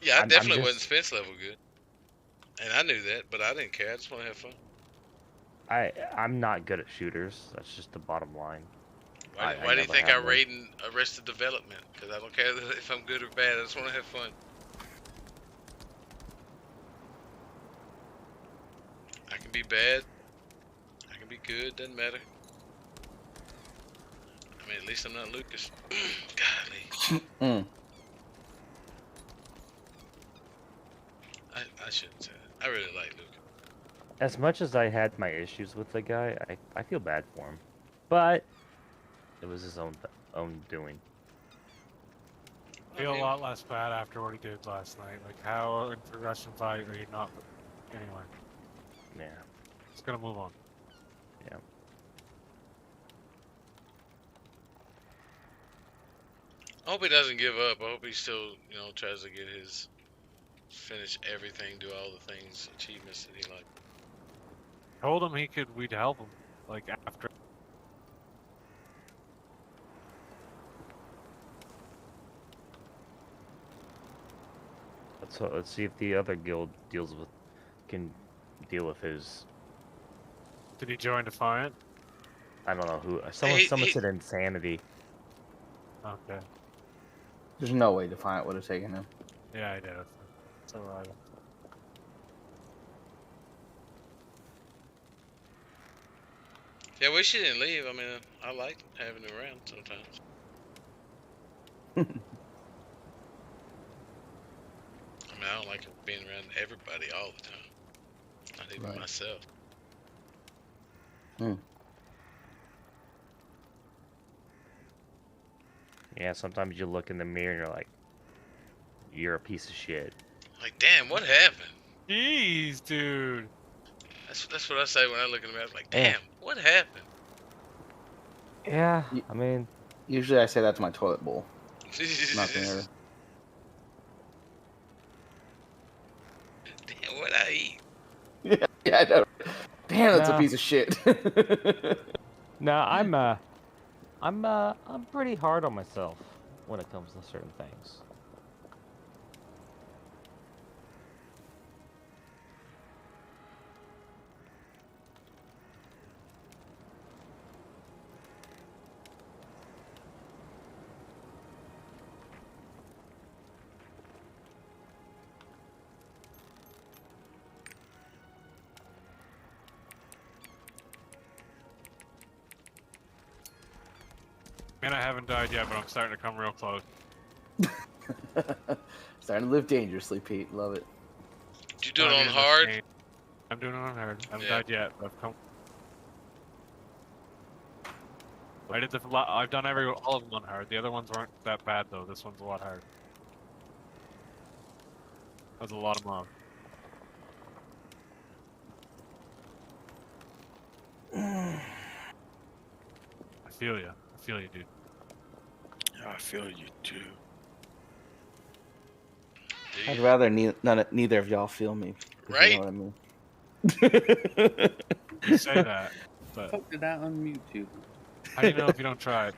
Yeah, I definitely wasn't Spence level good. And I knew that, but I didn't care. I just want to have fun. I'm not good at shooters. That's just the bottom line. Why do you think I'm rating Arrested Development? Because I don't care if I'm good or bad. I just want to have fun. I can be bad. I can be good. Doesn't matter. I mean, at least I'm not Lucas. Golly. I shouldn't say that. I really like Lucas. As much as I had my issues with the guy, I feel bad for him. But it was his own doing. I feel a lot less bad after what he did last night. Like, how in progression fight are you not? Anyway. Yeah. Just gonna move on. Yeah. I hope he doesn't give up. I hope he still, tries to get finish everything, do all the things, achievements that he liked. Told him we'd help him. Like, after. Let's see if the other guild can deal with his. Did he join Defiant? I don't know who. Someone said Insanity. Okay. There's no way Defiant would have taken him. Yeah, I did. It's alright. Yeah, I wish he didn't leave. I mean, I like having him around sometimes. I mean, I don't like being around everybody all the time. Not even myself. Yeah, sometimes you look in the mirror and you're like, you're a piece of shit. Like, damn, what happened? Jeez, dude. That's what I say when I look in the mirror. I'm like, damn, what happened? Yeah, I mean... Usually I say that to my toilet bowl. Nothing ever. Damn, what I eat? Yeah, I know. Damn, that's a piece of shit. No, I'm pretty hard on myself when it comes to certain things. And I haven't died yet, but I'm starting to come real close. Starting to live dangerously, Pete. Love it. Did you do it on hard? I'm doing it on hard. I haven't Yeah. died yet, but I've come. I did I've done all of them on hard. The other ones weren't that bad though. This one's a lot harder. That was a lot of mobs. I feel you. I feel you, dude. I feel you too. I'd rather neither of y'all feel me. If Right? You know what I mean? You say that, but Fuck did I unmute you? how do you know if you don't try it?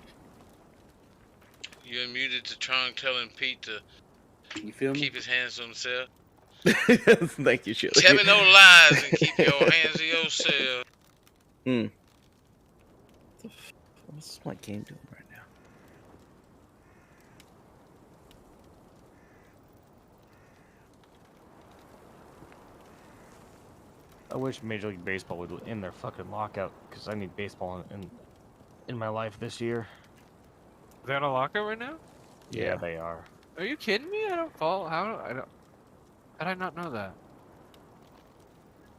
You unmuted to Tron telling Pete to keep his hands to himself. Thank you, Chili. Tell me no lies and keep your hands to yourself. What's my game doing right now? I wish Major League Baseball would end their fucking lockout because I need baseball in my life this year. They on a lockout right now? Yeah, they are. Are you kidding me? I don't follow. How did I not know that?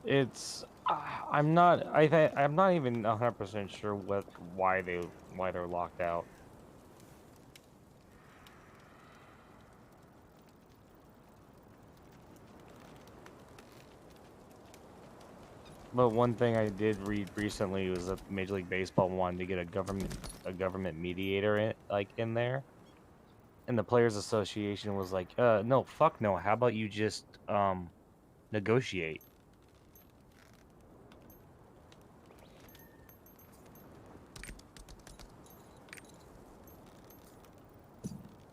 It's I'm not I'm not even 100% sure why they're locked out. But one thing I did read recently was that Major League Baseball wanted to get a government mediator in there, and the Players Association was like, no, fuck no. How about you just negotiate?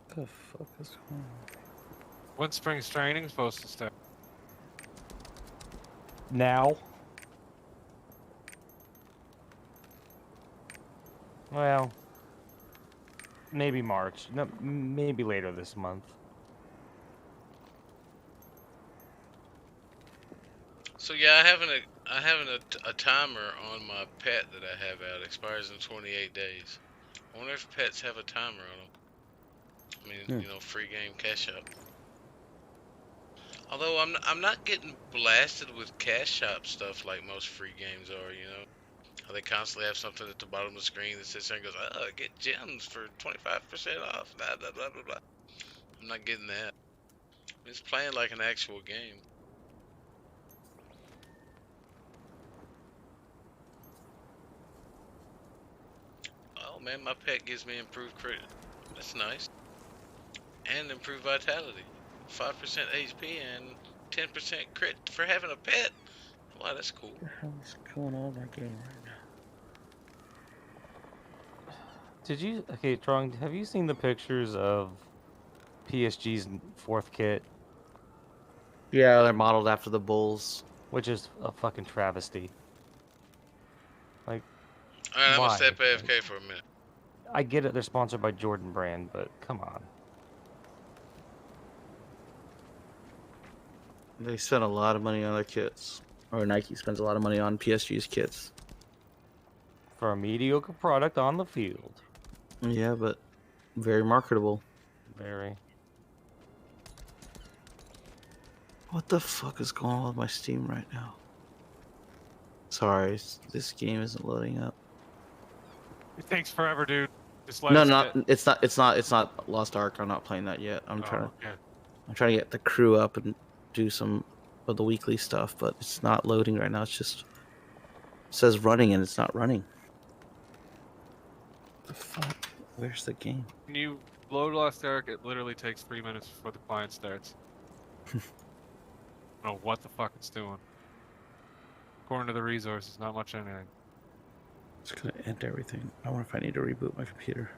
What the fuck is going on? When's spring training supposed to start? Now. Well, maybe March. No, maybe later this month. So yeah, I have a timer on my pet that I have out. Expires in 28 days. I wonder if pets have a timer on them. I mean, you know, free game cash up. Although I'm not getting blasted with cash shop stuff like most free games are. You know, how they constantly have something at the bottom of the screen that sits there and goes, "Oh, get gems for 25% off." Blah blah blah blah blah. I'm not getting that. It's playing like an actual game. Oh man, my pet gives me improved crit. That's nice. And improved vitality. 5% HP and 10% crit for having a pet. Wow, that's cool. What the hell is going on in my game right now? Did you? Okay, Trong, have you seen the pictures of PSG's 4th kit? Yeah, they're modeled after the Bulls. Which is a fucking travesty. Like, Alright, I'm why? gonna step AFK for a minute. I get it, they're sponsored by Jordan Brand, but come on. They spend a lot of money on their kits. Or Nike spends a lot of money on PSG's kits. For a mediocre product on the field. Yeah, but very marketable. Very. What the fuck is going on with my Steam right now? Sorry, this game isn't loading up. It takes forever, dude. Just let No, us no, get... it's not Lost Ark. I'm not playing that yet. I'm trying to get the crew up and do some of the weekly stuff, but it's not loading right now. It's just it says running and it's not running. What the fuck? Where's the game? When you load Lost Ark, it literally takes 3 minutes before the client starts. I don't know what the fuck it's doing. According to the resources, not much anything. It's gonna end everything. I wonder if I need to reboot my computer.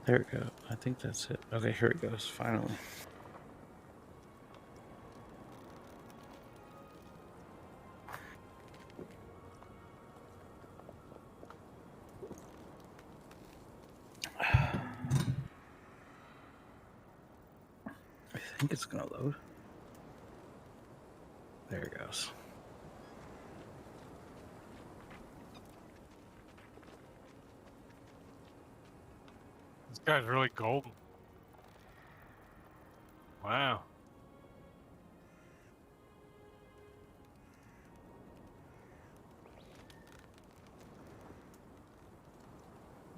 There it goes. I think that's it. Okay, here it goes. Finally. I think it's gonna load. There it goes. This guy's really golden. Wow.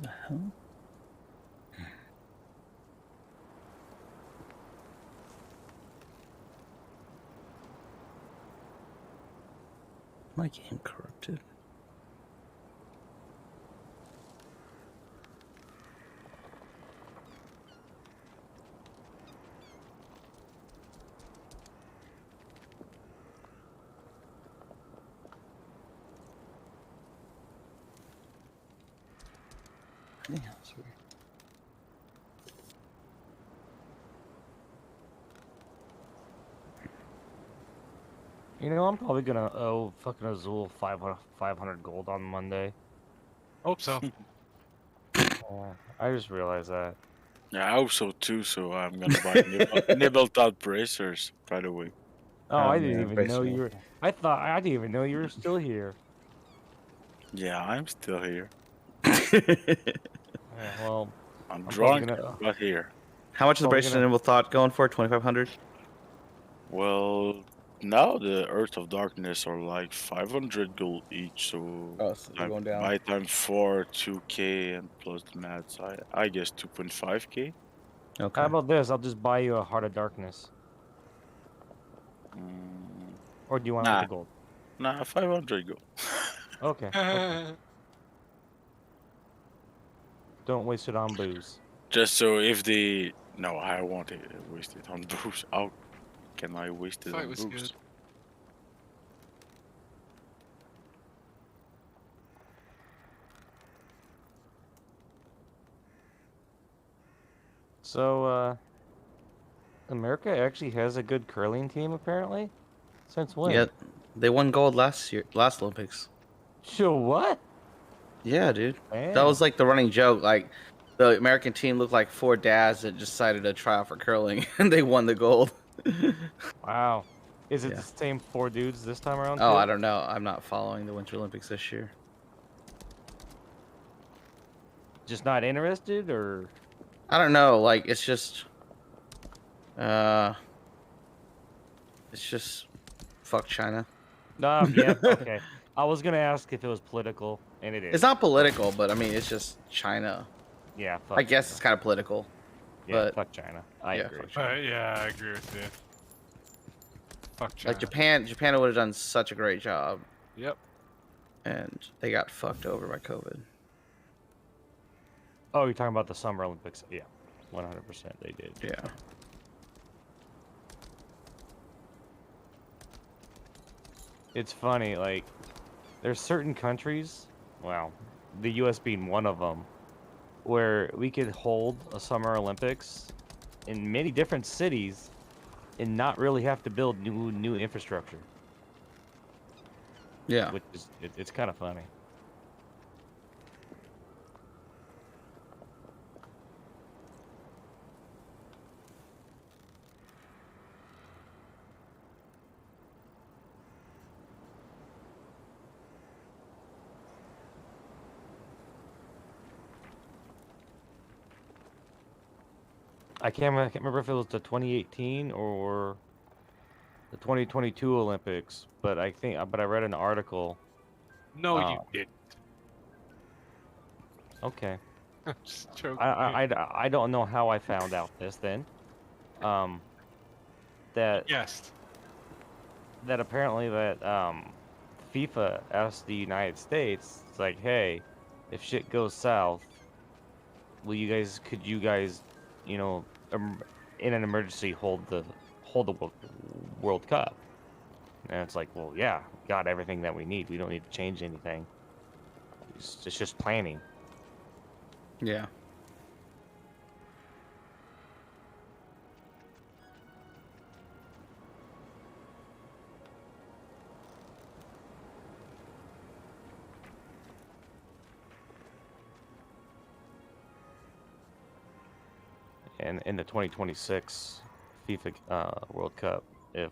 The hell? My game corrupted. Yeah, that's weird. You know, I'm probably gonna owe fucking Azul 500 gold on Monday. Hope so. I just realized that. Yeah, I hope so too. So I'm gonna buy nibbled out bracers right away. Oh, I didn't even know you were. I didn't even know you were still here. Yeah, I'm still here. Yeah, well, I'm probably drunk, gonna- but here. How much is the Probably bracelet gonna- nimble thought going for? 2,500. Well, now the Earth of Darkness are like 500 gold each. So, Oh, so they're going down. by time 4, 2k, and plus the mats, I guess 2.5k. Okay. How about this? I'll just buy you a Heart of Darkness. Or do you want Nah. the gold? Nah, 500 gold. Okay. Okay. Don't waste it on booze. Just so if the no, I won't waste it on booze. How can I waste it Fight on was booze? good. So, America actually has a good curling team, apparently. Since when? Yeah, they won gold last Olympics. So what? Yeah, dude. That Damn. was like the running joke. Like the American team looked like four dads that decided to try out for curling, and they won the gold. Wow. Is it Yeah. the same 4 dudes this time around? Oh, too? I don't know. I'm not following the Winter Olympics this year. Just not interested, or? I don't know. Like it's just fuck China. No, yeah, okay. I was gonna ask if it was political, and it is. It's not political, but I mean, it's just China. Yeah, fuck I guess China. it's kind of political. Yeah, but fuck China. I yeah, agree. fuck China. Yeah, I agree with you. Fuck China. Like Japan would have done such a great job. Yep. And they got fucked over by COVID. Oh, you're talking about the Summer Olympics? Yeah, 100% they did. Yeah. It's funny, like, there's certain countries, well, the U.S. being one of them, where we could hold a Summer Olympics in many different cities and not really have to build new infrastructure. Yeah. Which is, it's kind of funny. I can't remember if it was the 2018 or the 2022 Olympics, but I read an article. No, you didn't. Okay. Just joking. I don't know how I found out this then. That Yes. that apparently that FIFA asked the United States, it's like, hey, if shit goes south, could you guys, you know, in an emergency hold the World Cup? And it's like, well, yeah, we got everything that we need. We don't need to change anything. It's just planning. Yeah. and in the 2026 FIFA World Cup, if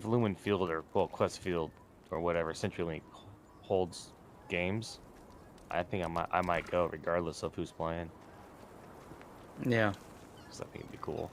Lumen Field or Quest Field or whatever CenturyLink holds games, I think I might go regardless of who's playing. Yeah. Because I think it'd be cool.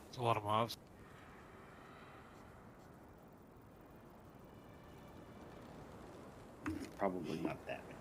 It's a lot of mobs. Probably not that many.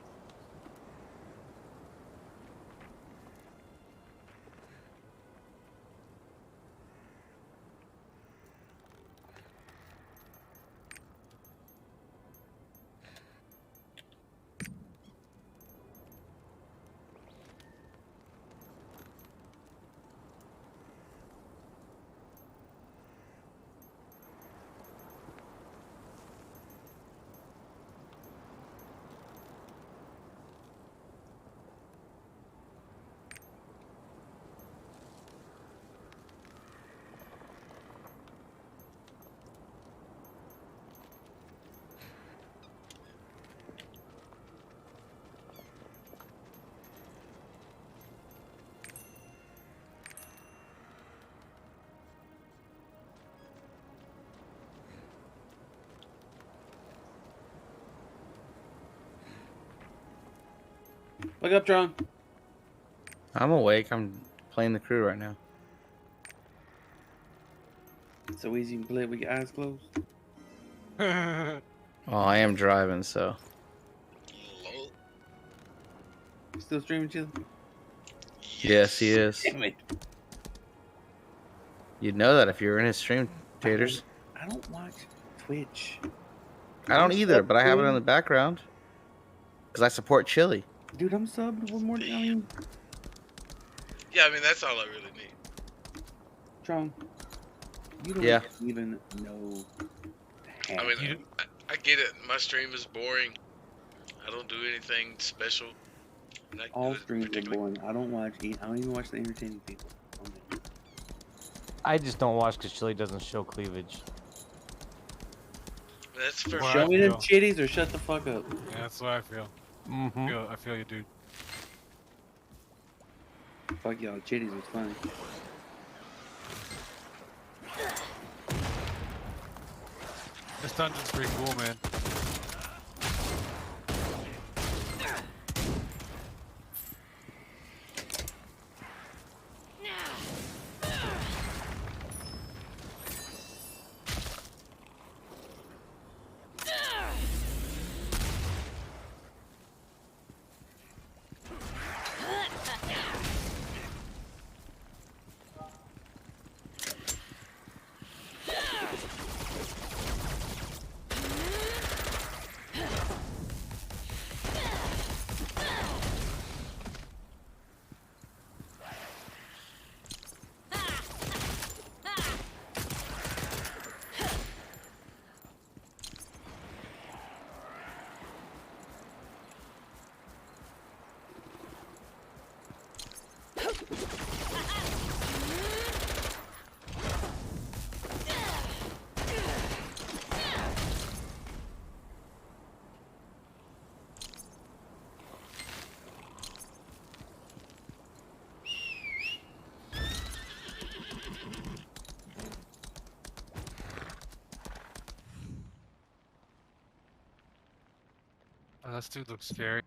Wake up, John. I'm awake. I'm playing the crew right now. It's so easy to play with your eyes closed. Well, I am driving, so. Still streaming, Chili? Yes, he is. Damn it. You'd know that if you were in his stream, Taters. I don't watch Twitch. I don't I'm either, subbed but I have it to- in the background because I support Chili. Dude, I'm subbed one more. I mean, Yeah, I mean that's all I really need. Tron, you don't Yeah. even know. I mean, I get it. My stream is boring. I don't do anything special. Not All good streams are particularly. boring. I don't even watch the entertaining people. I just don't watch because Chili doesn't show cleavage. That's for Well, Show I me them feel. chitties or shut the fuck up. Yeah, that's what I feel. Mm-hmm. I feel you, dude. Fuck y'all, chitties was funny. This dungeon's pretty cool, man. Oh, this dude looks scary.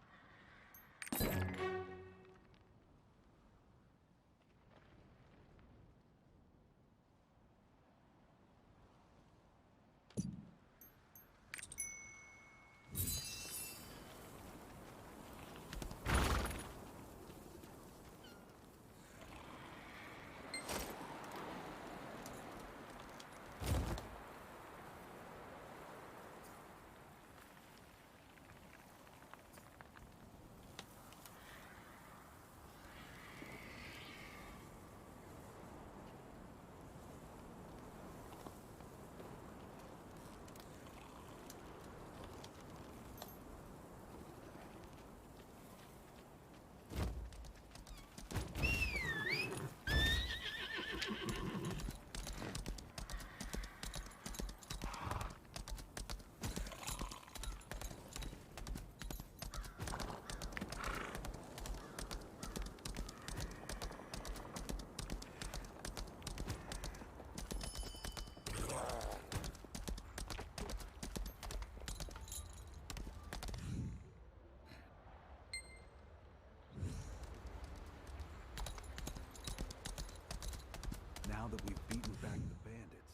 Now that we've beaten back the bandits,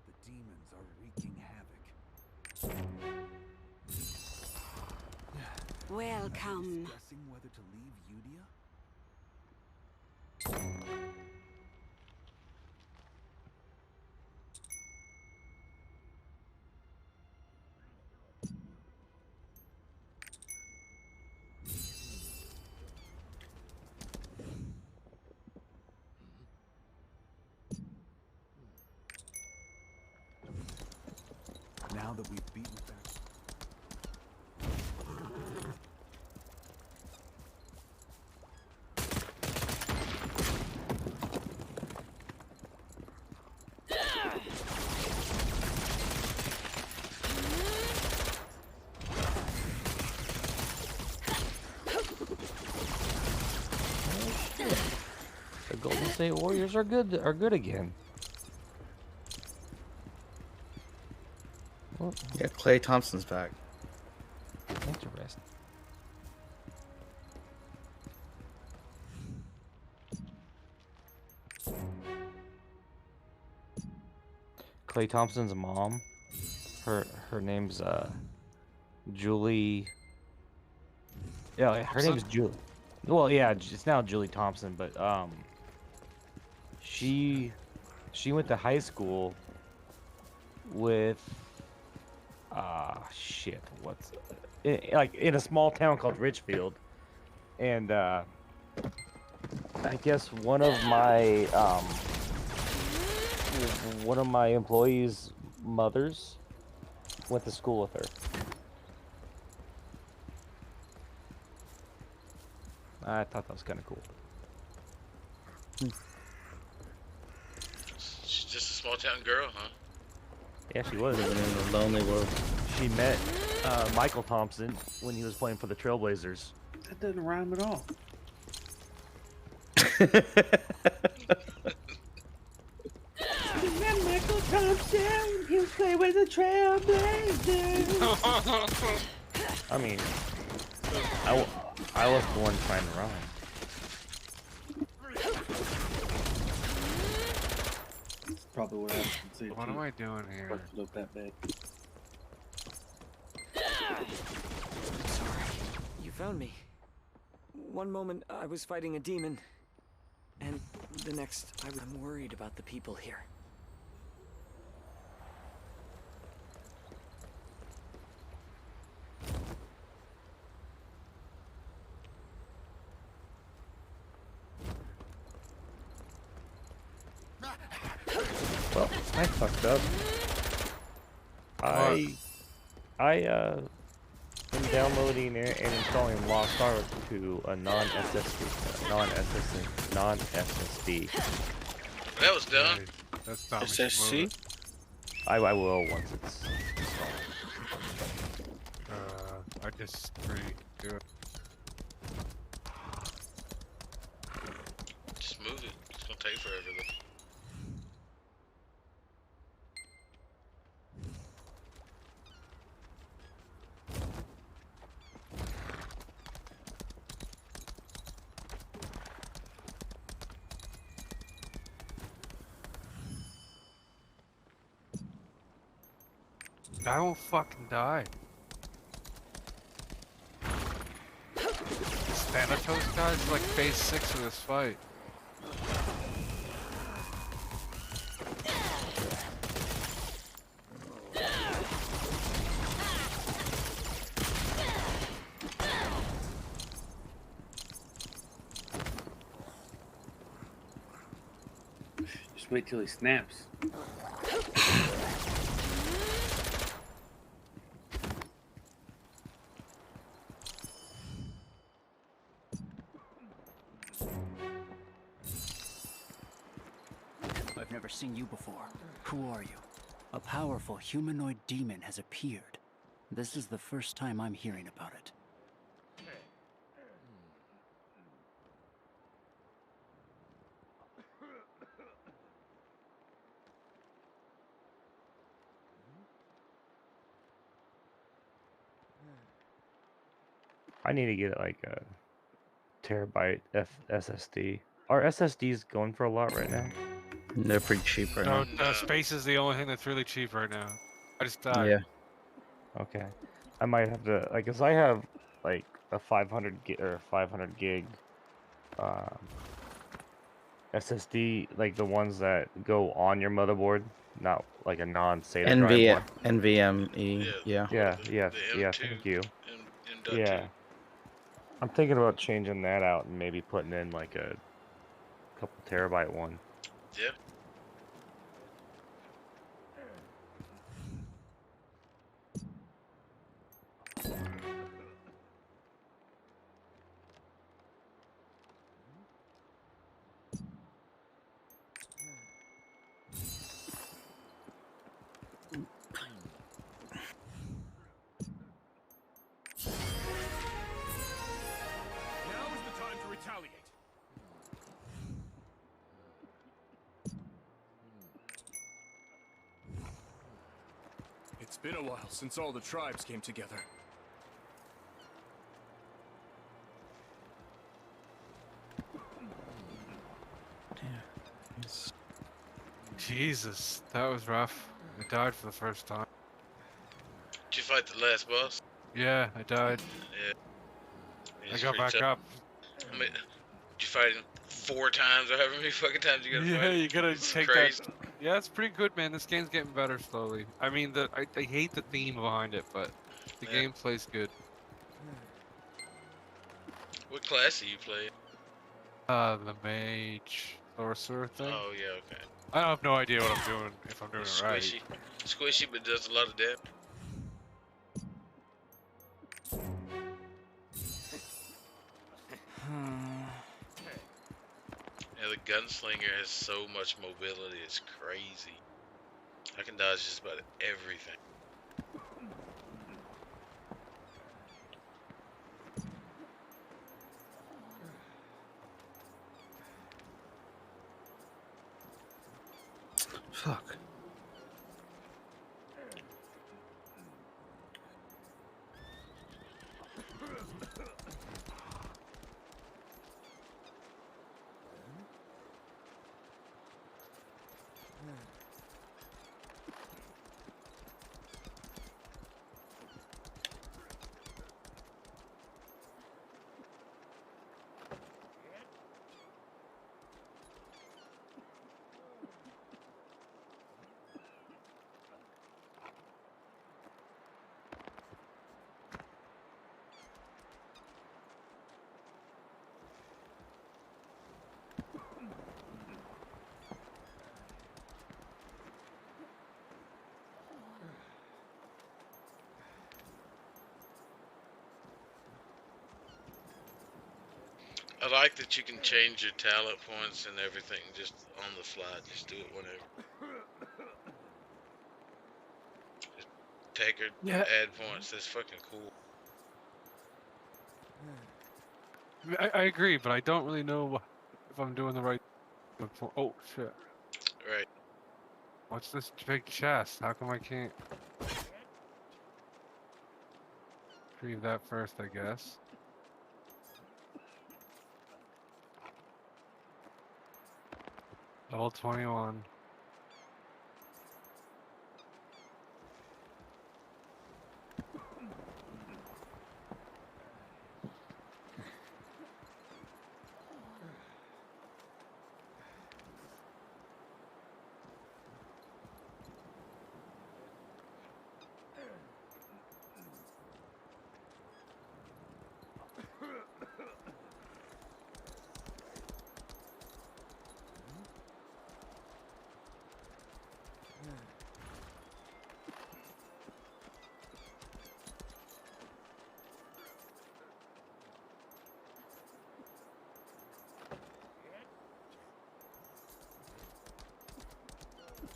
the demons are wreaking havoc. Welcome. Guessing whether to leave Udia? Now that we've beaten back. The Golden State Warriors are good again. Well, Yeah, Klay Thompson's back. interesting. Klay Thompson's mom, her name's Julie. Yeah, her name's Julie. Well, yeah, it's now Julie Thompson, but she She went to high school with shit. Like in a small town called Richfield, and I guess one of my employees' mothers went to school with her. I thought that was kind of cool. She's just a small town girl, huh? Yeah, she was. Living in a lonely world. She met Michael Thompson when he was playing for the Trailblazers. That doesn't rhyme at all. Michael Thompson, he was playing with the Trailblazers. I mean, I was born trying to rhyme. That's probably what happened to What am I doing here? Look that big. Sorry. You found me. One moment I was fighting a demon, and the next I'm worried about the people here. Well, I fucked up. I'm downloading and installing Lost Ark to a non-SSD. That was done. That's not SSC? I will once it's installed. I just do it. Just move it. It's gonna take forever though. I won't fucking die. This Thanatos guy's like phase 6 of this fight. Just wait till he snaps. I've never seen you before. Who are you? A powerful humanoid demon has appeared. This is the first time I'm hearing about it. I need to get like a terabyte SSD. Are SSDs going for a lot right now? They're pretty cheap right No, now. space is the only thing that's really cheap right now. I just died. Yeah. Okay. I might have to, like, cause I have like a 500 gig SSD, like the ones that go on your motherboard, not like a non-SATA drive one. NVMe, yeah. Yeah, thank you. Yeah. I'm thinking about changing that out and maybe putting in like a couple terabyte one. Yeah. Now is the time to retaliate. It's been a while since all the tribes came together. Jesus, that was rough. I died for the first time. Did you fight the last boss? Yeah, I died. Yeah. I got back up. I mean, did you fight him 4 times or however many fucking times you gotta Yeah, fight. you gotta It's take crazy. that. Yeah, it's pretty good, man. This game's getting better slowly. I mean, I hate the theme behind it, but the Yeah. gameplay's good. What class do you play? The mage sorcerer thing. Oh yeah, okay. I have no idea what I'm doing if I'm doing It's it right. squishy. Squishy, but does a lot of damage. Yeah, the Gunslinger has so much mobility, it's crazy. I can dodge just about everything. Fuck. I like that you can change your talent points and everything just on the fly. Just do it whenever. Just take or Yeah. add points. That's fucking cool. I agree, but I don't really know if I'm doing the right. Oh shit! Right. What's this big chest? How come I can't retrieve that first? I guess. Level 21.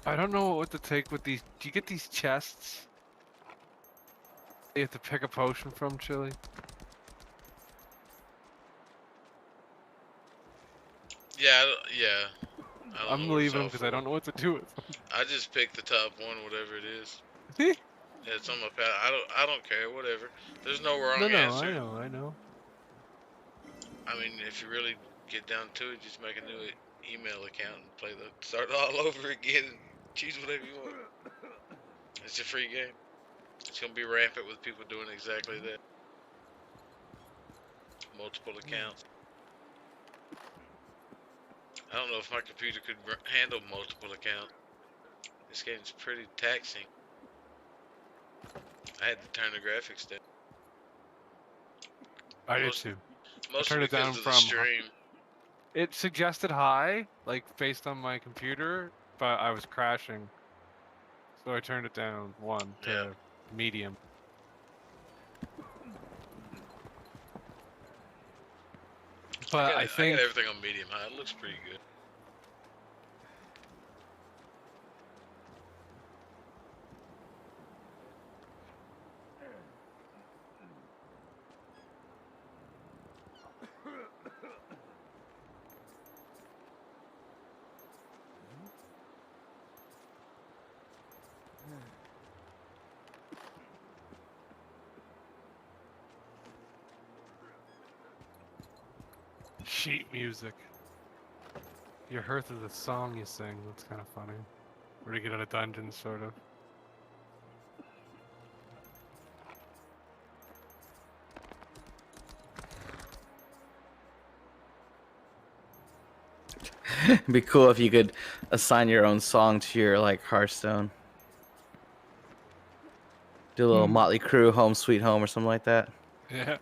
I don't know what to take with these. Do you get these chests? You have to pick a potion from, Chili? Yeah, yeah. I don't I'm know what it's leaving them all because for. I don't know what to do with them. I just picked the top one, whatever it is. See? Yeah, it's on my pad. I don't care, whatever. There's no wrong No, answer. I know. I mean, if you really get down to it, just make a new email account and start all over again and choose whatever you want. It's a free game. It's gonna be rampant with people doing exactly that. Multiple accounts. I don't know if my computer could handle multiple accounts. This game's pretty taxing. I had to turn the graphics down. I did too. I Mostly turned it down because of the from. stream. It suggested high, like based on my computer, but I was crashing, so I turned it down one to medium. But I I think got everything on medium high. It looks pretty good. sheet music. Your hearth is a song you sing. That's kind of funny. Where to get out of dungeons, sort of. It'd be cool if you could assign your own song to your like Hearthstone. Do a little Motley Crue "Home Sweet Home" or something like that. Yeah.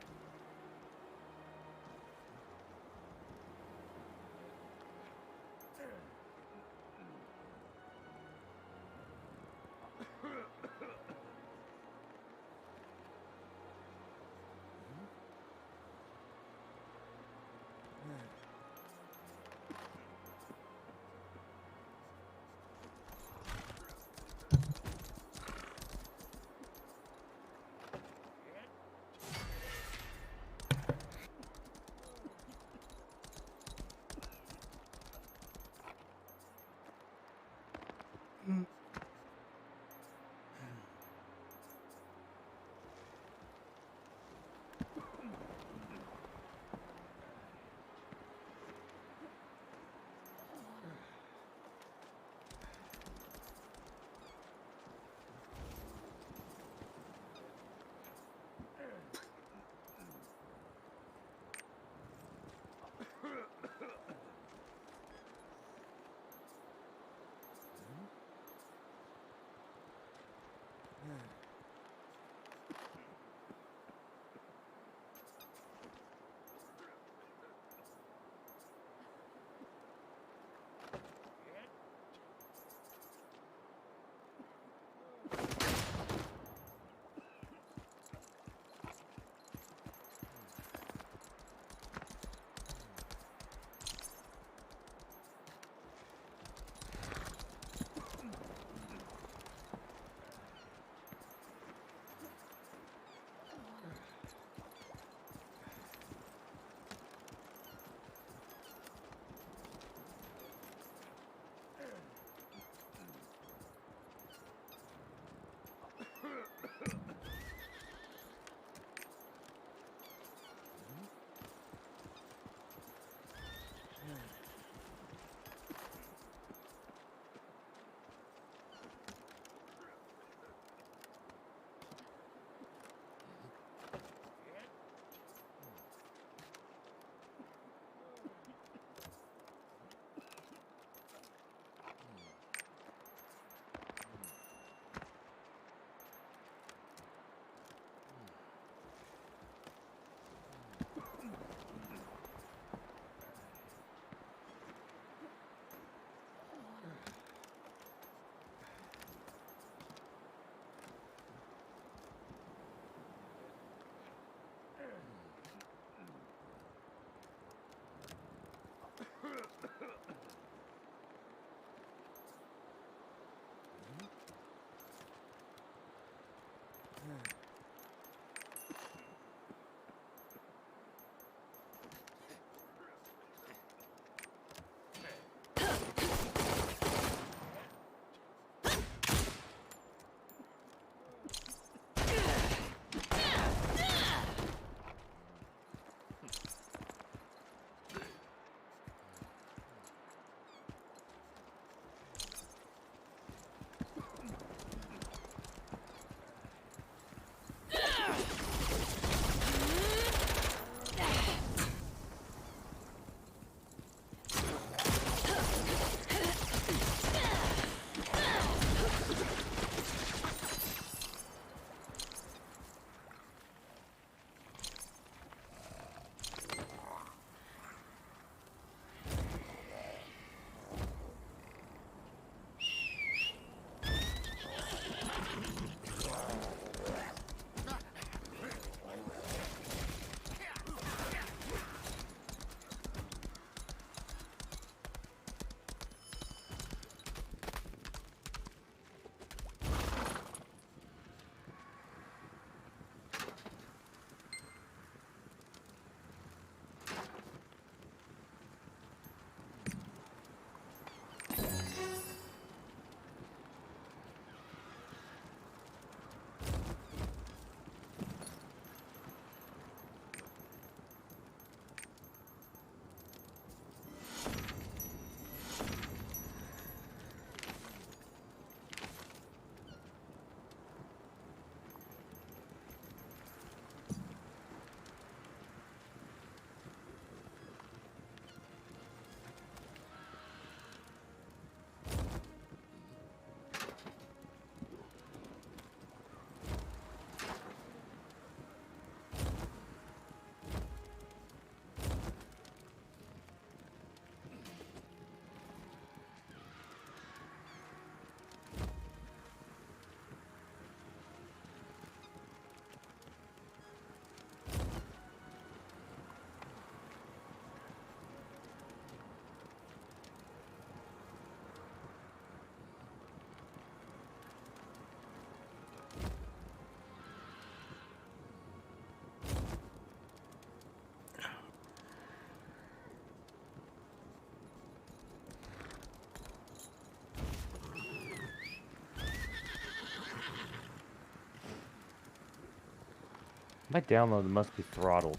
My download must be throttled.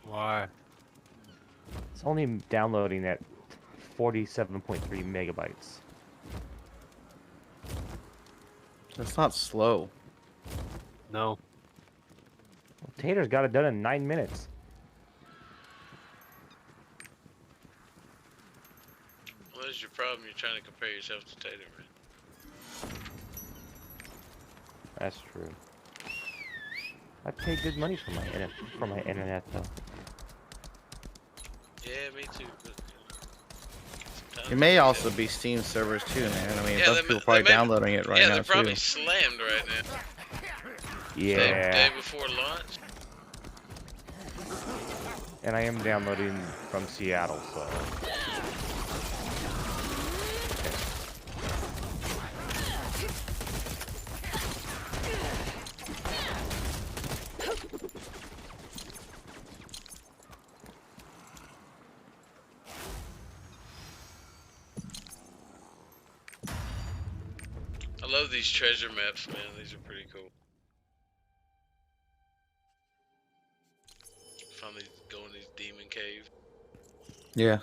Why? It's only downloading at 47.3 megabytes. That's not slow. No. Well, Tater's got it done in 9 minutes. What is your problem? You're trying to compare yourself to Tater, man. That's true. I pay good money for my internet though. Yeah, me too. But, It may also be Steam servers too, man. I mean, yeah, those people probably downloading it right yeah, now they're probably too. slammed right now. Yeah. Day before launch. And I am downloading from Seattle, so. I love these treasure maps, man. These are pretty cool. Finally go in these demon caves. Yeah.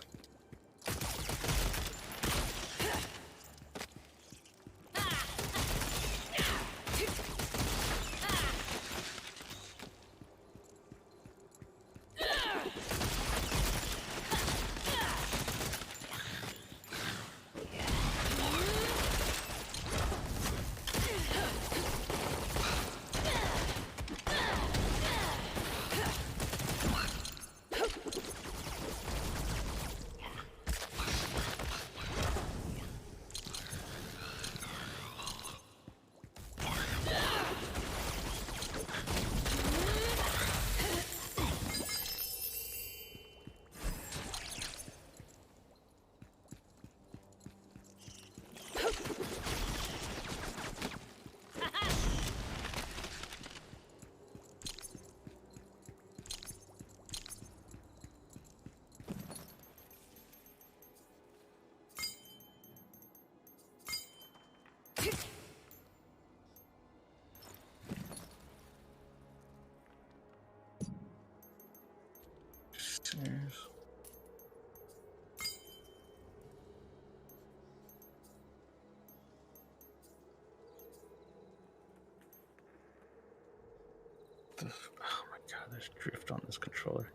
Stairs. Oh my god, there's drift on this controller.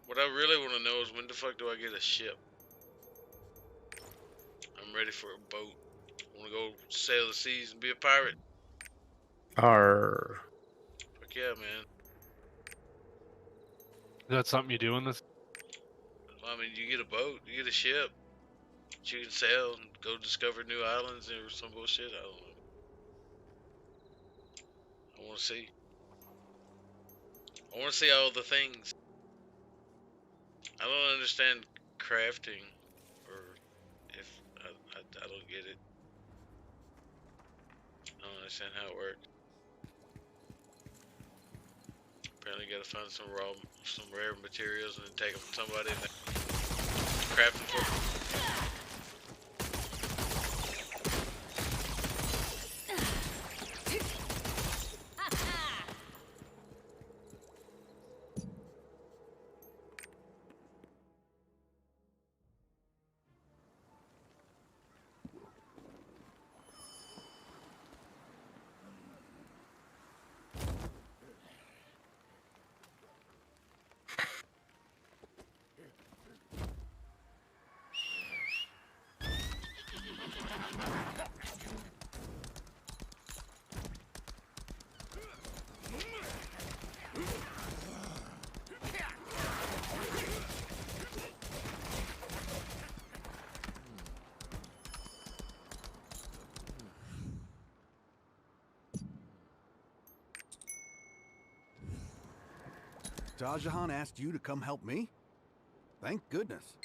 What I really want to know is when the fuck do I get a ship? I'm ready for a boat. Want to go sail the seas and be a pirate? Arr. Fuck yeah, man. Is that something you do in this? I mean, you get a boat, you get a ship. You can sail and go discover new islands or some bullshit. I don't know. I want to see. I want to see all the things. I don't understand crafting, or if I don't get it. I don't understand how it works. Apparently, you gotta find some rare materials and then take them to somebody and craft them for them. Shah Jahan asked you to come help me? Thank goodness.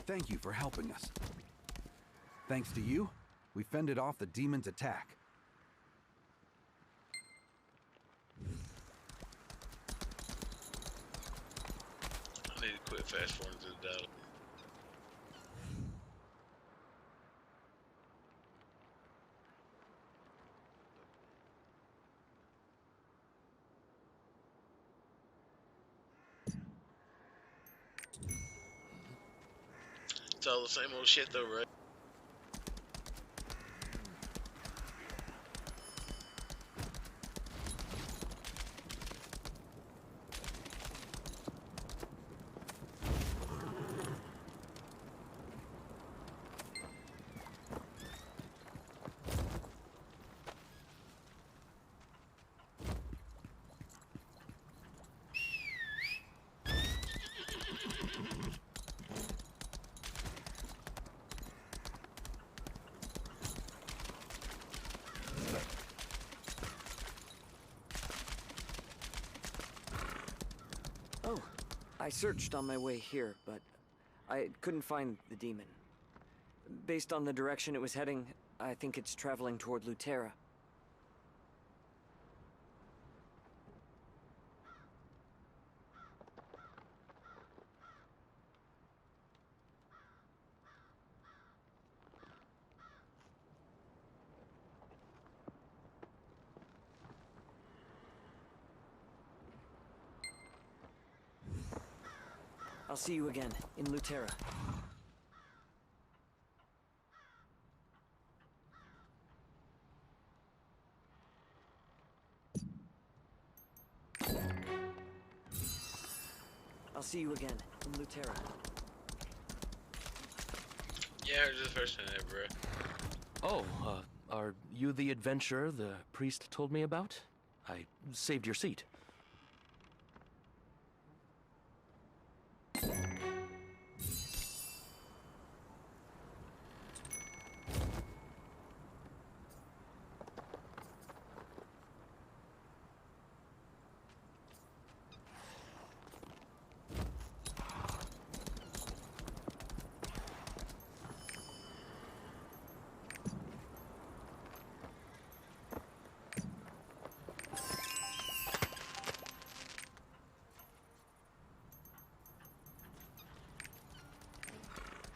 Thank you for helping us. Thanks to you, we fended off the demon's attack. I need to quit fast forwarding to the dialogue. It's all the same old shit though, right? Oh, I searched on my way here, but I couldn't find the demon. Based on the direction it was heading, I think it's traveling toward Lutera. I'll see you again in Lutera. I'll see you again in Lutera. Yeah, I heard this first time there, bro. Oh, are you the adventurer the priest told me about? I saved your seat.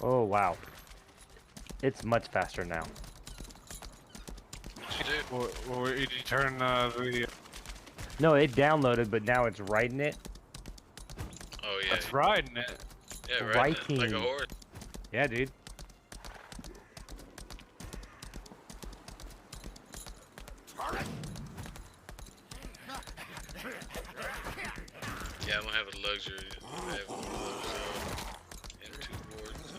Oh wow. It's much faster now. Or did you turn the video? No, it downloaded, but now it's writing it. Oh yeah. It's riding it. Yeah, riding it like a Writing. horse. Yeah, dude. Yeah, I don't have the luxury. I have one of those M2 boards.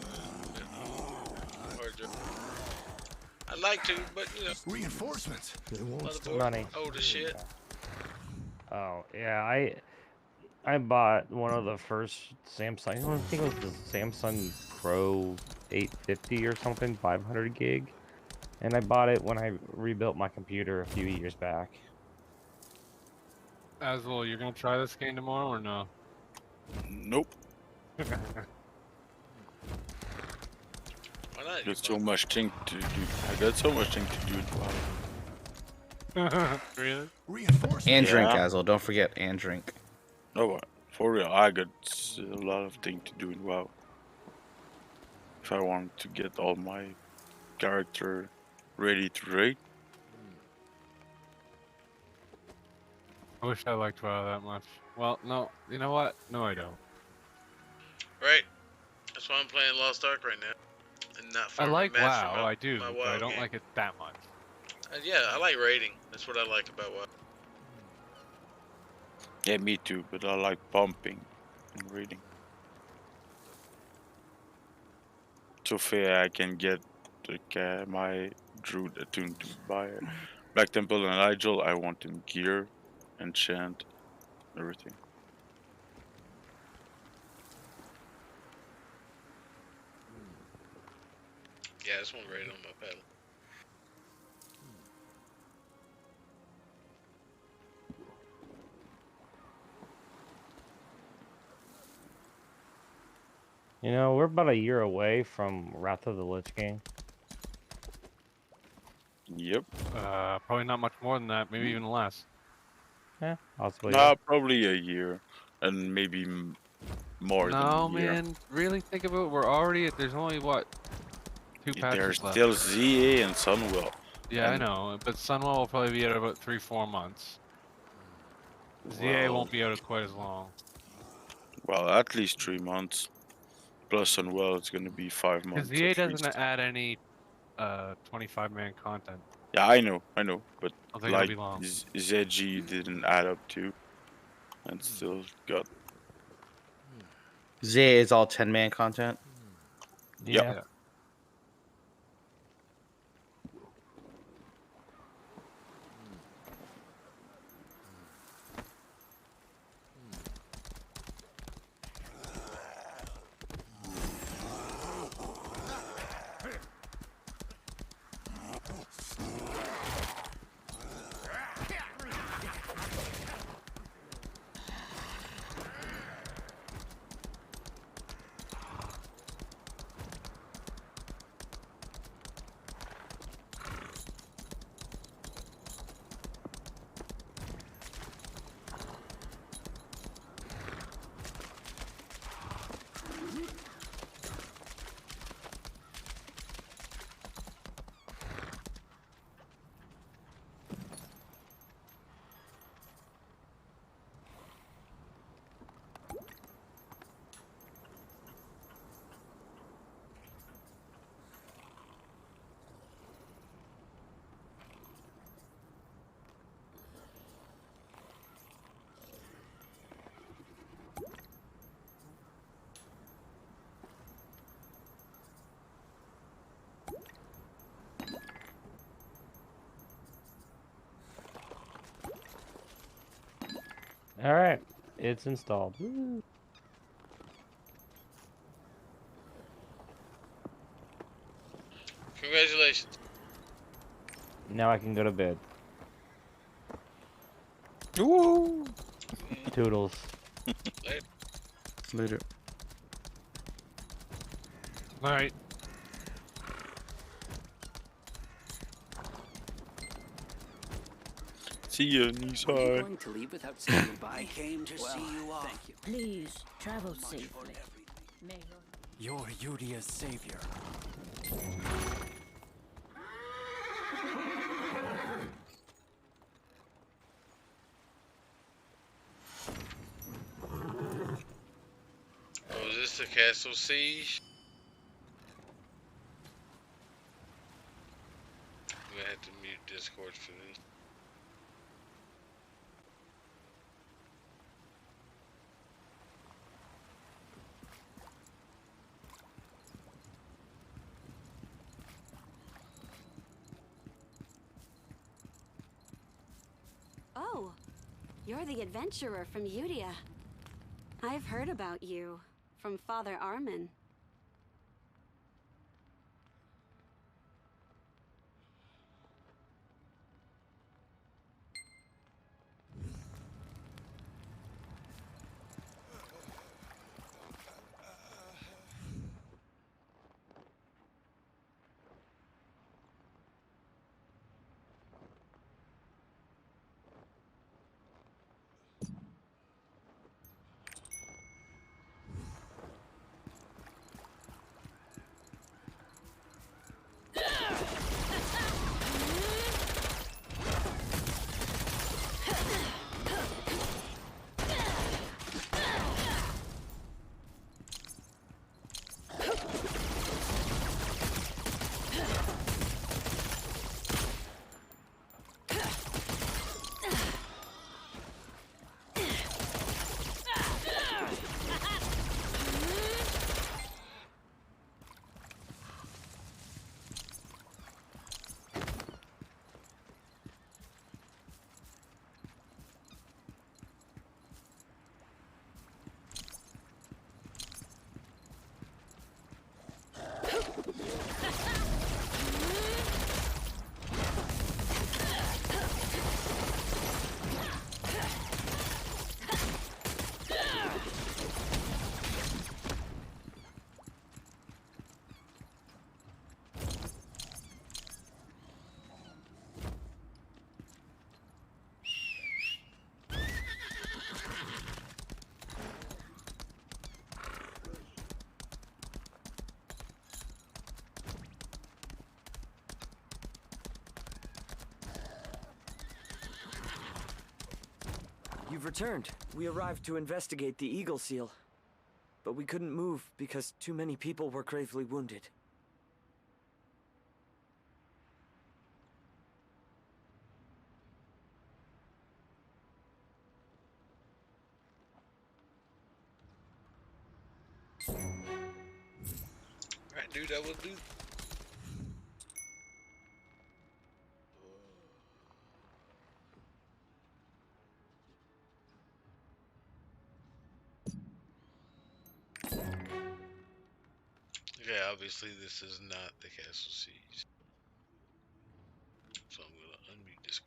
Hard drive. I'd like to, but you know. Reinforcements. Motherboard Money. old as shit. Oh yeah, I bought one of the first Samsung. I think it was the Samsung Pro 850 or something, 500 gig, and I bought it when I rebuilt my computer a few years back. Aswell, you're gonna try this game tomorrow or no? Nope. Why not? There's so much thing to do. I got so much thing to do. Wow. Really? And drink, Yeah. Azel. Don't forget, and drink. No, for real, I got a lot of things to do in WoW. If I want to get all my character ready to raid. I wish I liked WoW that much. Well, no, you know what? No, I don't. Right. That's why I'm playing Lost Ark right now. And not I farming like mats for WoW, my- I do, my but I WoW don't game. like it that much. Yeah, I like raiding. That's what I like about WoW. Yeah, me too, but I like pumping and reading. So fair I can get like, my druid attuned to buy Black Temple and Igel. I want them gear, enchant, everything. Yeah, I just want to raid on my paddle. You know, we're about a year away from Wrath of the Lich King. Yep. Probably not much more than that, maybe even less. Yeah, possibly. Nah, probably a year, and maybe more No, than a year. man, really think about it. We're already at, there's only, what, 2 patches There's left. still ZA and Sunwell. Yeah, I and- know, but Sunwell will probably be out about 3-4 months. ZA Well- won't be out quite as long. Well, at least 3 months. Plus Sunwell, it's gonna be 5 Because months. ZA at doesn't least. add any 25-man content. Yeah, I know, but I think it'll like be long. ZG didn't add up to, and still got. ZA is all 10-man content. Yeah. All right, it's installed. Woo. Congratulations. Now I can go to bed. Woo! Toodles. Later. Later. Alright. See you, Are you Nisai. going to leave without saying goodbye? I came to see you off. Thank you. Please travel safely. May your You're Yudia's savior. Oh, is this the castle siege? I'm gonna have to mute Discord for this. Oh, you're the adventurer from Yudia. I've heard about you from Father Armin. You've returned. We arrived to investigate the Eagle Seal. But we couldn't move because too many people were gravely wounded. Right, dude, I will do. Okay, obviously this is not the castle siege. So I'm gonna unmute this.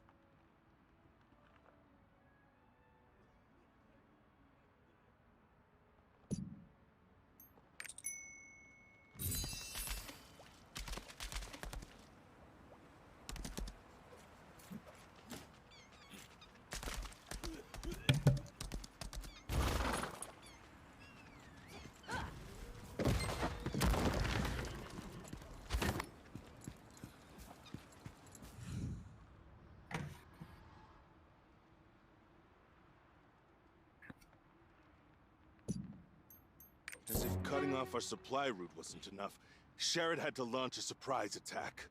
As if cutting off our supply route wasn't enough, Sherrod had to launch a surprise attack.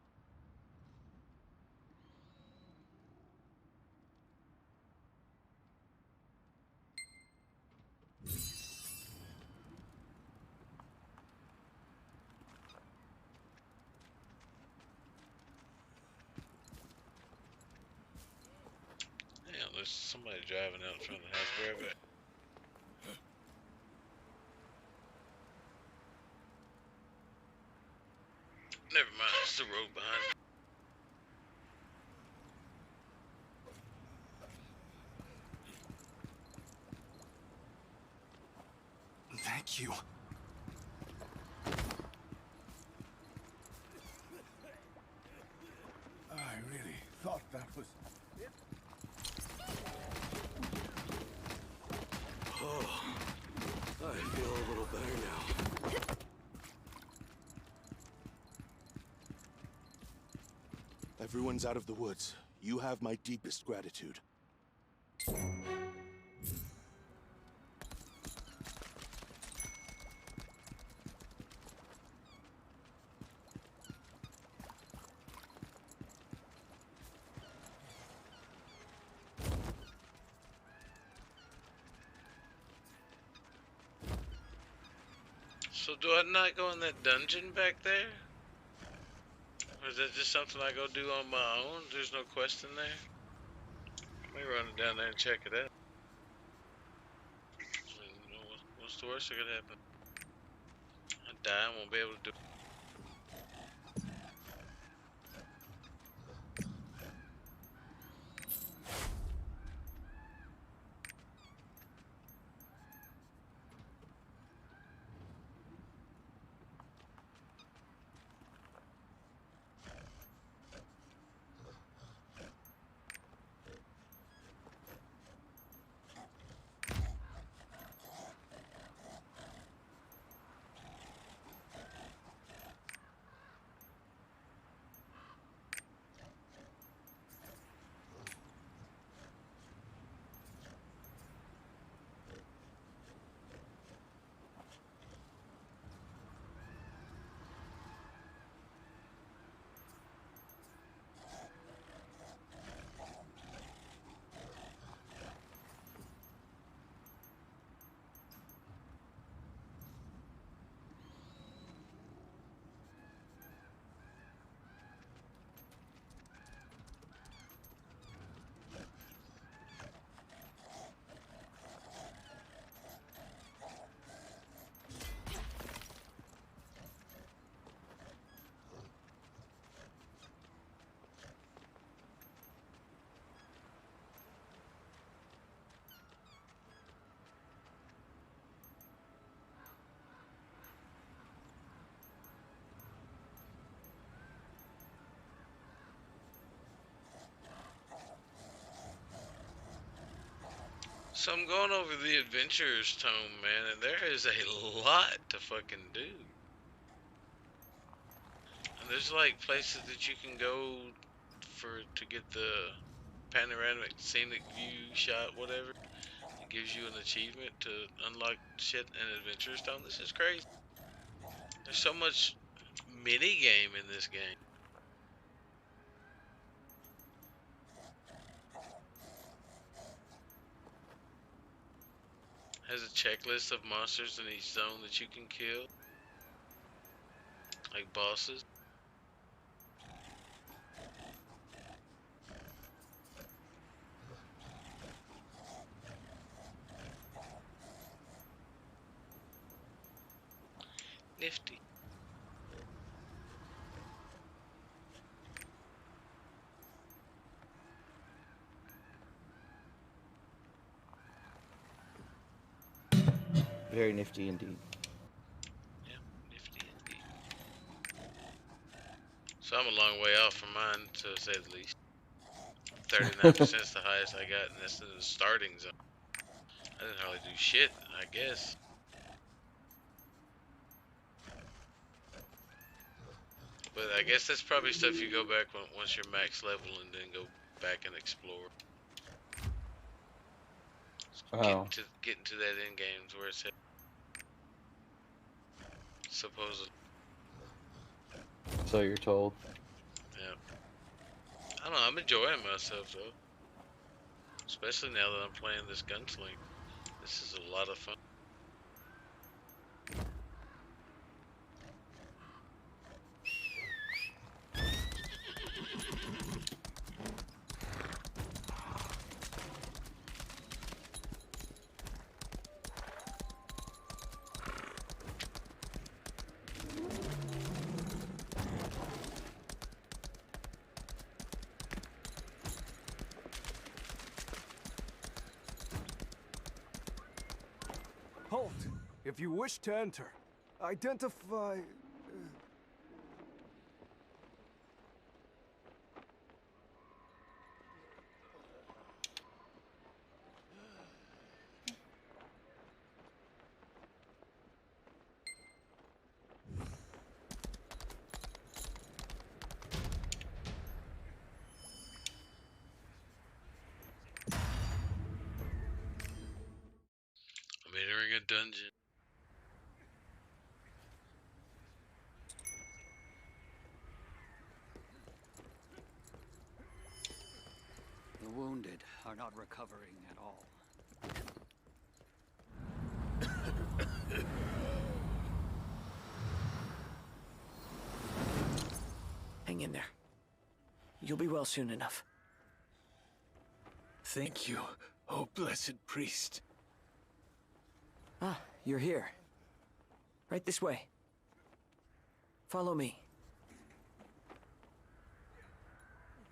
Damn, there's somebody driving out in front of the house. Where about? Never mind, it's the road behind me. Thank you. I really thought that was... Oh, I feel a little better now. everyone's out of the woods, you have my deepest gratitude. So do I not go in that dungeon back there? Or is that just something I go do on my own? There's no quest in there? Let me run down there and check it out. I mean, you know, what's the worst that could happen? I die, I won't be able to do it. So I'm going over the Adventurer's Tome, man, and there is a lot to fucking do. And there's like places that you can go to get the panoramic scenic view shot, whatever. It gives you an achievement to unlock shit in Adventurer's Tome. This is crazy. There's so much mini game in this game. Has a checklist of monsters in each zone that you can kill, like bosses. Nifty. Very nifty indeed. Yeah, nifty indeed. So I'm a long way off from mine, to say the least. 39% is the highest I got, and that's in the starting zone. I didn't hardly do shit, I guess. But I guess that's probably stuff you go back once you're max level and then go back and explore. Oh. Getting to that end game's where it's at. Supposedly. So you're told. Yeah. I don't know, I'm enjoying myself though. Especially now that I'm playing this Gunslinger. This is a lot of fun. Halt! If you wish to enter, identify... a dungeon. The wounded are not recovering at all. Hang in there. You'll be well soon enough. Thank you, oh blessed priest. Ah, you're here. Right this way. Follow me.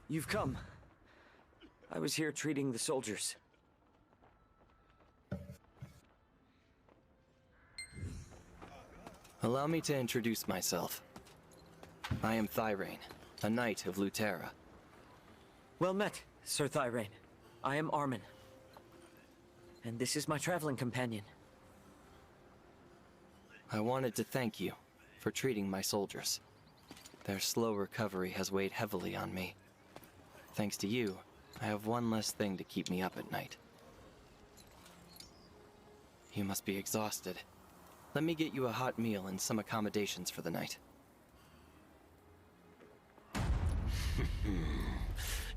You've come. I was here treating the soldiers. Allow me to introduce myself. I am Thyrane, a knight of Lutera. Well met, Sir Thyrane. I am Armin. And this is my traveling companion. I wanted to thank you for treating my soldiers. Their slow recovery has weighed heavily on me. Thanks to you, I have one less thing to keep me up at night. You must be exhausted. Let me get you a hot meal and some accommodations for the night.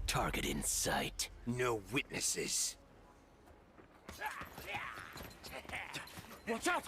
Target in sight. No witnesses. Watch out!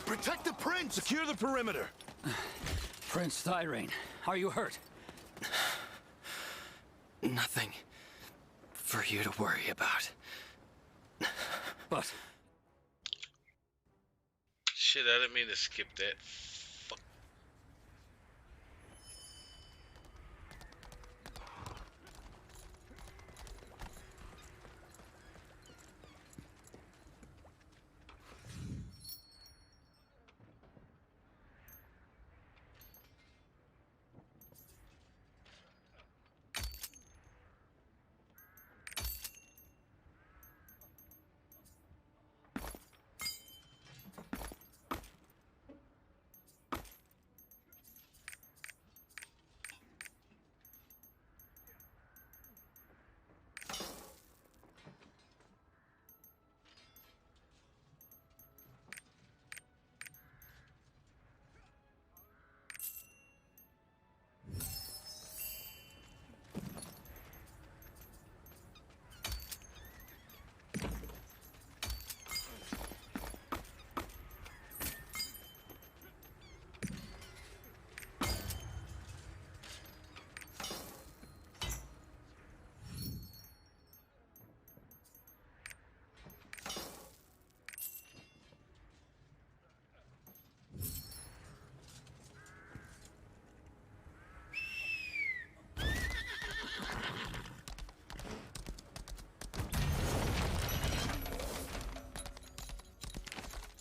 Protect the prince! Secure the perimeter! Prince Thyrane, are you hurt? Nothing for you to worry about. But... Shit, I didn't mean to skip that. Fuck.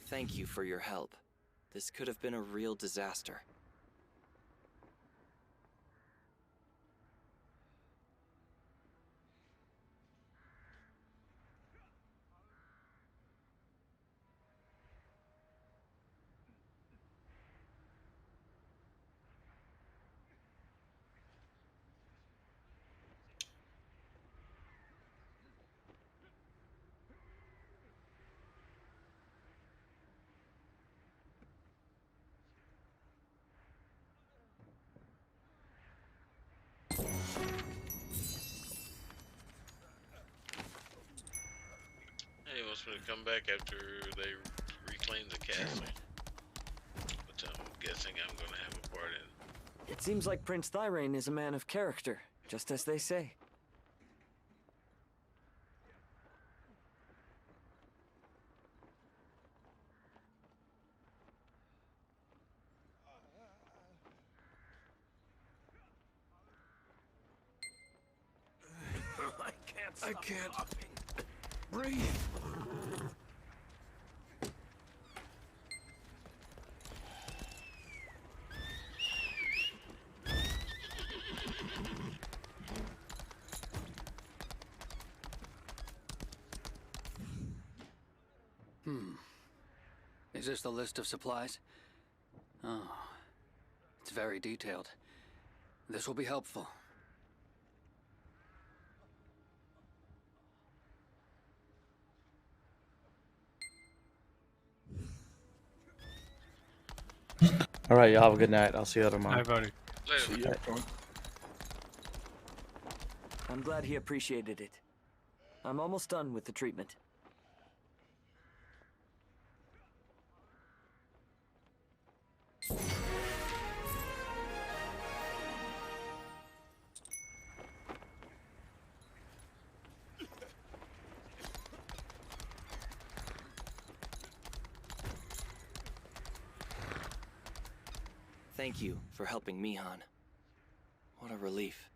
Thank you for your help. This could have been a real disaster. He wants me to come back after they reclaim the castle, which I'm guessing I'm going to have a part in. It seems like Prince Thyrain is a man of character, just as they say. I can't breathe. Is this the list of supplies? Oh, it's very detailed. This will be helpful. All right, y'all have a good night. I'll see you tomorrow. Hi, buddy. Later. See ya. I'm glad he appreciated it. I'm almost done with the treatment. Thank you for helping Mihan. What a relief.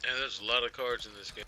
And there's a lot of cards in this game.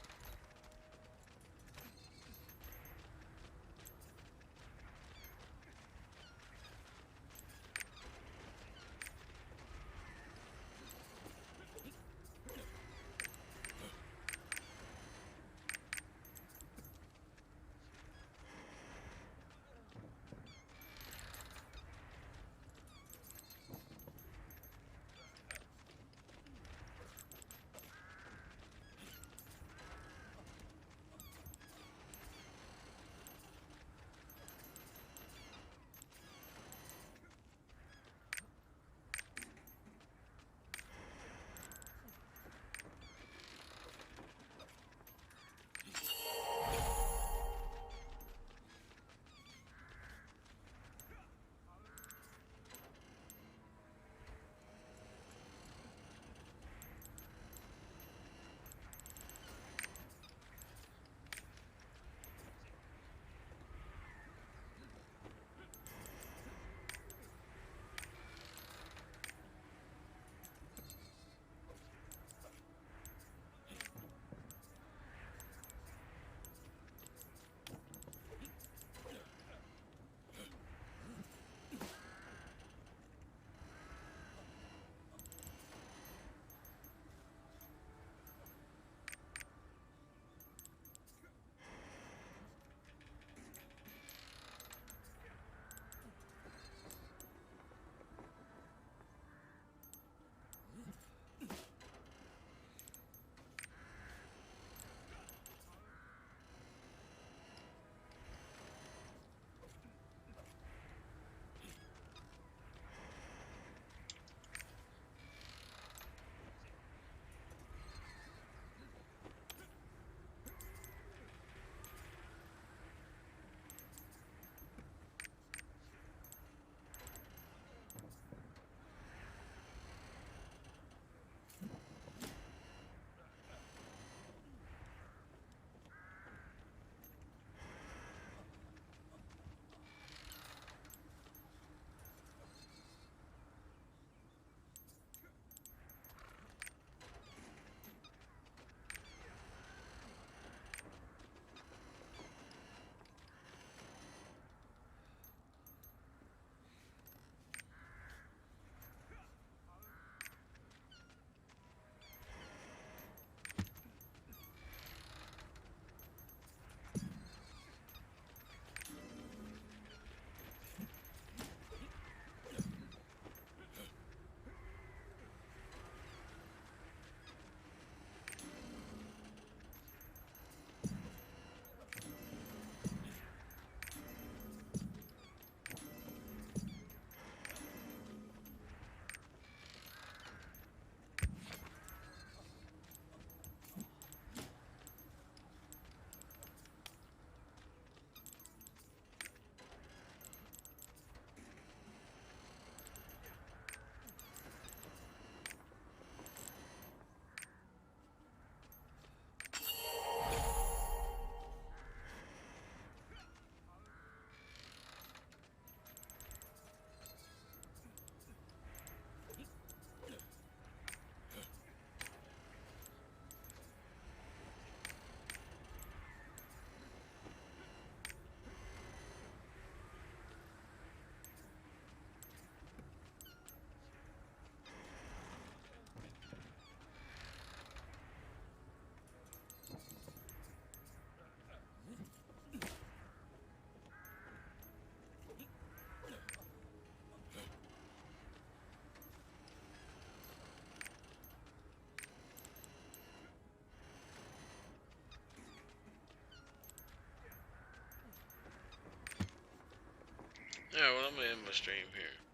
Yeah, well, I'm gonna end my stream here.